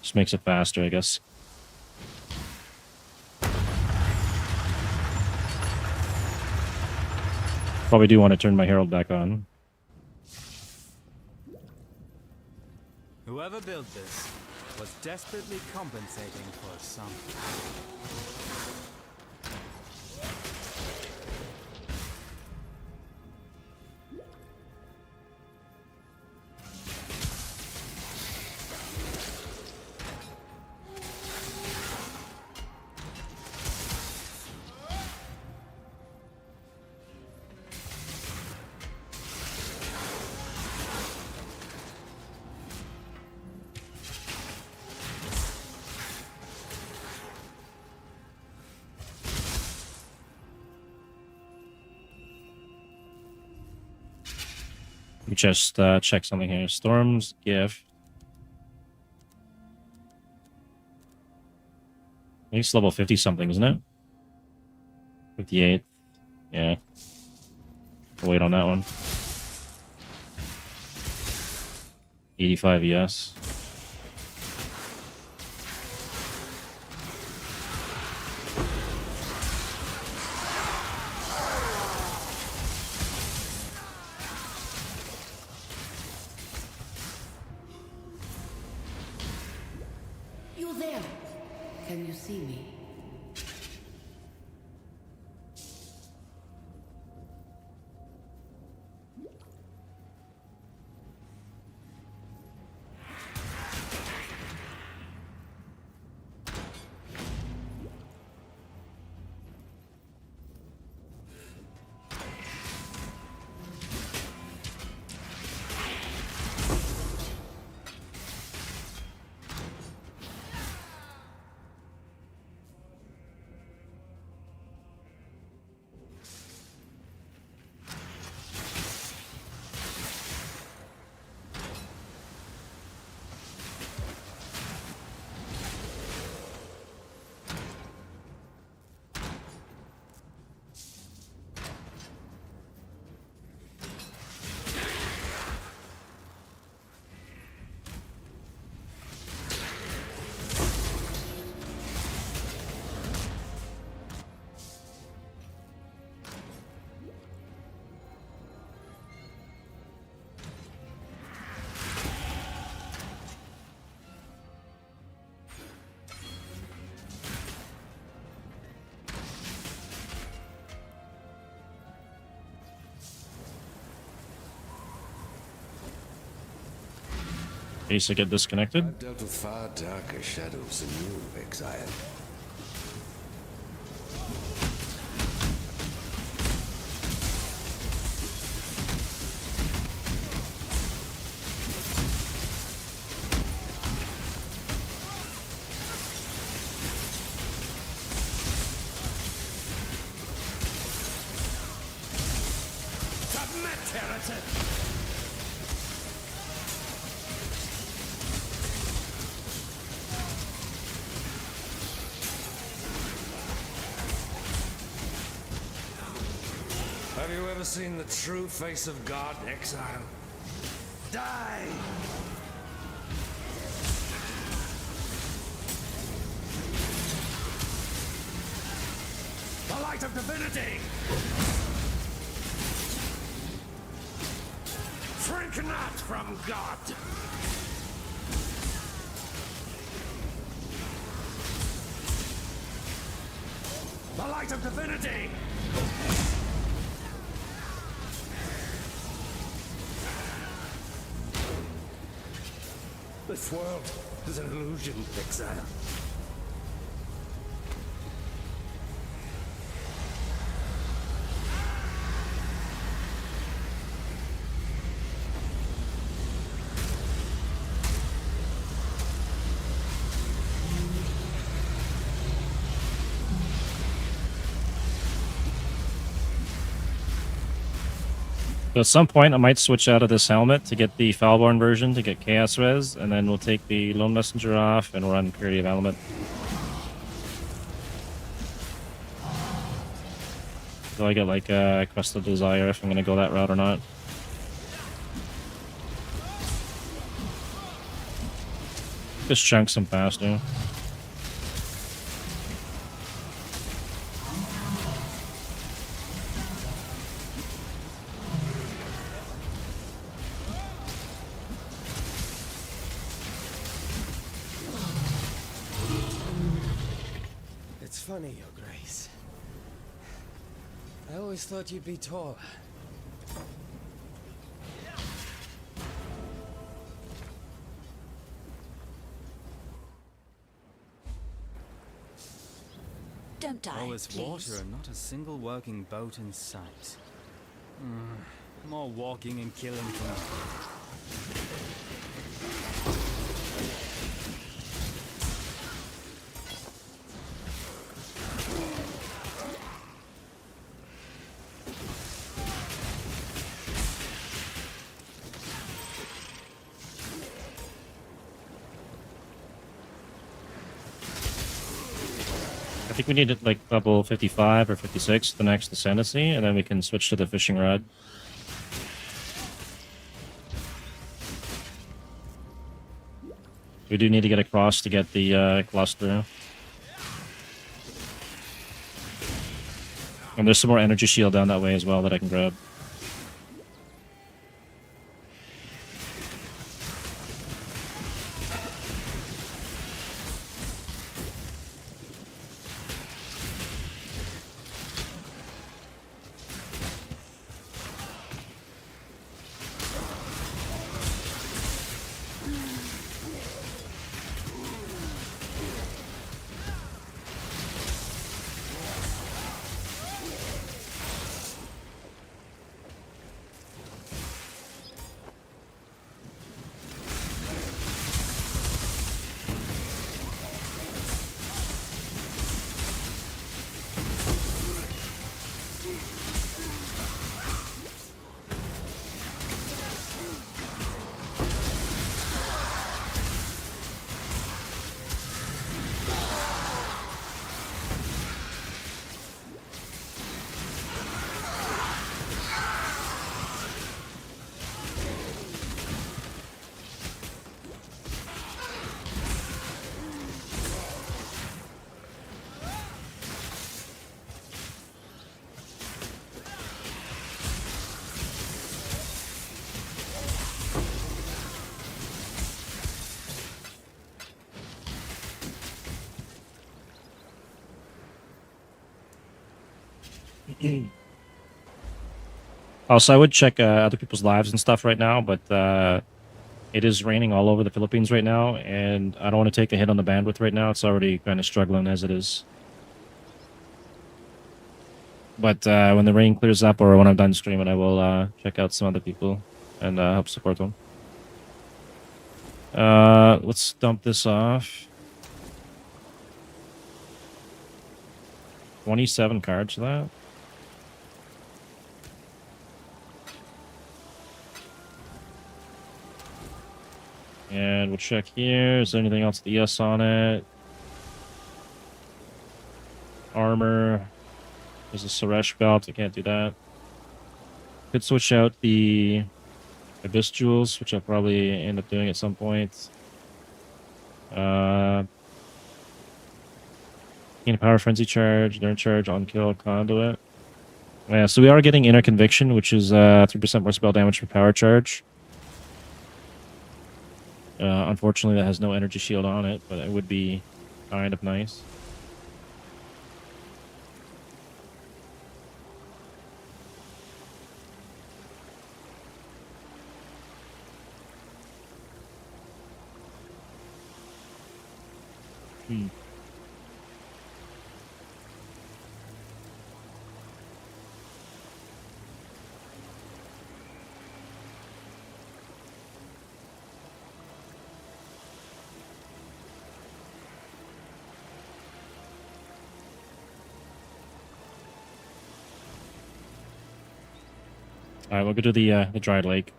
Just makes it faster, I guess. Probably do want to turn my Herald back on. Whoever built this was desperately compensating for something. Let me just check something here. Storm's gift. I think it's level 50 something, isn't it? 58. Yeah. I'll wait on that one. 85 yes. You're there. Can you see me? In case I get disconnected. I've dealt with far darker shadows than you, exile. Have you ever seen the true face of God, exile? Die! The light of divinity! Shrink not from God! The light of divinity! This world is an illusion, exile. So at some point, I might switch out of this helmet to get the Foulborn version to get Chaos Res, and then we'll take the Lone Messenger off and run Purity of Element. So I get like Quest of Desire if I'm going to go that route or not. Just chunk some faster. It's funny, Your Grace. I always thought you'd be taller. Don't die, All this please. water and not a single working boat in sight. More walking and killing for me. I think we need it like level 55 or 56, the next Ascendancy, and then we can switch to the Fishing Rod. We do need to get across to get the cluster. And there's some more energy shield down that way as well that I can grab. Also, I would check other people's lives and stuff right now, but it is raining all over the Philippines right now, and I don't want to take the hit on the bandwidth right now. It's already kind of struggling as it is. But when the rain clears up or when I'm done streaming, I will check out some other people and help support them. Let's dump this off. 27 cards for that. And we'll check here. Is there anything else with ES on it? Armor. There's a Suresh belt. I can't do that. Could switch out the Abyss Jewels, which I'll probably end up doing at some point. Gain a Power Frenzy charge, Learn charge, on kill, Conduit. Yeah, so we are getting Inner Conviction, which is 3% more spell damage for Power Charge. Unfortunately, that has no energy shield on it, but it would be kind of nice. All right, we'll go to the dried lake.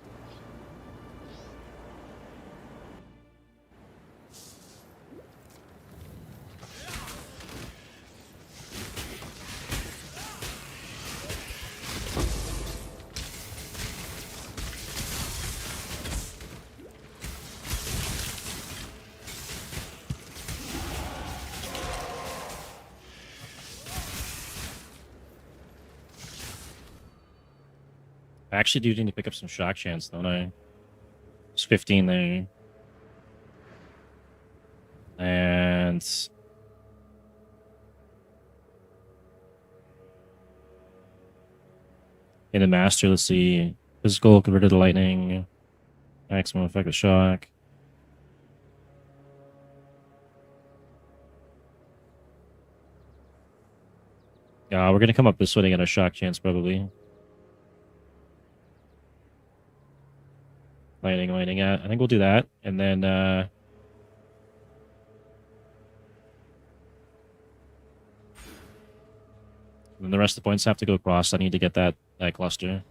I actually do need to pick up some shock chance, don't I? It's 15 there. And in the master, let's see. Physical converted to lightning. Maximum effect of shock. Yeah, we're gonna come up this way to get a shock chance probably. Lightning. I think we'll do that, and then the rest of the points have to go across. I need to get that cluster.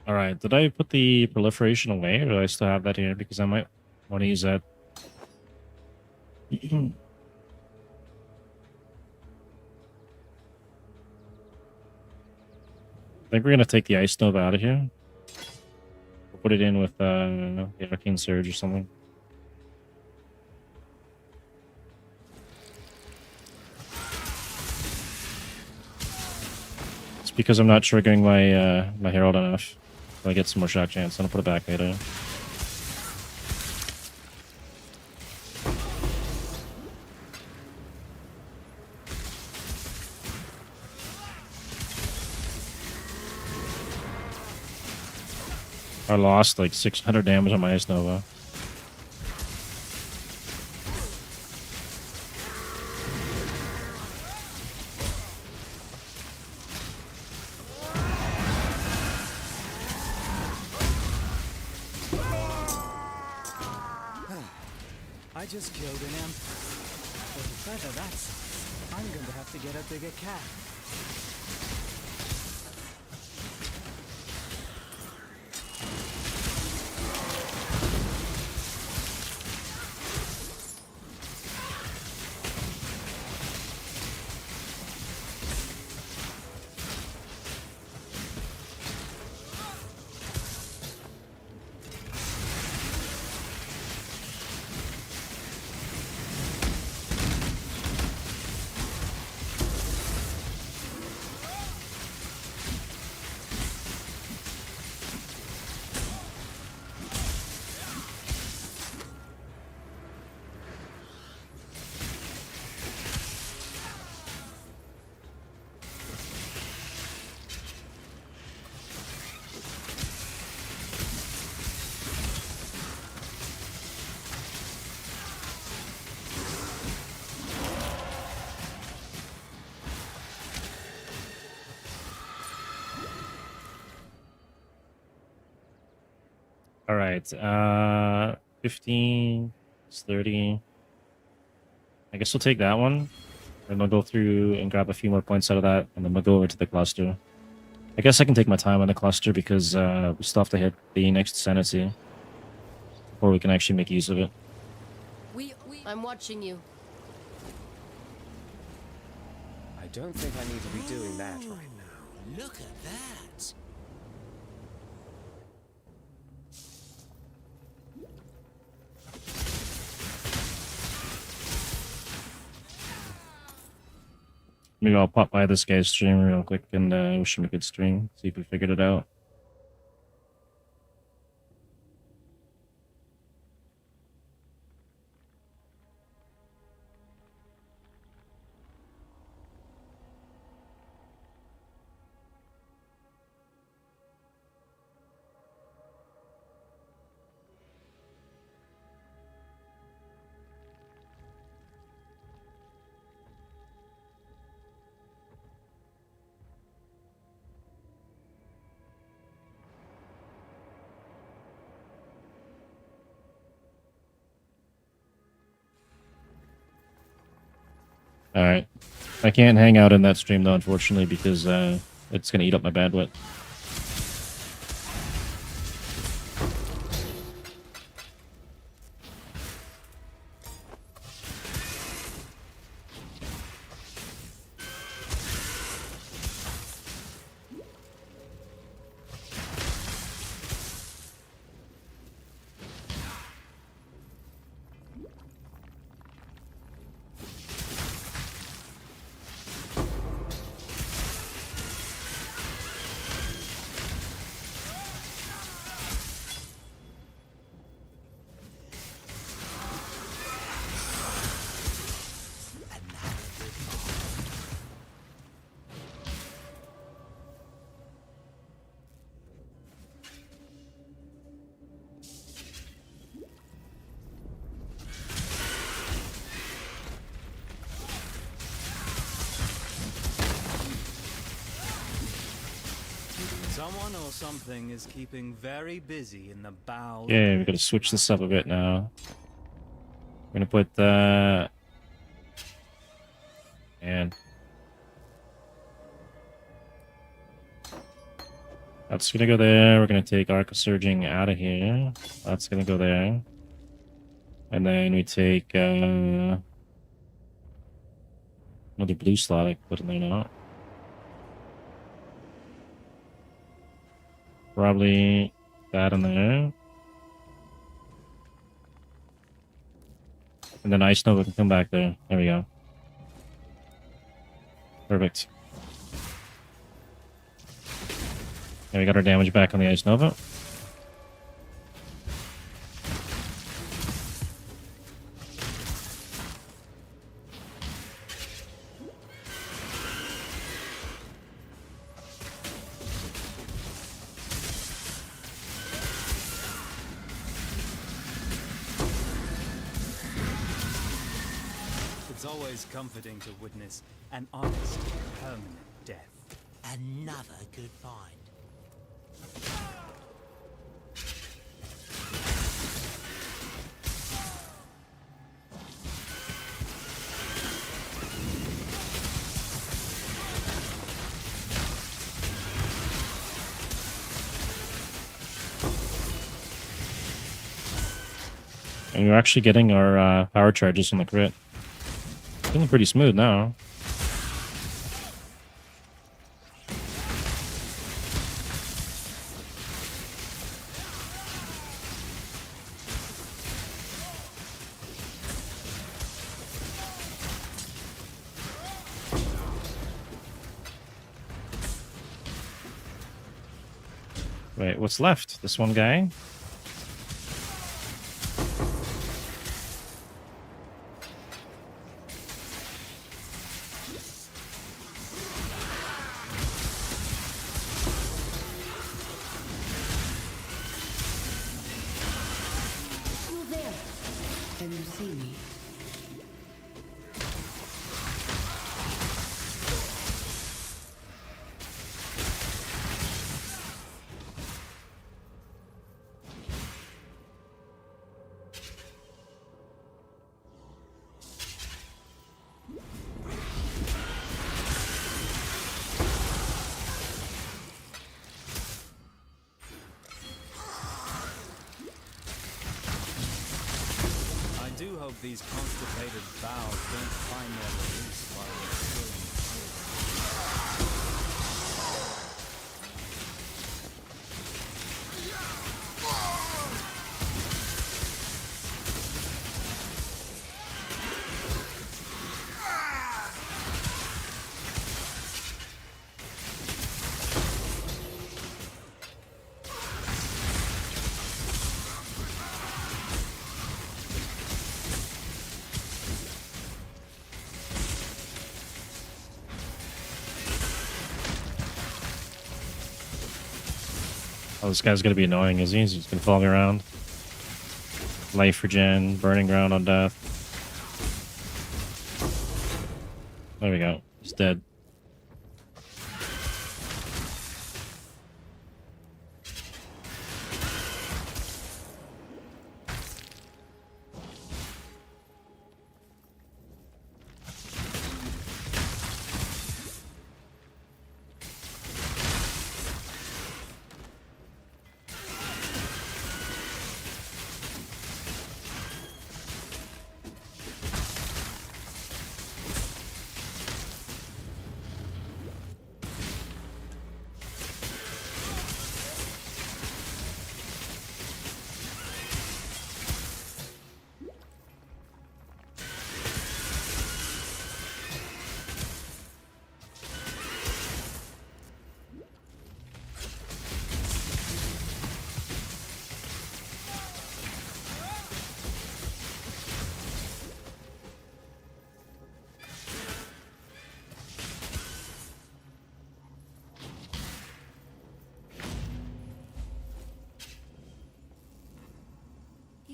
All right, did I put the proliferation away, or do I still have that here? Because I might want to use that. I think we're gonna take the Ice Nova out of here. We'll put it in with the Arcane Surge or something. It's because I'm not triggering my my Herald enough. So I get some more shot chance. I'm gonna put it back later. I lost like 600 damage on my Ice Nova. I just killed an emperor. For the feather that size, I'm going to have to get a bigger cat. All right, 15, it's 30. I guess we'll take that one, and we'll go through and grab a few more points out of that, and then we'll go over to the cluster. I guess I can take my time on the cluster because we still have to hit the next sanity before we can actually make use of it. I'm watching you. I don't think I need to be doing that right now. Look at that. Maybe I'll pop by this guy's stream real quick and wish him a good stream, see if we figured it out. Alright. I can't hang out in that stream though, unfortunately, because it's going to eat up my bandwidth. Someone or something is keeping very busy in the bowels. Yeah, we got to switch this up a bit now. We're going to put that... And... That's going to go there. We're going to take Arc of Surging out of here. That's going to go there. And then we take... another blue slot I can put in there now. Probably that in there. And then Ice Nova can come back there. There we go. Perfect. And we got our damage back on the Ice Nova. It's always comforting to witness an honest, permanent death. Another good find. And we're actually getting our power charges on the crit. Feeling pretty smooth now. Wait, what's left? This one guy? You're there. Can you see me? I do hope these constipated bowels don't find their release while we're still in the Oh, this guy's gonna be annoying, is he? He's just gonna follow me around. Life regen, burning ground on death. There we go. He's dead.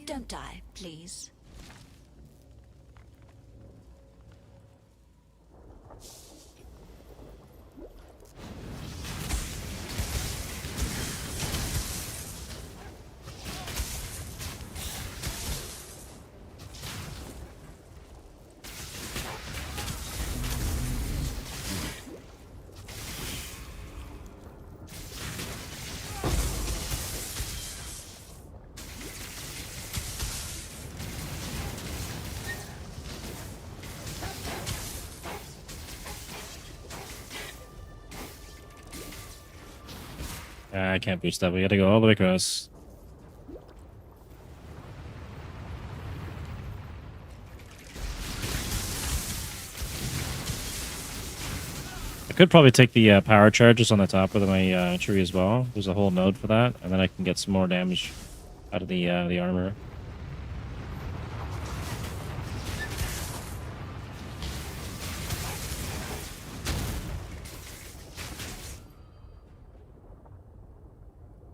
Don't die, please. I can't boost that. We gotta go all the way across. I could probably take the power charges on the top of my tree as well. There's a whole node for that, and then I can get some more damage out of the armor.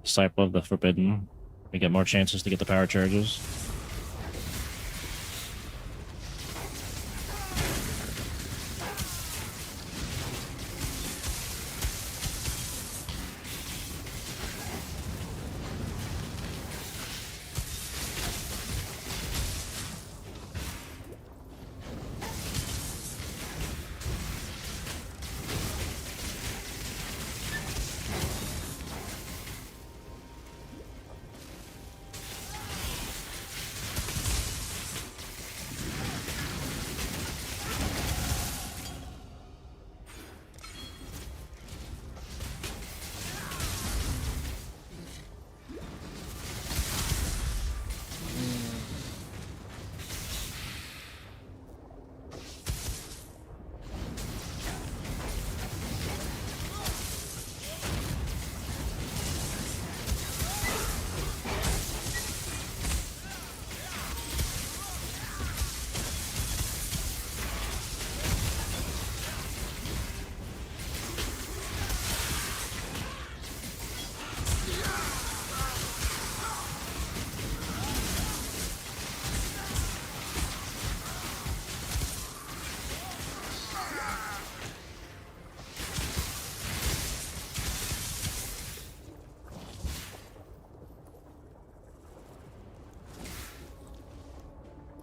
Disciple of the Forbidden. We get more chances to get the power charges.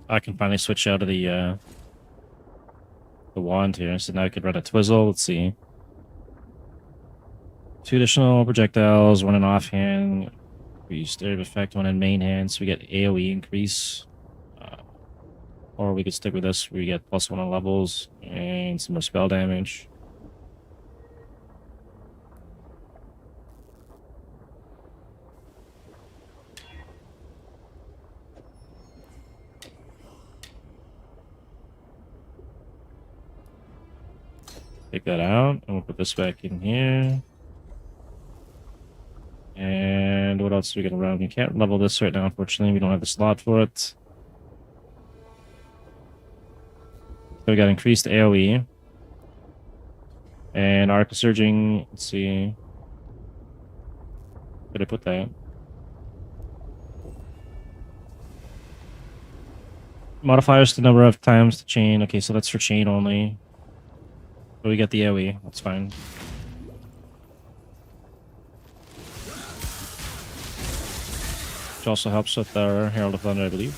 I can finally switch out of the wand here, so now I could run a Twizzle. Let's see. 2 additional projectiles, 1 in offhand, increased area of effect, 1 in main hand, so we get AoE increase. Or we could stick with this, we get +1 on levels, and some more spell damage. Take that out, and we'll put this back in here. And what else do we get around? We can't level this right now, unfortunately. We don't have the slot for it. So we got increased AoE. And Arc Surging, let's see. Where did I put that? Modifiers the number of times the chain. Okay, so that's for chain only. But we get the AoE, that's fine. Which also helps with our Herald of Thunder, I believe.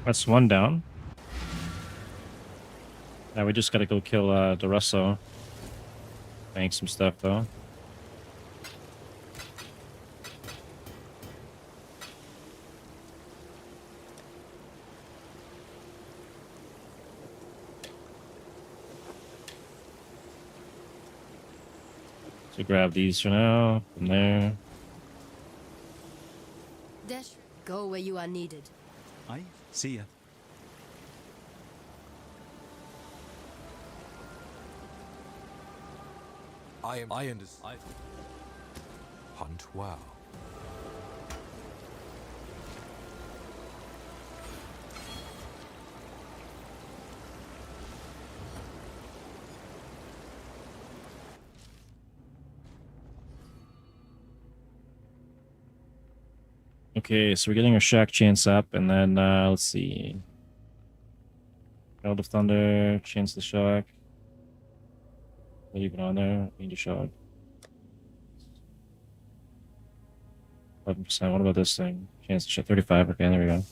That's one down. Now we just gotta go kill Duresso. Bank some stuff though. So grab these for now. From there. Dash, go where you are needed. Aye, see ya. I understand. Hunt well. Okay, so we're getting our shock chance up, and then let's see. Herald of Thunder, chance the shock. Leave it on there. Need a shock. 11%. What about this thing? Chance to shock 35. Okay, there we go.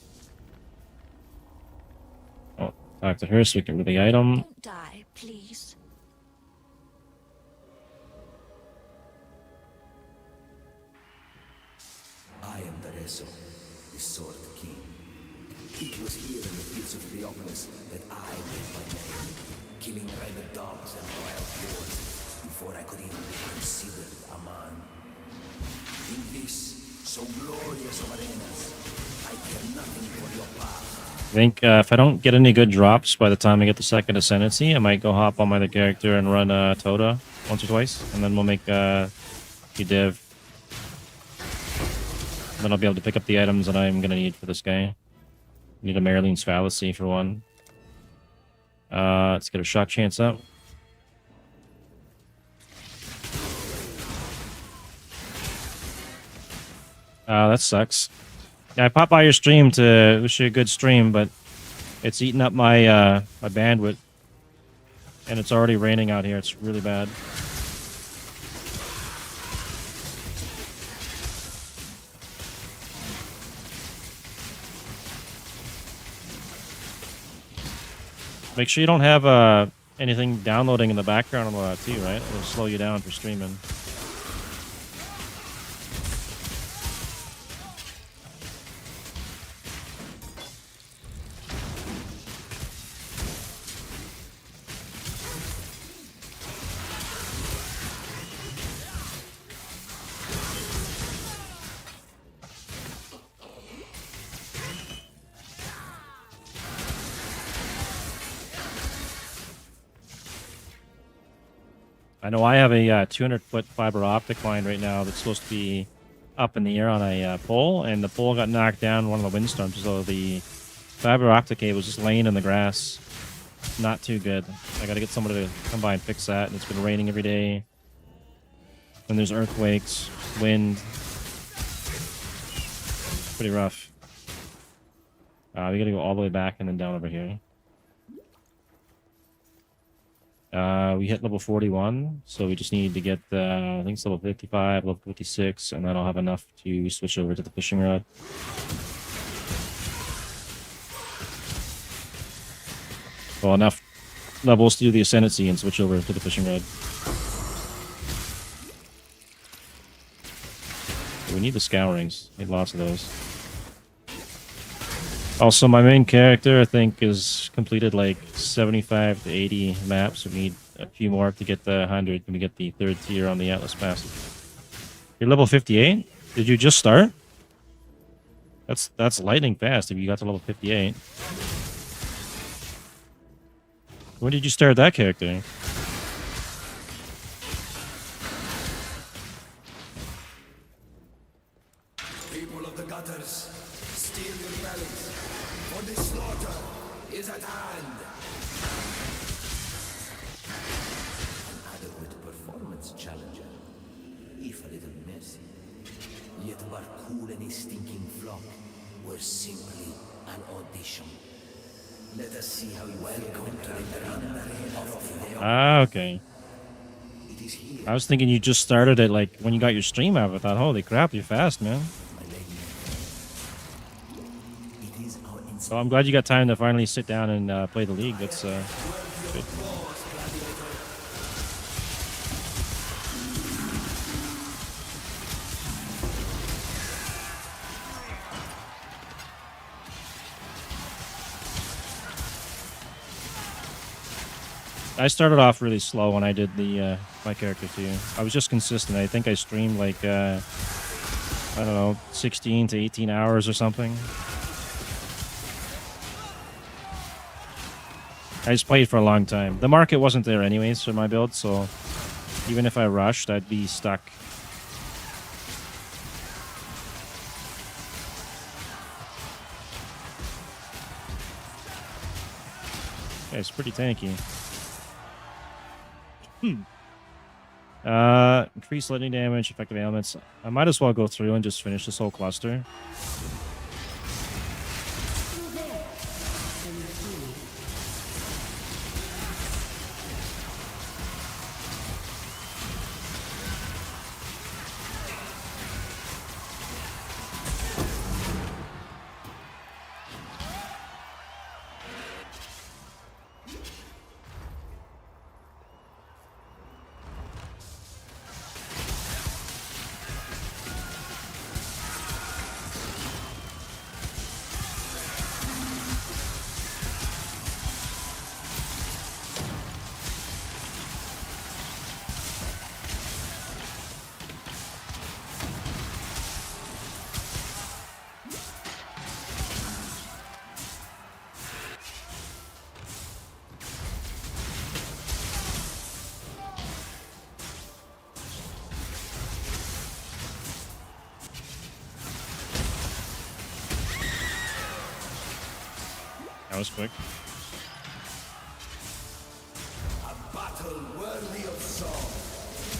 Oh, talk to her so we can get rid of the item. Don't die, please. I am Tereso, the Sword King. It was here in the fields of Theopolis that I made my name, killing rabid dogs and wild boars before I could even be considered a man. In this so glorious of arenas, I care nothing for your path. I think if I don't get any good drops by the time I get the second Ascendancy, I might go hop on my other character and run Toda once or twice, and then we'll make div. Then I'll be able to pick up the items that I'm gonna need for this guy. Need a Marlene's Fallacy for one. Let's get a shot chance up. That sucks. Yeah, I popped by your stream to wish you a good stream, but it's eating up my my bandwidth, and it's already raining out here. It's really bad. Make sure you don't have anything downloading in the background and all that too, right? It'll slow you down for streaming. I know I have a 200-foot fiber optic line right now that's supposed to be up in the air on a pole, and the pole got knocked down in one of the windstorms, so the fiber optic cable was just laying in the grass. Not too good. I gotta get someone to come by and fix that, and it's been raining every day. And there's earthquakes, wind. Pretty rough. We gotta go all the way back and then down over here. We hit level 41, so we just need to get, I think it's level 55, level 56, and then I'll have enough to switch over to the fishing rod. Well, enough levels to do the Ascendancy and switch over to the fishing rod. We need the Scourings. Need lots of those. Also, my main character, I think, is completed like 75 to 80 maps. We need a few more to get the 100 when we get the 3rd tier on the Atlas Pass. You're level 58? Did you just start? That's lightning fast if you got to level 58. When did you start that character? People of the gutters, steel your bellies, for the slaughter is at hand. An adequate performance challenger, if a little messy. Yet Barcool and his stinking flock were simply an audition. Let us see how you welcome to the veranda of the Ah, okay. I was thinking you just started it like when you got your stream up. I thought, holy crap, you're fast, man. So I'm glad you got time to finally sit down and play the league. That's good. I started off really slow when I did the my character too. I was just consistent. I think I streamed like I don't know, 16 to 18 hours or something. I just played for a long time. The market wasn't there anyways for my build, so even if I rushed, I'd be stuck. Okay, it's pretty tanky. Increase lightning damage, effective elements. I might as well go through and just finish this whole cluster. That was quick.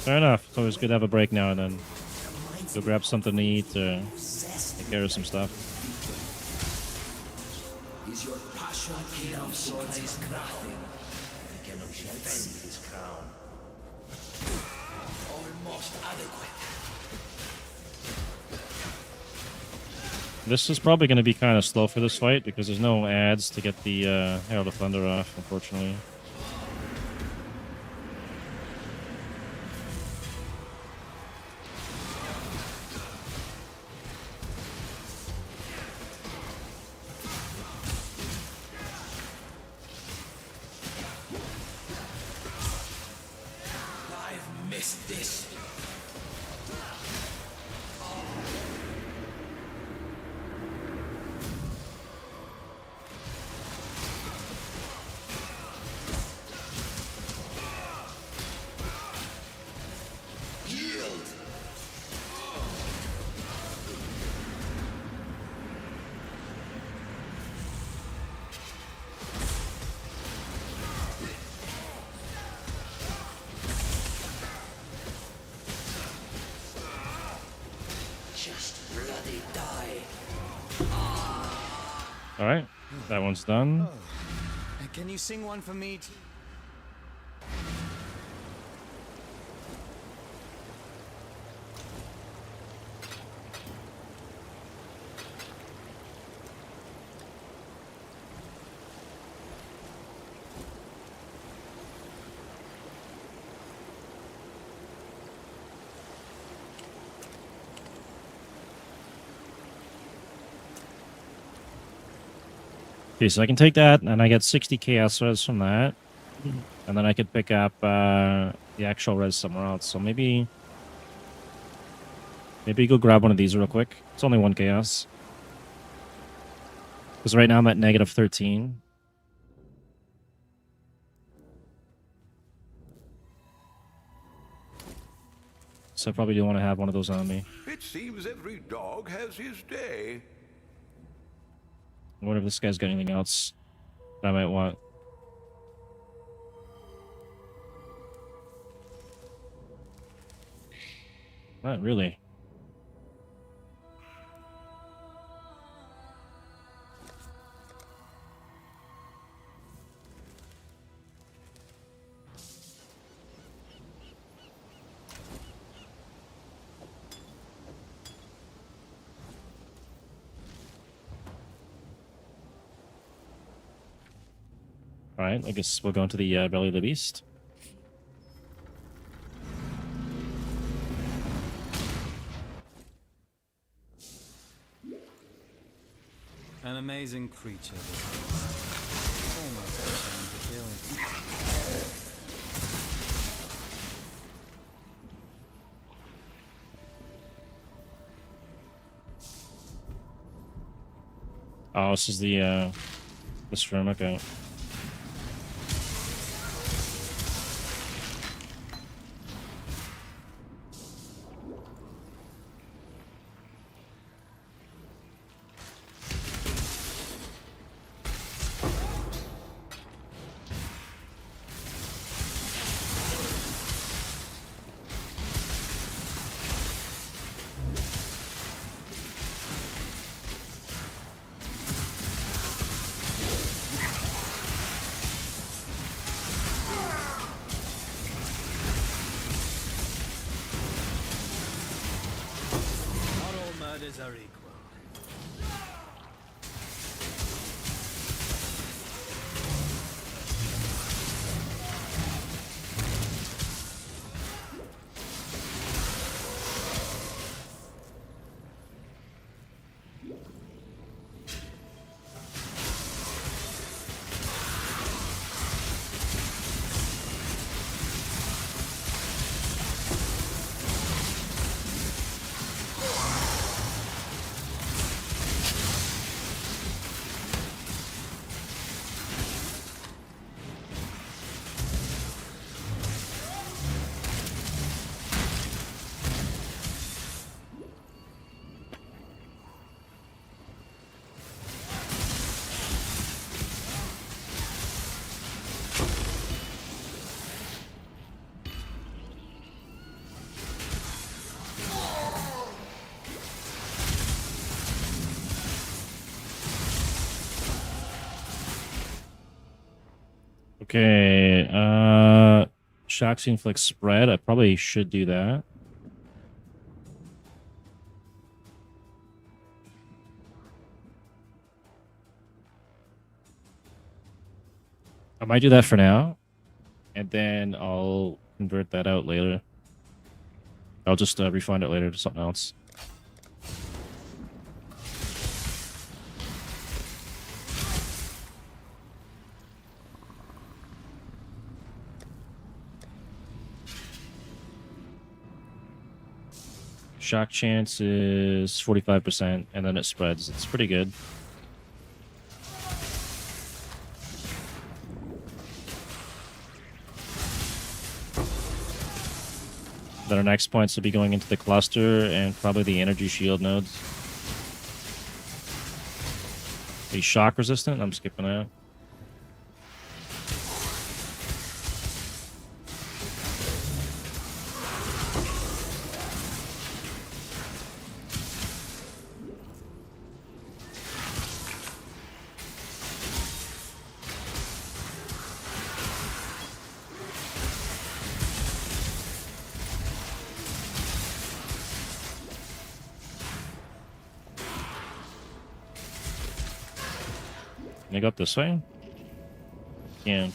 Fair enough. It's always good to have a break now and then. Go grab something to eat or take care of some stuff. Is your passion enough so his crown? He cannot defend his crown. Almost adequate. This is probably going to be kind of slow for this fight because there's no ads to get the Herald of Thunder off, unfortunately. I've missed this. Alright, that one's done. Can you sing one for me? Okay, so I can take that, and I get 60 chaos res from that. And then I could pick up the actual res somewhere else. So maybe go grab one of these real quick. It's only 1 chaos. Because right now I'm at negative 13. so I probably do want to have one of those on me. It seems every dog has his day. I wonder if this guy's got anything else that I might want. Not really. Alright, I guess we'll go into the Belly of the Beast. An amazing creature. Almost a shame to kill. Oh, this is the this room, okay. Not all murders are equal. Okay, Shock Inflict Spread. I probably should do that. I might do that for now, and then I'll convert that out later. I'll just refund it later to something else. Shock chance is 45%, and then it spreads. It's pretty good. Then our next points will be going into the cluster and probably the energy shield nodes. He's shock resistant. I'm skipping that. Can I go up this way? Yeah.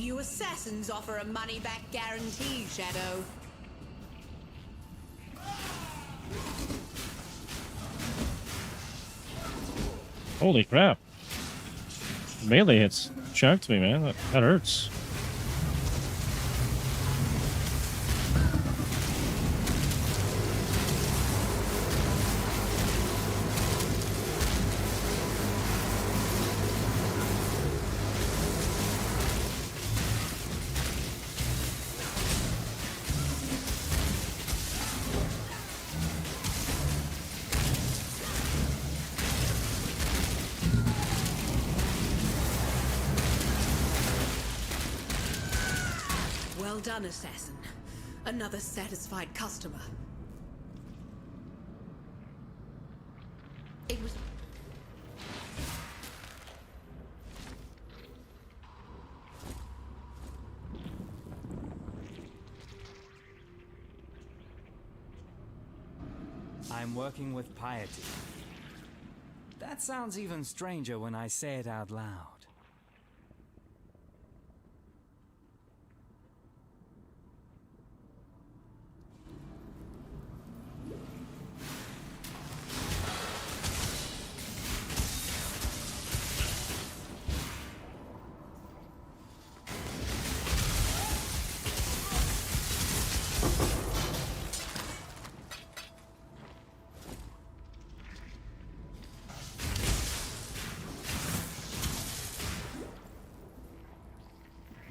you assassins offer a money-back guarantee, Shadow. Holy crap. Melee hits choked me, man. That hurts. Well done, assassin. Another satisfied customer. It was... I'm working with piety. That sounds even stranger when I say it out loud.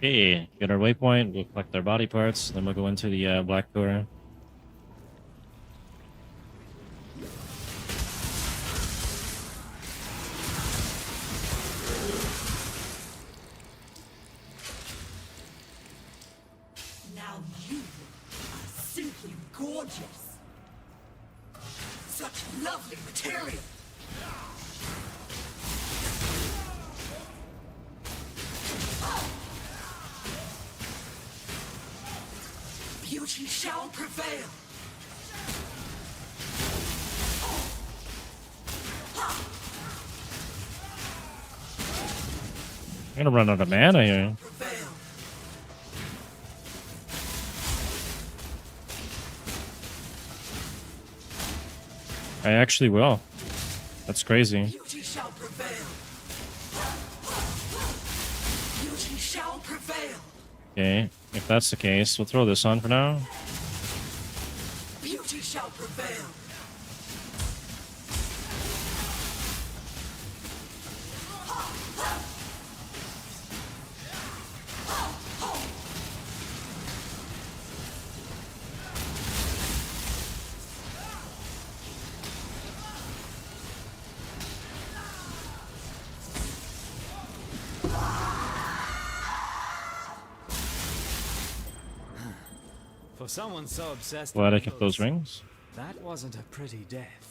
Okay, get our waypoint, we'll collect their body parts, then we'll go into the black core. Now you are simply gorgeous. Such lovely material. Beauty shall prevail. I'm gonna run out of mana here. Prevail. I actually will. That's crazy. Beauty shall prevail. Beauty shall prevail. Okay, if that's the case, we'll throw this on for now. Beauty shall prevail. For someone so obsessed Glad I with kept those rings. that wasn't a pretty death.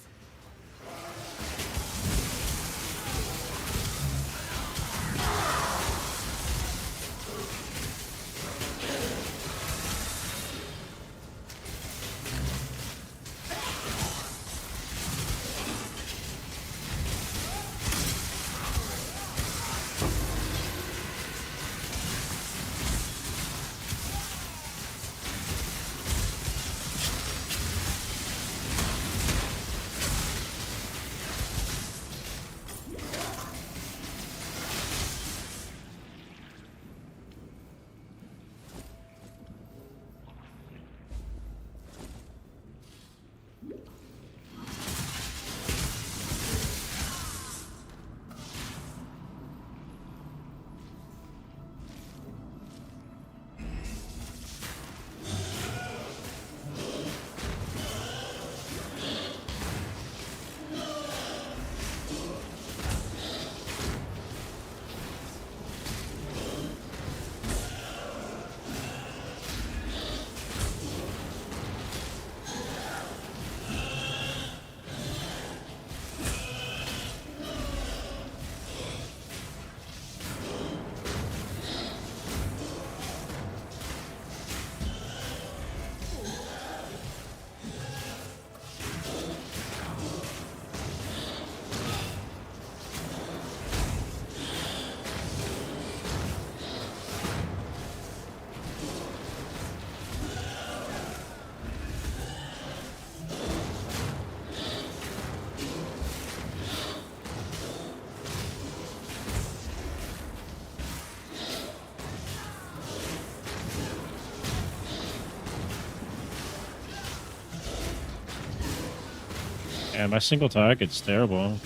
And my single target's terrible.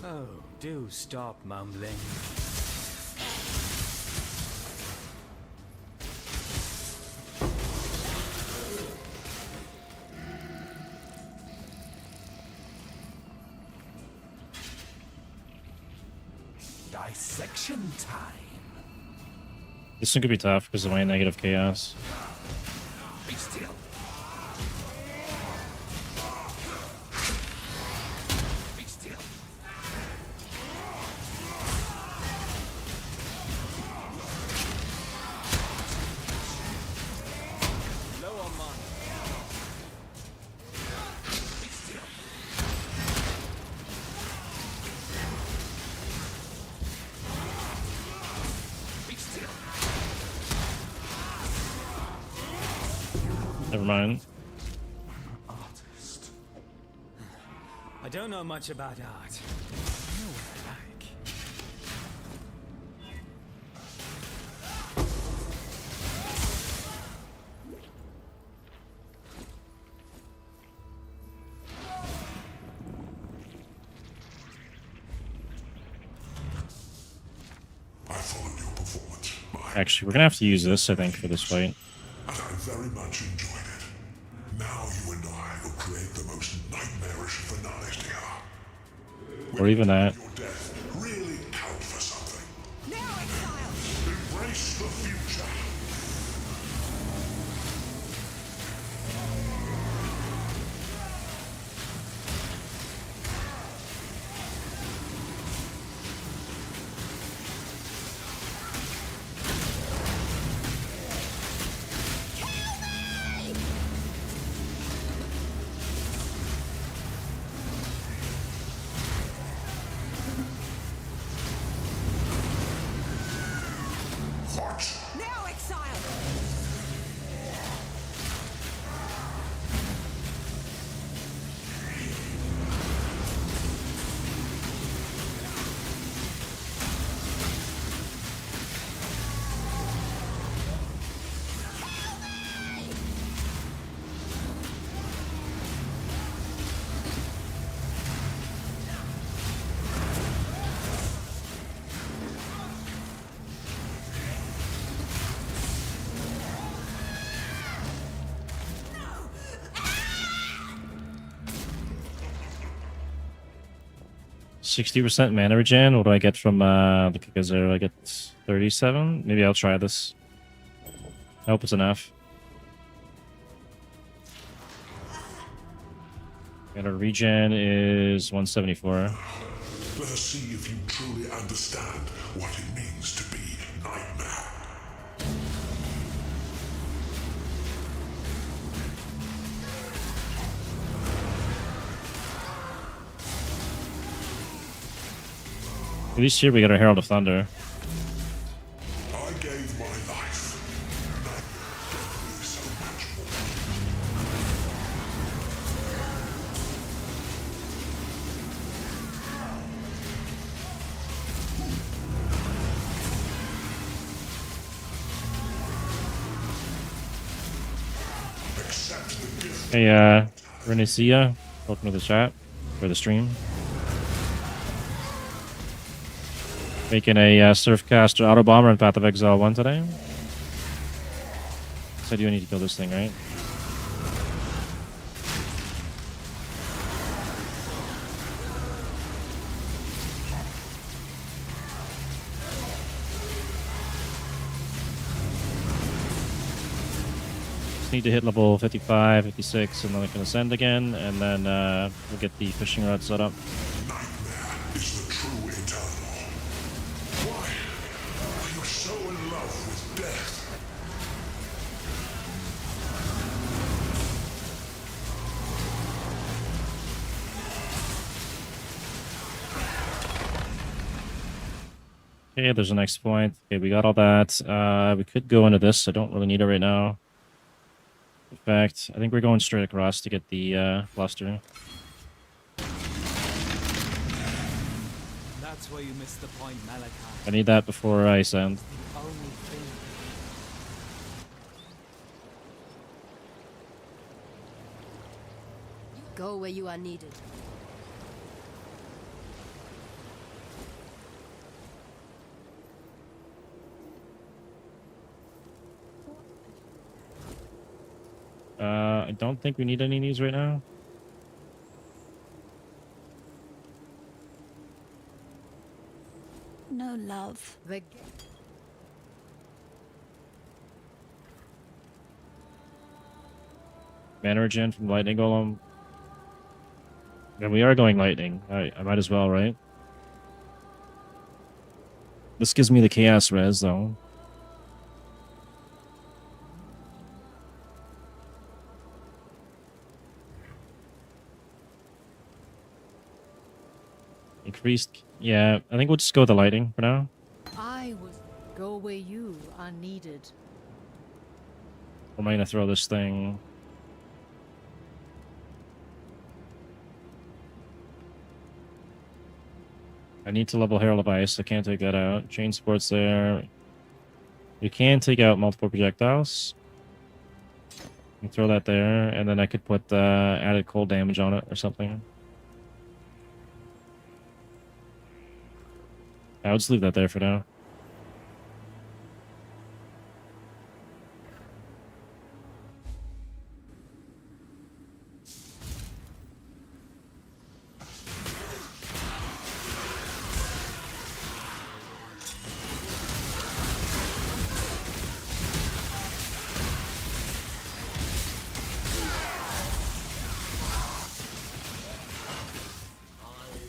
Oh, do stop mumbling. Dissection time. This one could be tough because of my negative chaos. Be still. Be still. Low on mine. Be still. Be still. Never mind. Artist. I don't know much about art. I know what I like. I followed your performance, Actually, we're gonna have to use this, I think, for this fight. and I very much enjoyed it. Now you and I will create the most nightmarish finales together. Or even that. Your death really count for something. Now, exile! Embrace the future. What? Now, exile! — 60% mana regen. What do I get from the Kikazero? I get 37. Maybe I'll try this. I hope it's enough. And our regen is 174. Let us see if you truly understand what it means to be Nightmare. At least here we got our Herald of Thunder. I gave my life. Nightmare gave me so much more. Accept the gift. Hey, Renesia, welcome to the chat, or the stream. Making a Surfcaster Autobomber and Path of Exile 1 today. Said you need to kill this thing, right? Just need to hit level 55, 56, and then I can ascend again, and then we'll get the fishing rod set up. Nightmare is the true eternal. Why are you so in love with death? Okay, there's a next point. Okay, we got all that. We could go into this. I don't really need it right now. In fact, I think we're going straight across to get the cluster. That's where you missed the point, Malachi. I need that before I ascend. The only thing. Go where you are needed. I don't think we need any of these right now. No love. Mana regen from Lightning Golem. And we are going Lightning. I might as well, right? This gives me the Chaos Res, though. Increased... Yeah, I think we'll just go with the Lightning for now. I would go where you are needed. Or am I going to throw this thing? I need to level Herald of Ice. I can't take that out. Chain Sport's there. You can take out multiple projectiles. You throw that there, and then I could put added cold damage on it or something. I would just leave that there for now.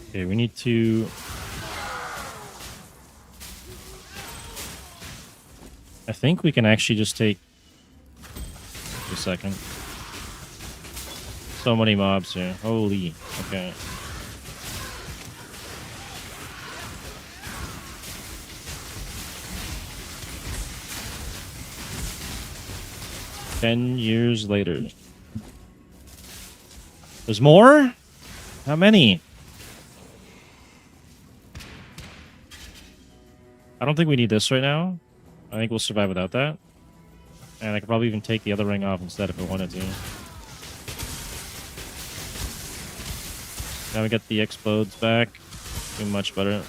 Okay, we need to... I think we can actually just take... a second. So many mobs here. Holy. Okay. Ten years later. There's more? How many? I don't think we need this right now. I think we'll survive without that. And I could probably even take the other ring off instead if I wanted to. Now we get the explodes back. Doing much better.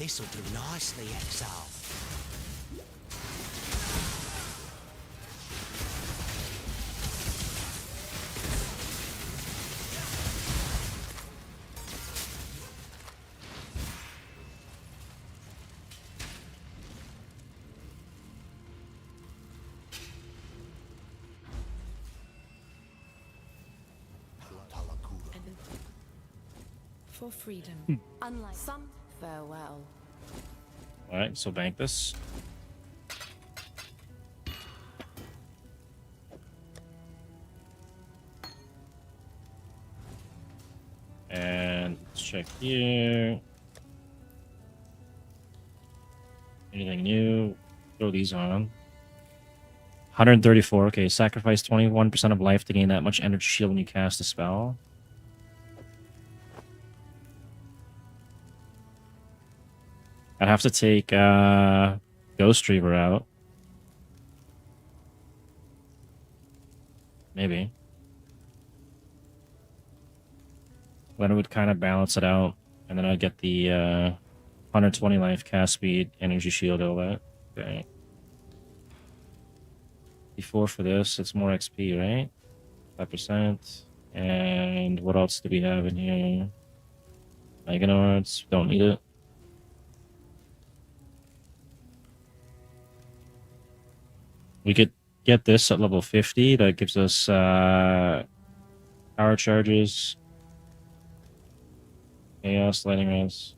This'll do nicely, Exile. For freedom. Unlike some, farewell. Alright, so bank this. And let's check here. Anything new? Throw these on. 134. Okay, sacrifice 21% of life to gain that much energy shield when you cast a spell. I'd have to take Ghost Reaver out. Maybe. Then it would kind of balance it out. And then I'd get the 120 life, cast speed, energy shield, all that. Okay. Before for this, it's more XP, right? 5%. And what else do we have in here? Meganards. Don't need it. We could get this at level 50. That gives us power charges, chaos, lightning rounds,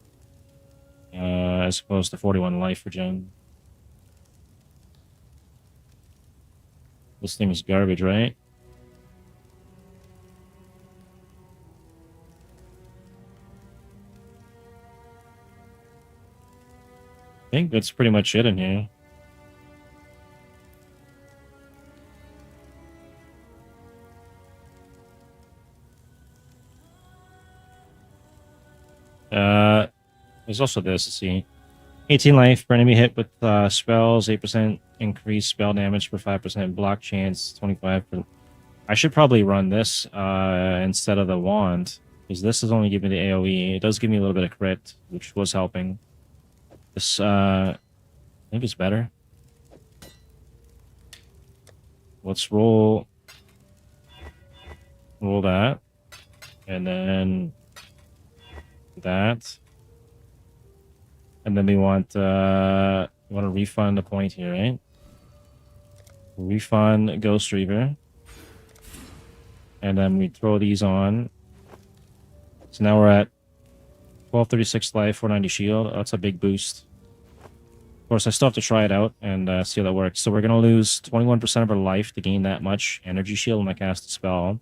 as opposed to 41 life regen. This thing is garbage, right? I think that's pretty much it in here. There's also this, let's see. 18 life per enemy hit with spells, 8% increased spell damage for 5% block chance, 25 per... I should probably run this instead of the wand, because this is only giving me the AoE. It does give me a little bit of crit, which was helping. This, I think it's better. Let's roll that, and then that. And then we want to refund a point here, right? Refund Ghost Reaver. And then we throw these on. So now we're at 1236 life, 490 shield. That's a big boost. Of course, I still have to try it out and see how that works. So we're going to lose 21% of our life to gain that much energy shield when I cast a spell.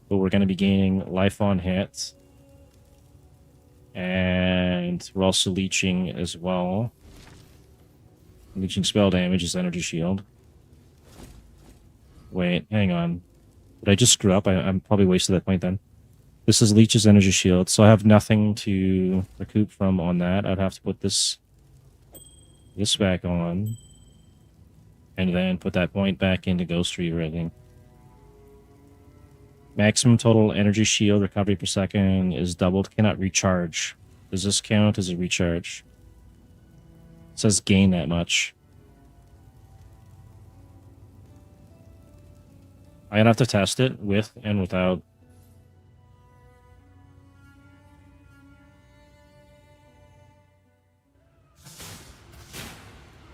But we're going to be gaining life on hit. And we're also leeching as well. Leeching spell damage is energy shield. Wait, hang on. Did I just screw up? I'm probably wasted that point then. This is Leech's energy shield, so I have nothing to recoup from on that. I'd have to put this back on. And then put that point back into Ghost Reaver, I think. Maximum total energy shield recovery per second is doubled. Cannot recharge. Does this count as a recharge? It says gain that much. I'd have to test it with and without.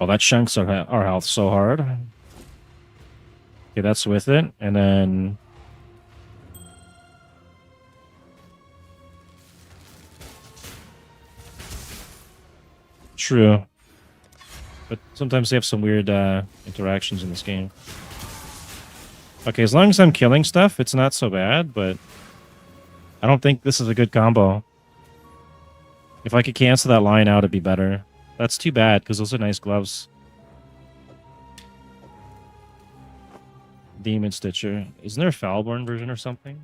Oh, that chunks our health so hard. Okay, that's with it. And then... True. But sometimes they have some weird interactions in this game. Okay, as long as I'm killing stuff, it's not so bad, but I don't think this is a good combo. If I could cancel that line out, it'd be better. That's too bad, because those are nice gloves. Demon Stitcher. Isn't there a Foulborn version or something?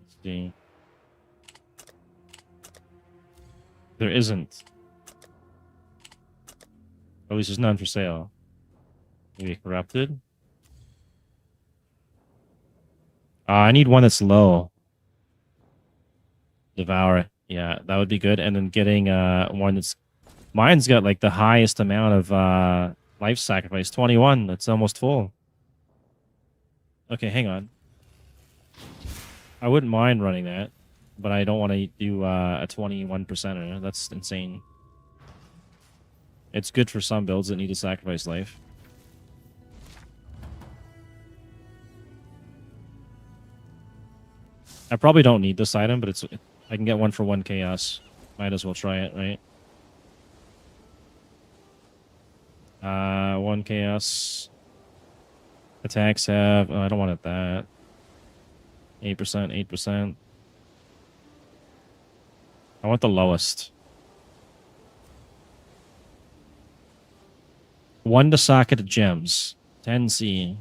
Let's see. There isn't. At least there's none for sale. Maybe corrupted. I need one that's low. Devour. Yeah, that would be good. And then getting one that's... Mine's got like the highest amount of life sacrifice. 21. That's almost full. Okay, hang on. I wouldn't mind running that, but I don't want to do a 21%er. That's insane. It's good for some builds that need to sacrifice life. I probably don't need this item, but I can get one for 1 chaos. Might as well try it, right? 1 chaos. Attacks have... Oh, I don't want it that. 8%, 8%. I want the lowest. 1 to socket gems. 10C.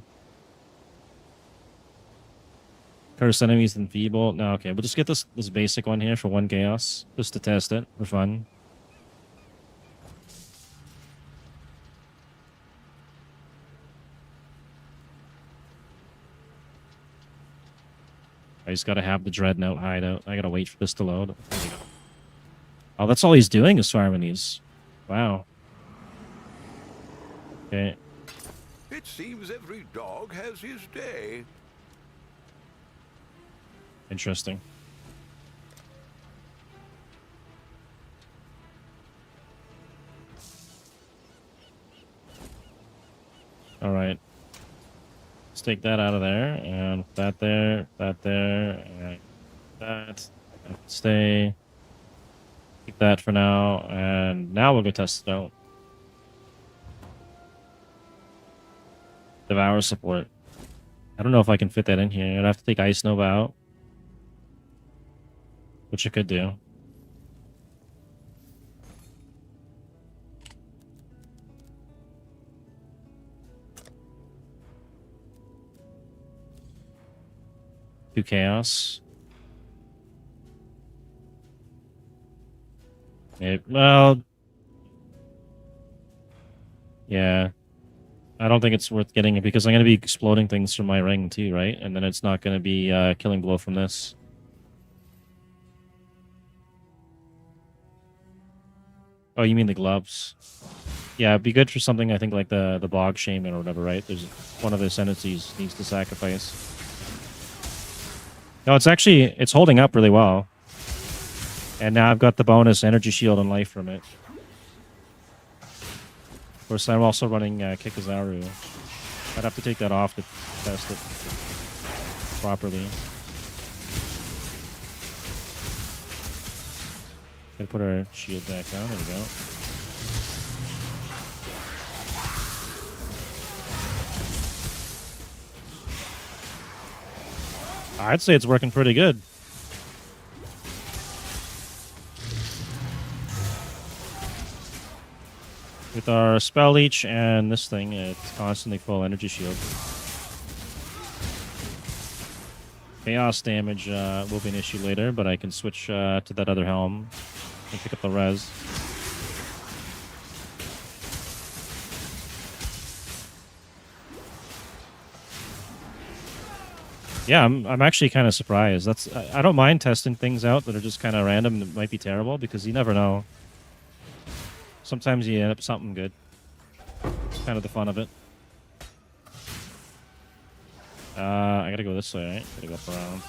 Curse enemies and feeble. No, okay. We'll just get this basic one here for 1 chaos. Just to test it for fun. I just gotta have the Dreadnought hideout. I gotta wait for this to load. There we go. Oh, that's all he's doing is farming these. Wow. Okay. It seems every dog has his day. Interesting. All right. Let's take that out of there, and that there, and that. Stay. Keep that for now, and now we'll go test it out. Devour support. I don't know if I can fit that in here. I'd have to take Ice Nova out, which I could do. Two chaos. Well, yeah. I don't think it's worth getting it because I'm going to be exploding things from my ring too, right? And then it's not going to be killing blow from this. Oh, you mean the gloves? Yeah, it'd be good for something I think like the Bog Shaman or whatever, right? There's one of the ascendancies needs to sacrifice. No, it's holding up really well. And now I've got the bonus energy shield and life from it. Of course, I'm also running Kikazaru. I'd have to take that off to test it properly. Gotta put our shield back on. There we go. I'd say it's working pretty good. With our spell leech and this thing, it's constantly full energy shield. Chaos damage will be an issue later, but I can switch to that other helm and pick up the res. Yeah, I'm actually kind of surprised. I don't mind testing things out that are just kind of random that might be terrible because you never know. Sometimes you end up something good. It's kind of the fun of it. I gotta go this way, right? Gotta go up around.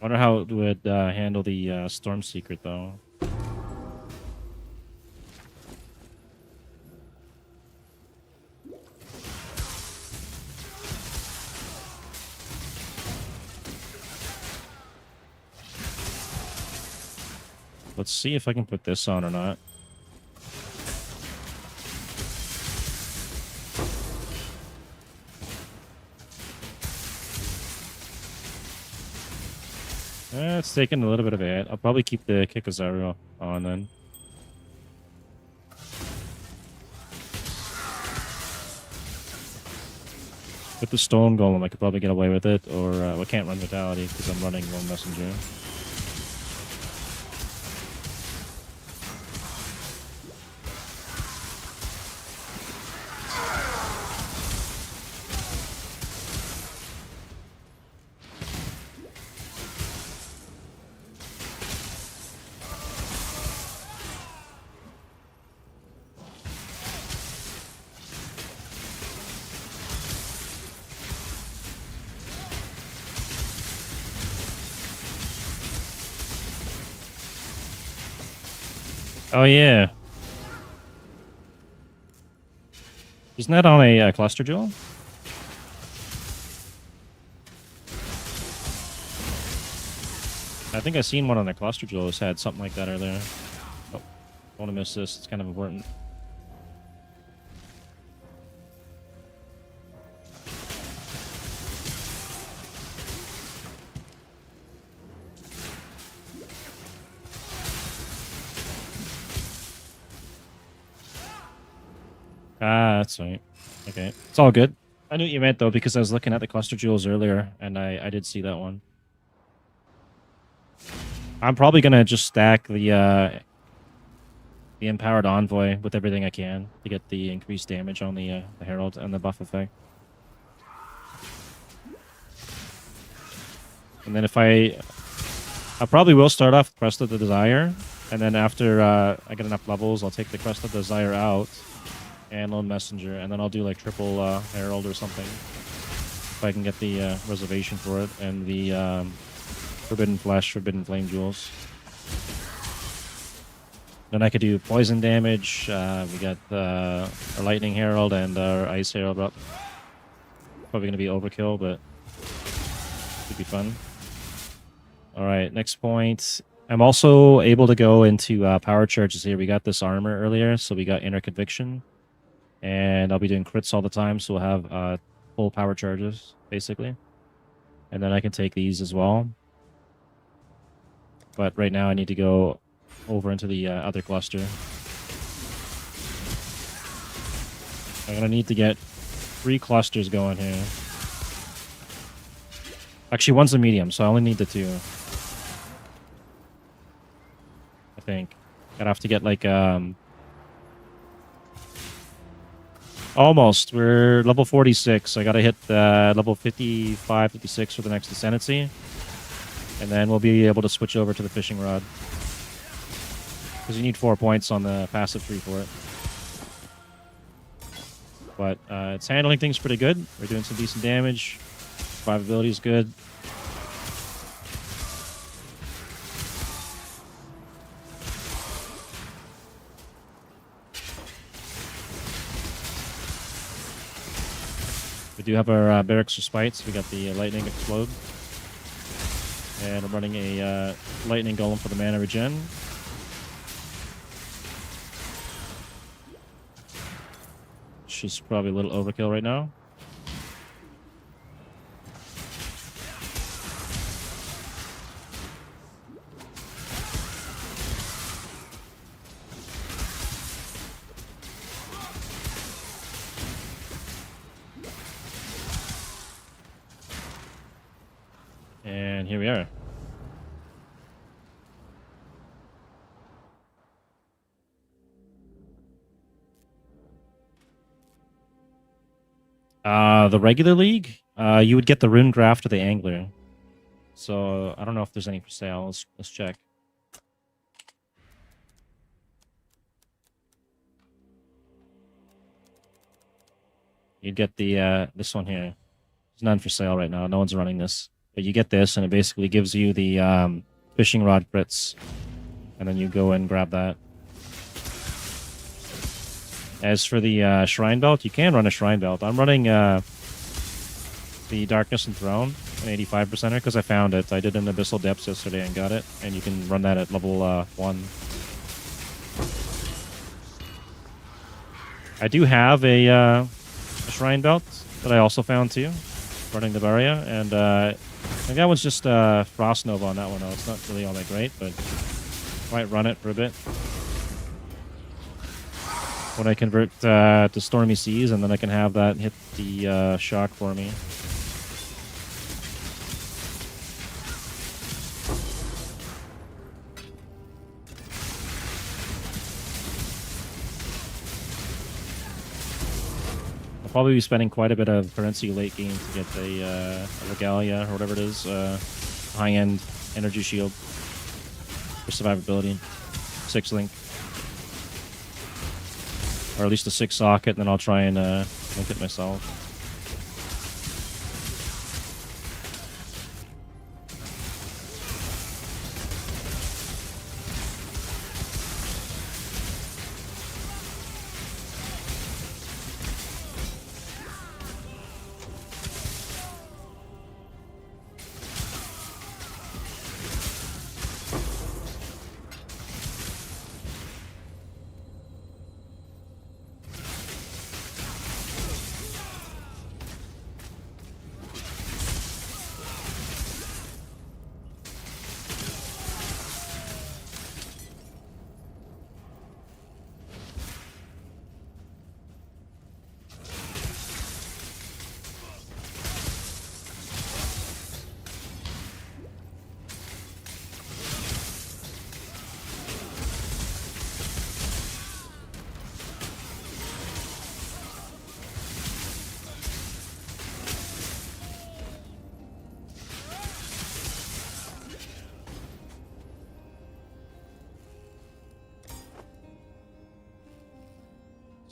Wonder how it would handle the Storm Secret, though. Let's see if I can put this on or not. It's taking a little bit of a hit. I'll probably keep the Kikazaru on then. With the Stone Golem, I could probably get away with it, or I can't run Vitality because I'm running Lone Messenger. Oh yeah. Isn't that on a cluster jewel? I think I seen one on the cluster jewels had something like that earlier. Oh, don't want to miss this. It's kind of important. Ah, that's right. Okay, it's all good. I knew what you meant though because I was looking at the cluster jewels earlier, and I did see that one. I'm probably gonna just stack the empowered envoy with everything I can to get the increased damage on the herald and the buff effect. And then if I probably will start off with Crest of the Desire, and then after I get enough levels, I'll take the Crest of the Desire out and Lone Messenger, and then I'll do like triple Herald or something if I can get the reservation for it and the Forbidden Flesh, Forbidden Flame Jewels. Then I could do poison damage. We got our Lightning Herald and our Ice Herald up. Probably going to be overkill, but should be fun. Alright, next point. I'm also able to go into power charges here. We got this armor earlier, so we got Inner Conviction. And I'll be doing crits all the time, so we'll have full power charges, basically. And then I can take these as well. But right now I need to go over into the other cluster. I'm going to need to get 3 clusters going here. Actually, one's a medium, so I only need the 2. I think. Gotta have to get like almost. We're level 46. I gotta hit level 55, 56 for the next Ascendancy. And then we'll be able to switch over to the Fishing Rod. Because you need 4 points on the passive tree for it. But it's handling things pretty good. We're doing some decent damage. Survivability is good. We do have our Barracks for Spites. We got the Lightning Explode. And I'm running a Lightning Golem for the mana regen. She's probably a little overkill right now. And here we are. The regular league, you would get the Rune Graft or the Angler. So I don't know if there's any for sale. Let's check. You'd get the this one here. There's none for sale right now. No one's running this. But you get this, and it basically gives you the Fishing Rod crits. And then you go and grab that. As for the Shrine Belt, you can run a Shrine Belt. I'm running the Darkness and Throne, an 85%er, because I found it. I did an Abyssal Depths yesterday and got it. And you can run that at level 1. I do have a Shrine Belt that I also found too, running the Barrier. And I think that one's just Frost Nova on that one, though. It's not really all that great, but might run it for a bit. When I convert to Stormy Seas, and then I can have that hit the shock for me. I'll probably be spending quite a bit of currency late game to get the Regalia, or whatever it is, high-end energy shield for survivability. 6 link. Or at least a 6 socket, and then I'll try and link it myself.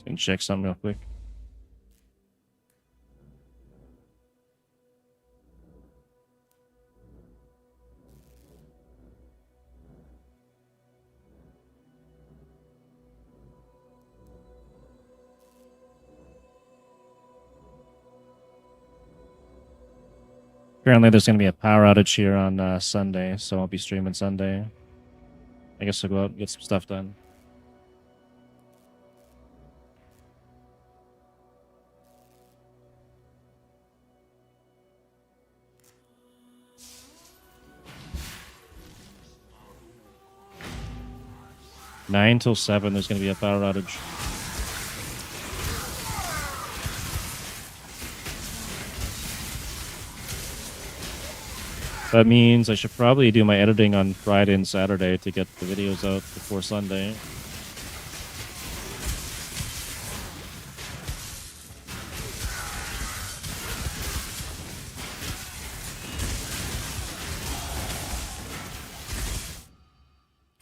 Gonna check something real quick. Apparently, there's going to be a power outage here on Sunday, so I'll be streaming Sunday. I guess I'll go out and get some stuff done. Nine till 7, there's going to be a power outage. That means I should probably do my editing on Friday and Saturday to get the videos out before Sunday.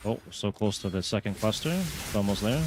Oh, we're so close to the second cluster. It's almost there.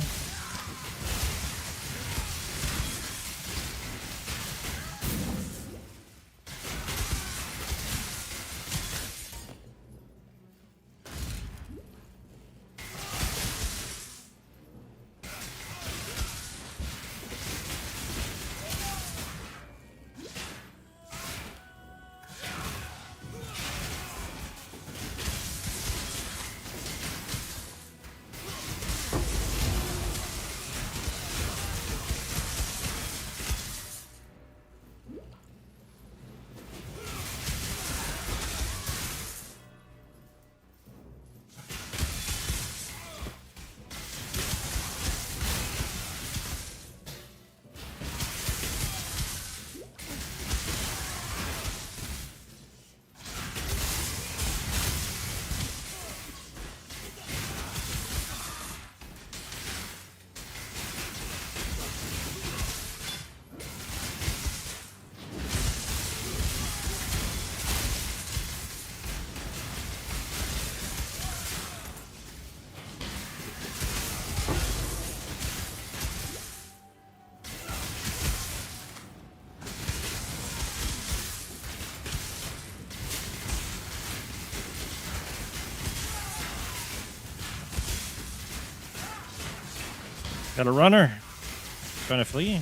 Got a runner. Trying to flee.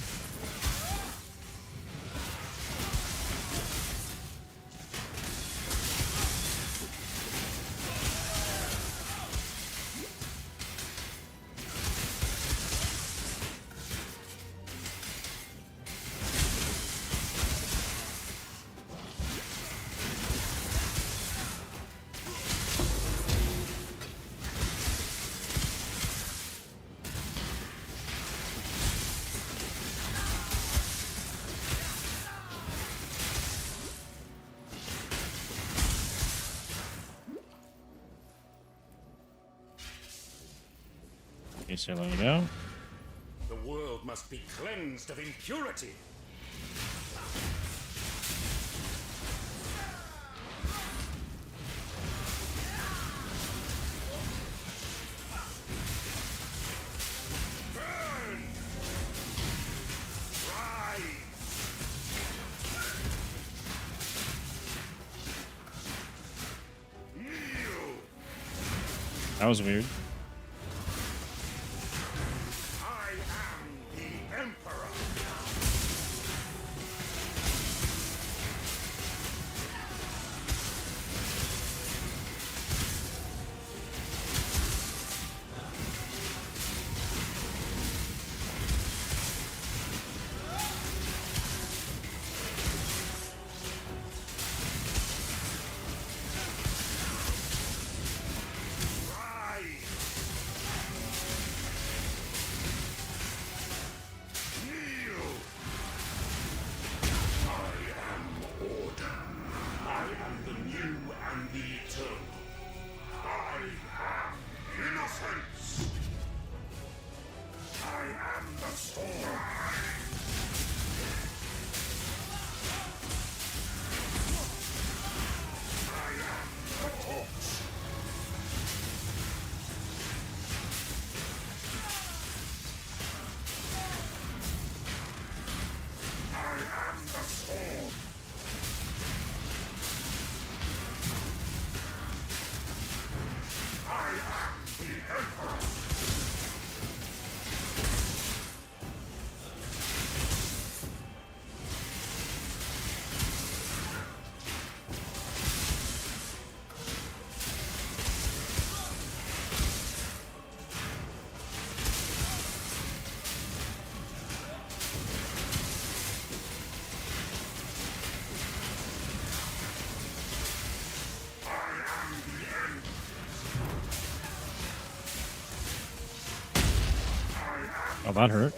Okay, so there we go. The world must be cleansed of impurity. Burn! Rise! Kneel! That was weird. I am the Emperor. Rise! Oh, that hurt.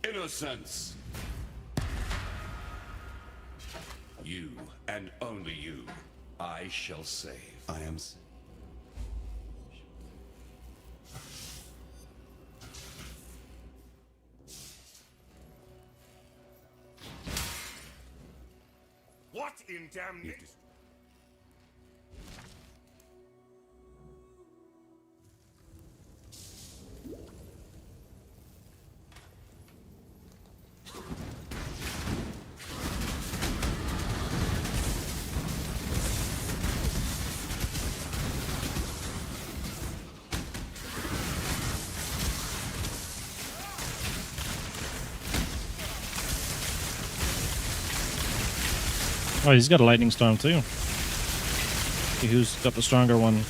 Innocence. You, and only you, I shall save. I am... What in damnation? Oh, he's got a lightning storm too. See who's got the stronger one.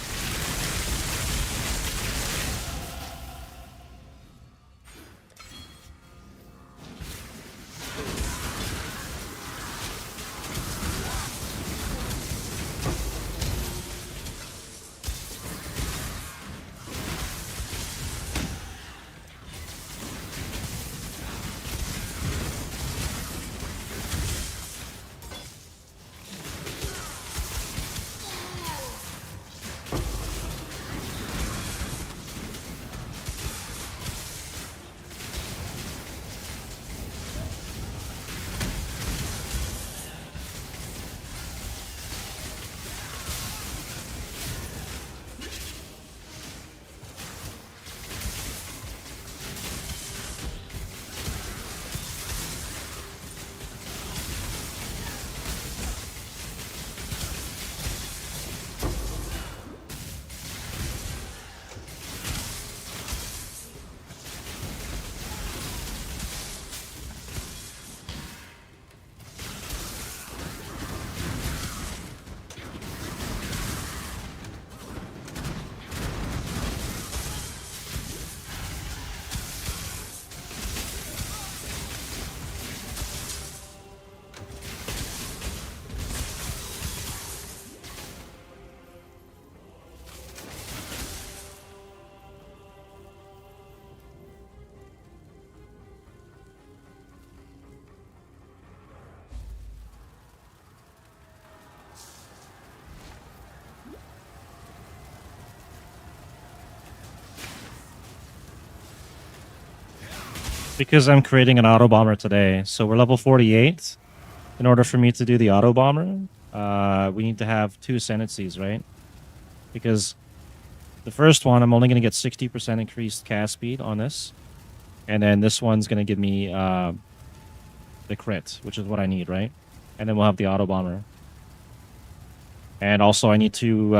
Because I'm creating an Autobomber today. So we're level 48. In order for me to do the Autobomber, we need to have 2 ascendancies, right? Because the first one, I'm only going to get 60% increased cast speed on this. And then this one's going to give me the crit, which is what I need, right? And then we'll have the Autobomber. And also I need to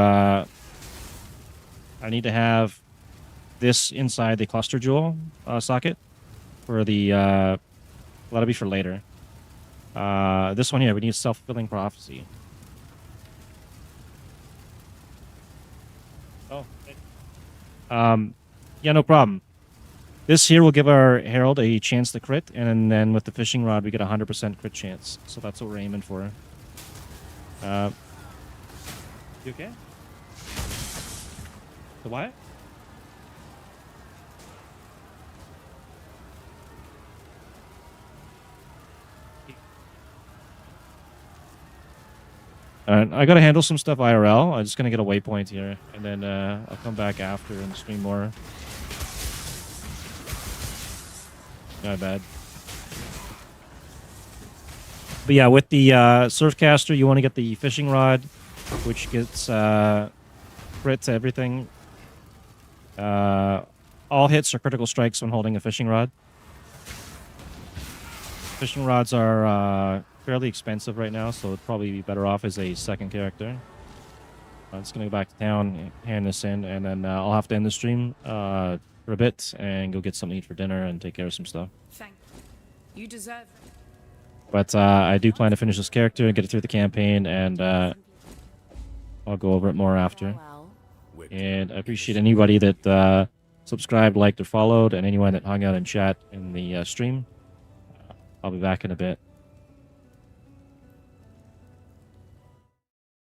have this inside the cluster jewel socket for the that'll be for later. This one here, we need self-fulfilling prophecy. Oh, yeah, no problem. This here will give our Herald a chance to crit, and then with the fishing rod, we get a 100% crit chance. So that's what we're aiming for. You okay? The what? Alright, I gotta handle some stuff IRL. I'm just gonna get a waypoint here, and then I'll come back after and stream more. Not bad. But yeah, with the Surfcaster, you want to get the fishing rod, which gets crit to everything. All hits are critical strikes when holding a fishing rod. Fishing rods are fairly expensive right now, so it'd probably be better off as a second character. I'm just going to go back to town, hand this in, and then I'll have to end the stream for a bit and go get something to eat for dinner and take care of some stuff. Thank you. You deserve it. But I do plan to finish this character and get it through the campaign, and I'll go over it more after. And I appreciate anybody that subscribed, liked, or followed, and anyone that hung out in chat in the stream. I'll be back in a bit.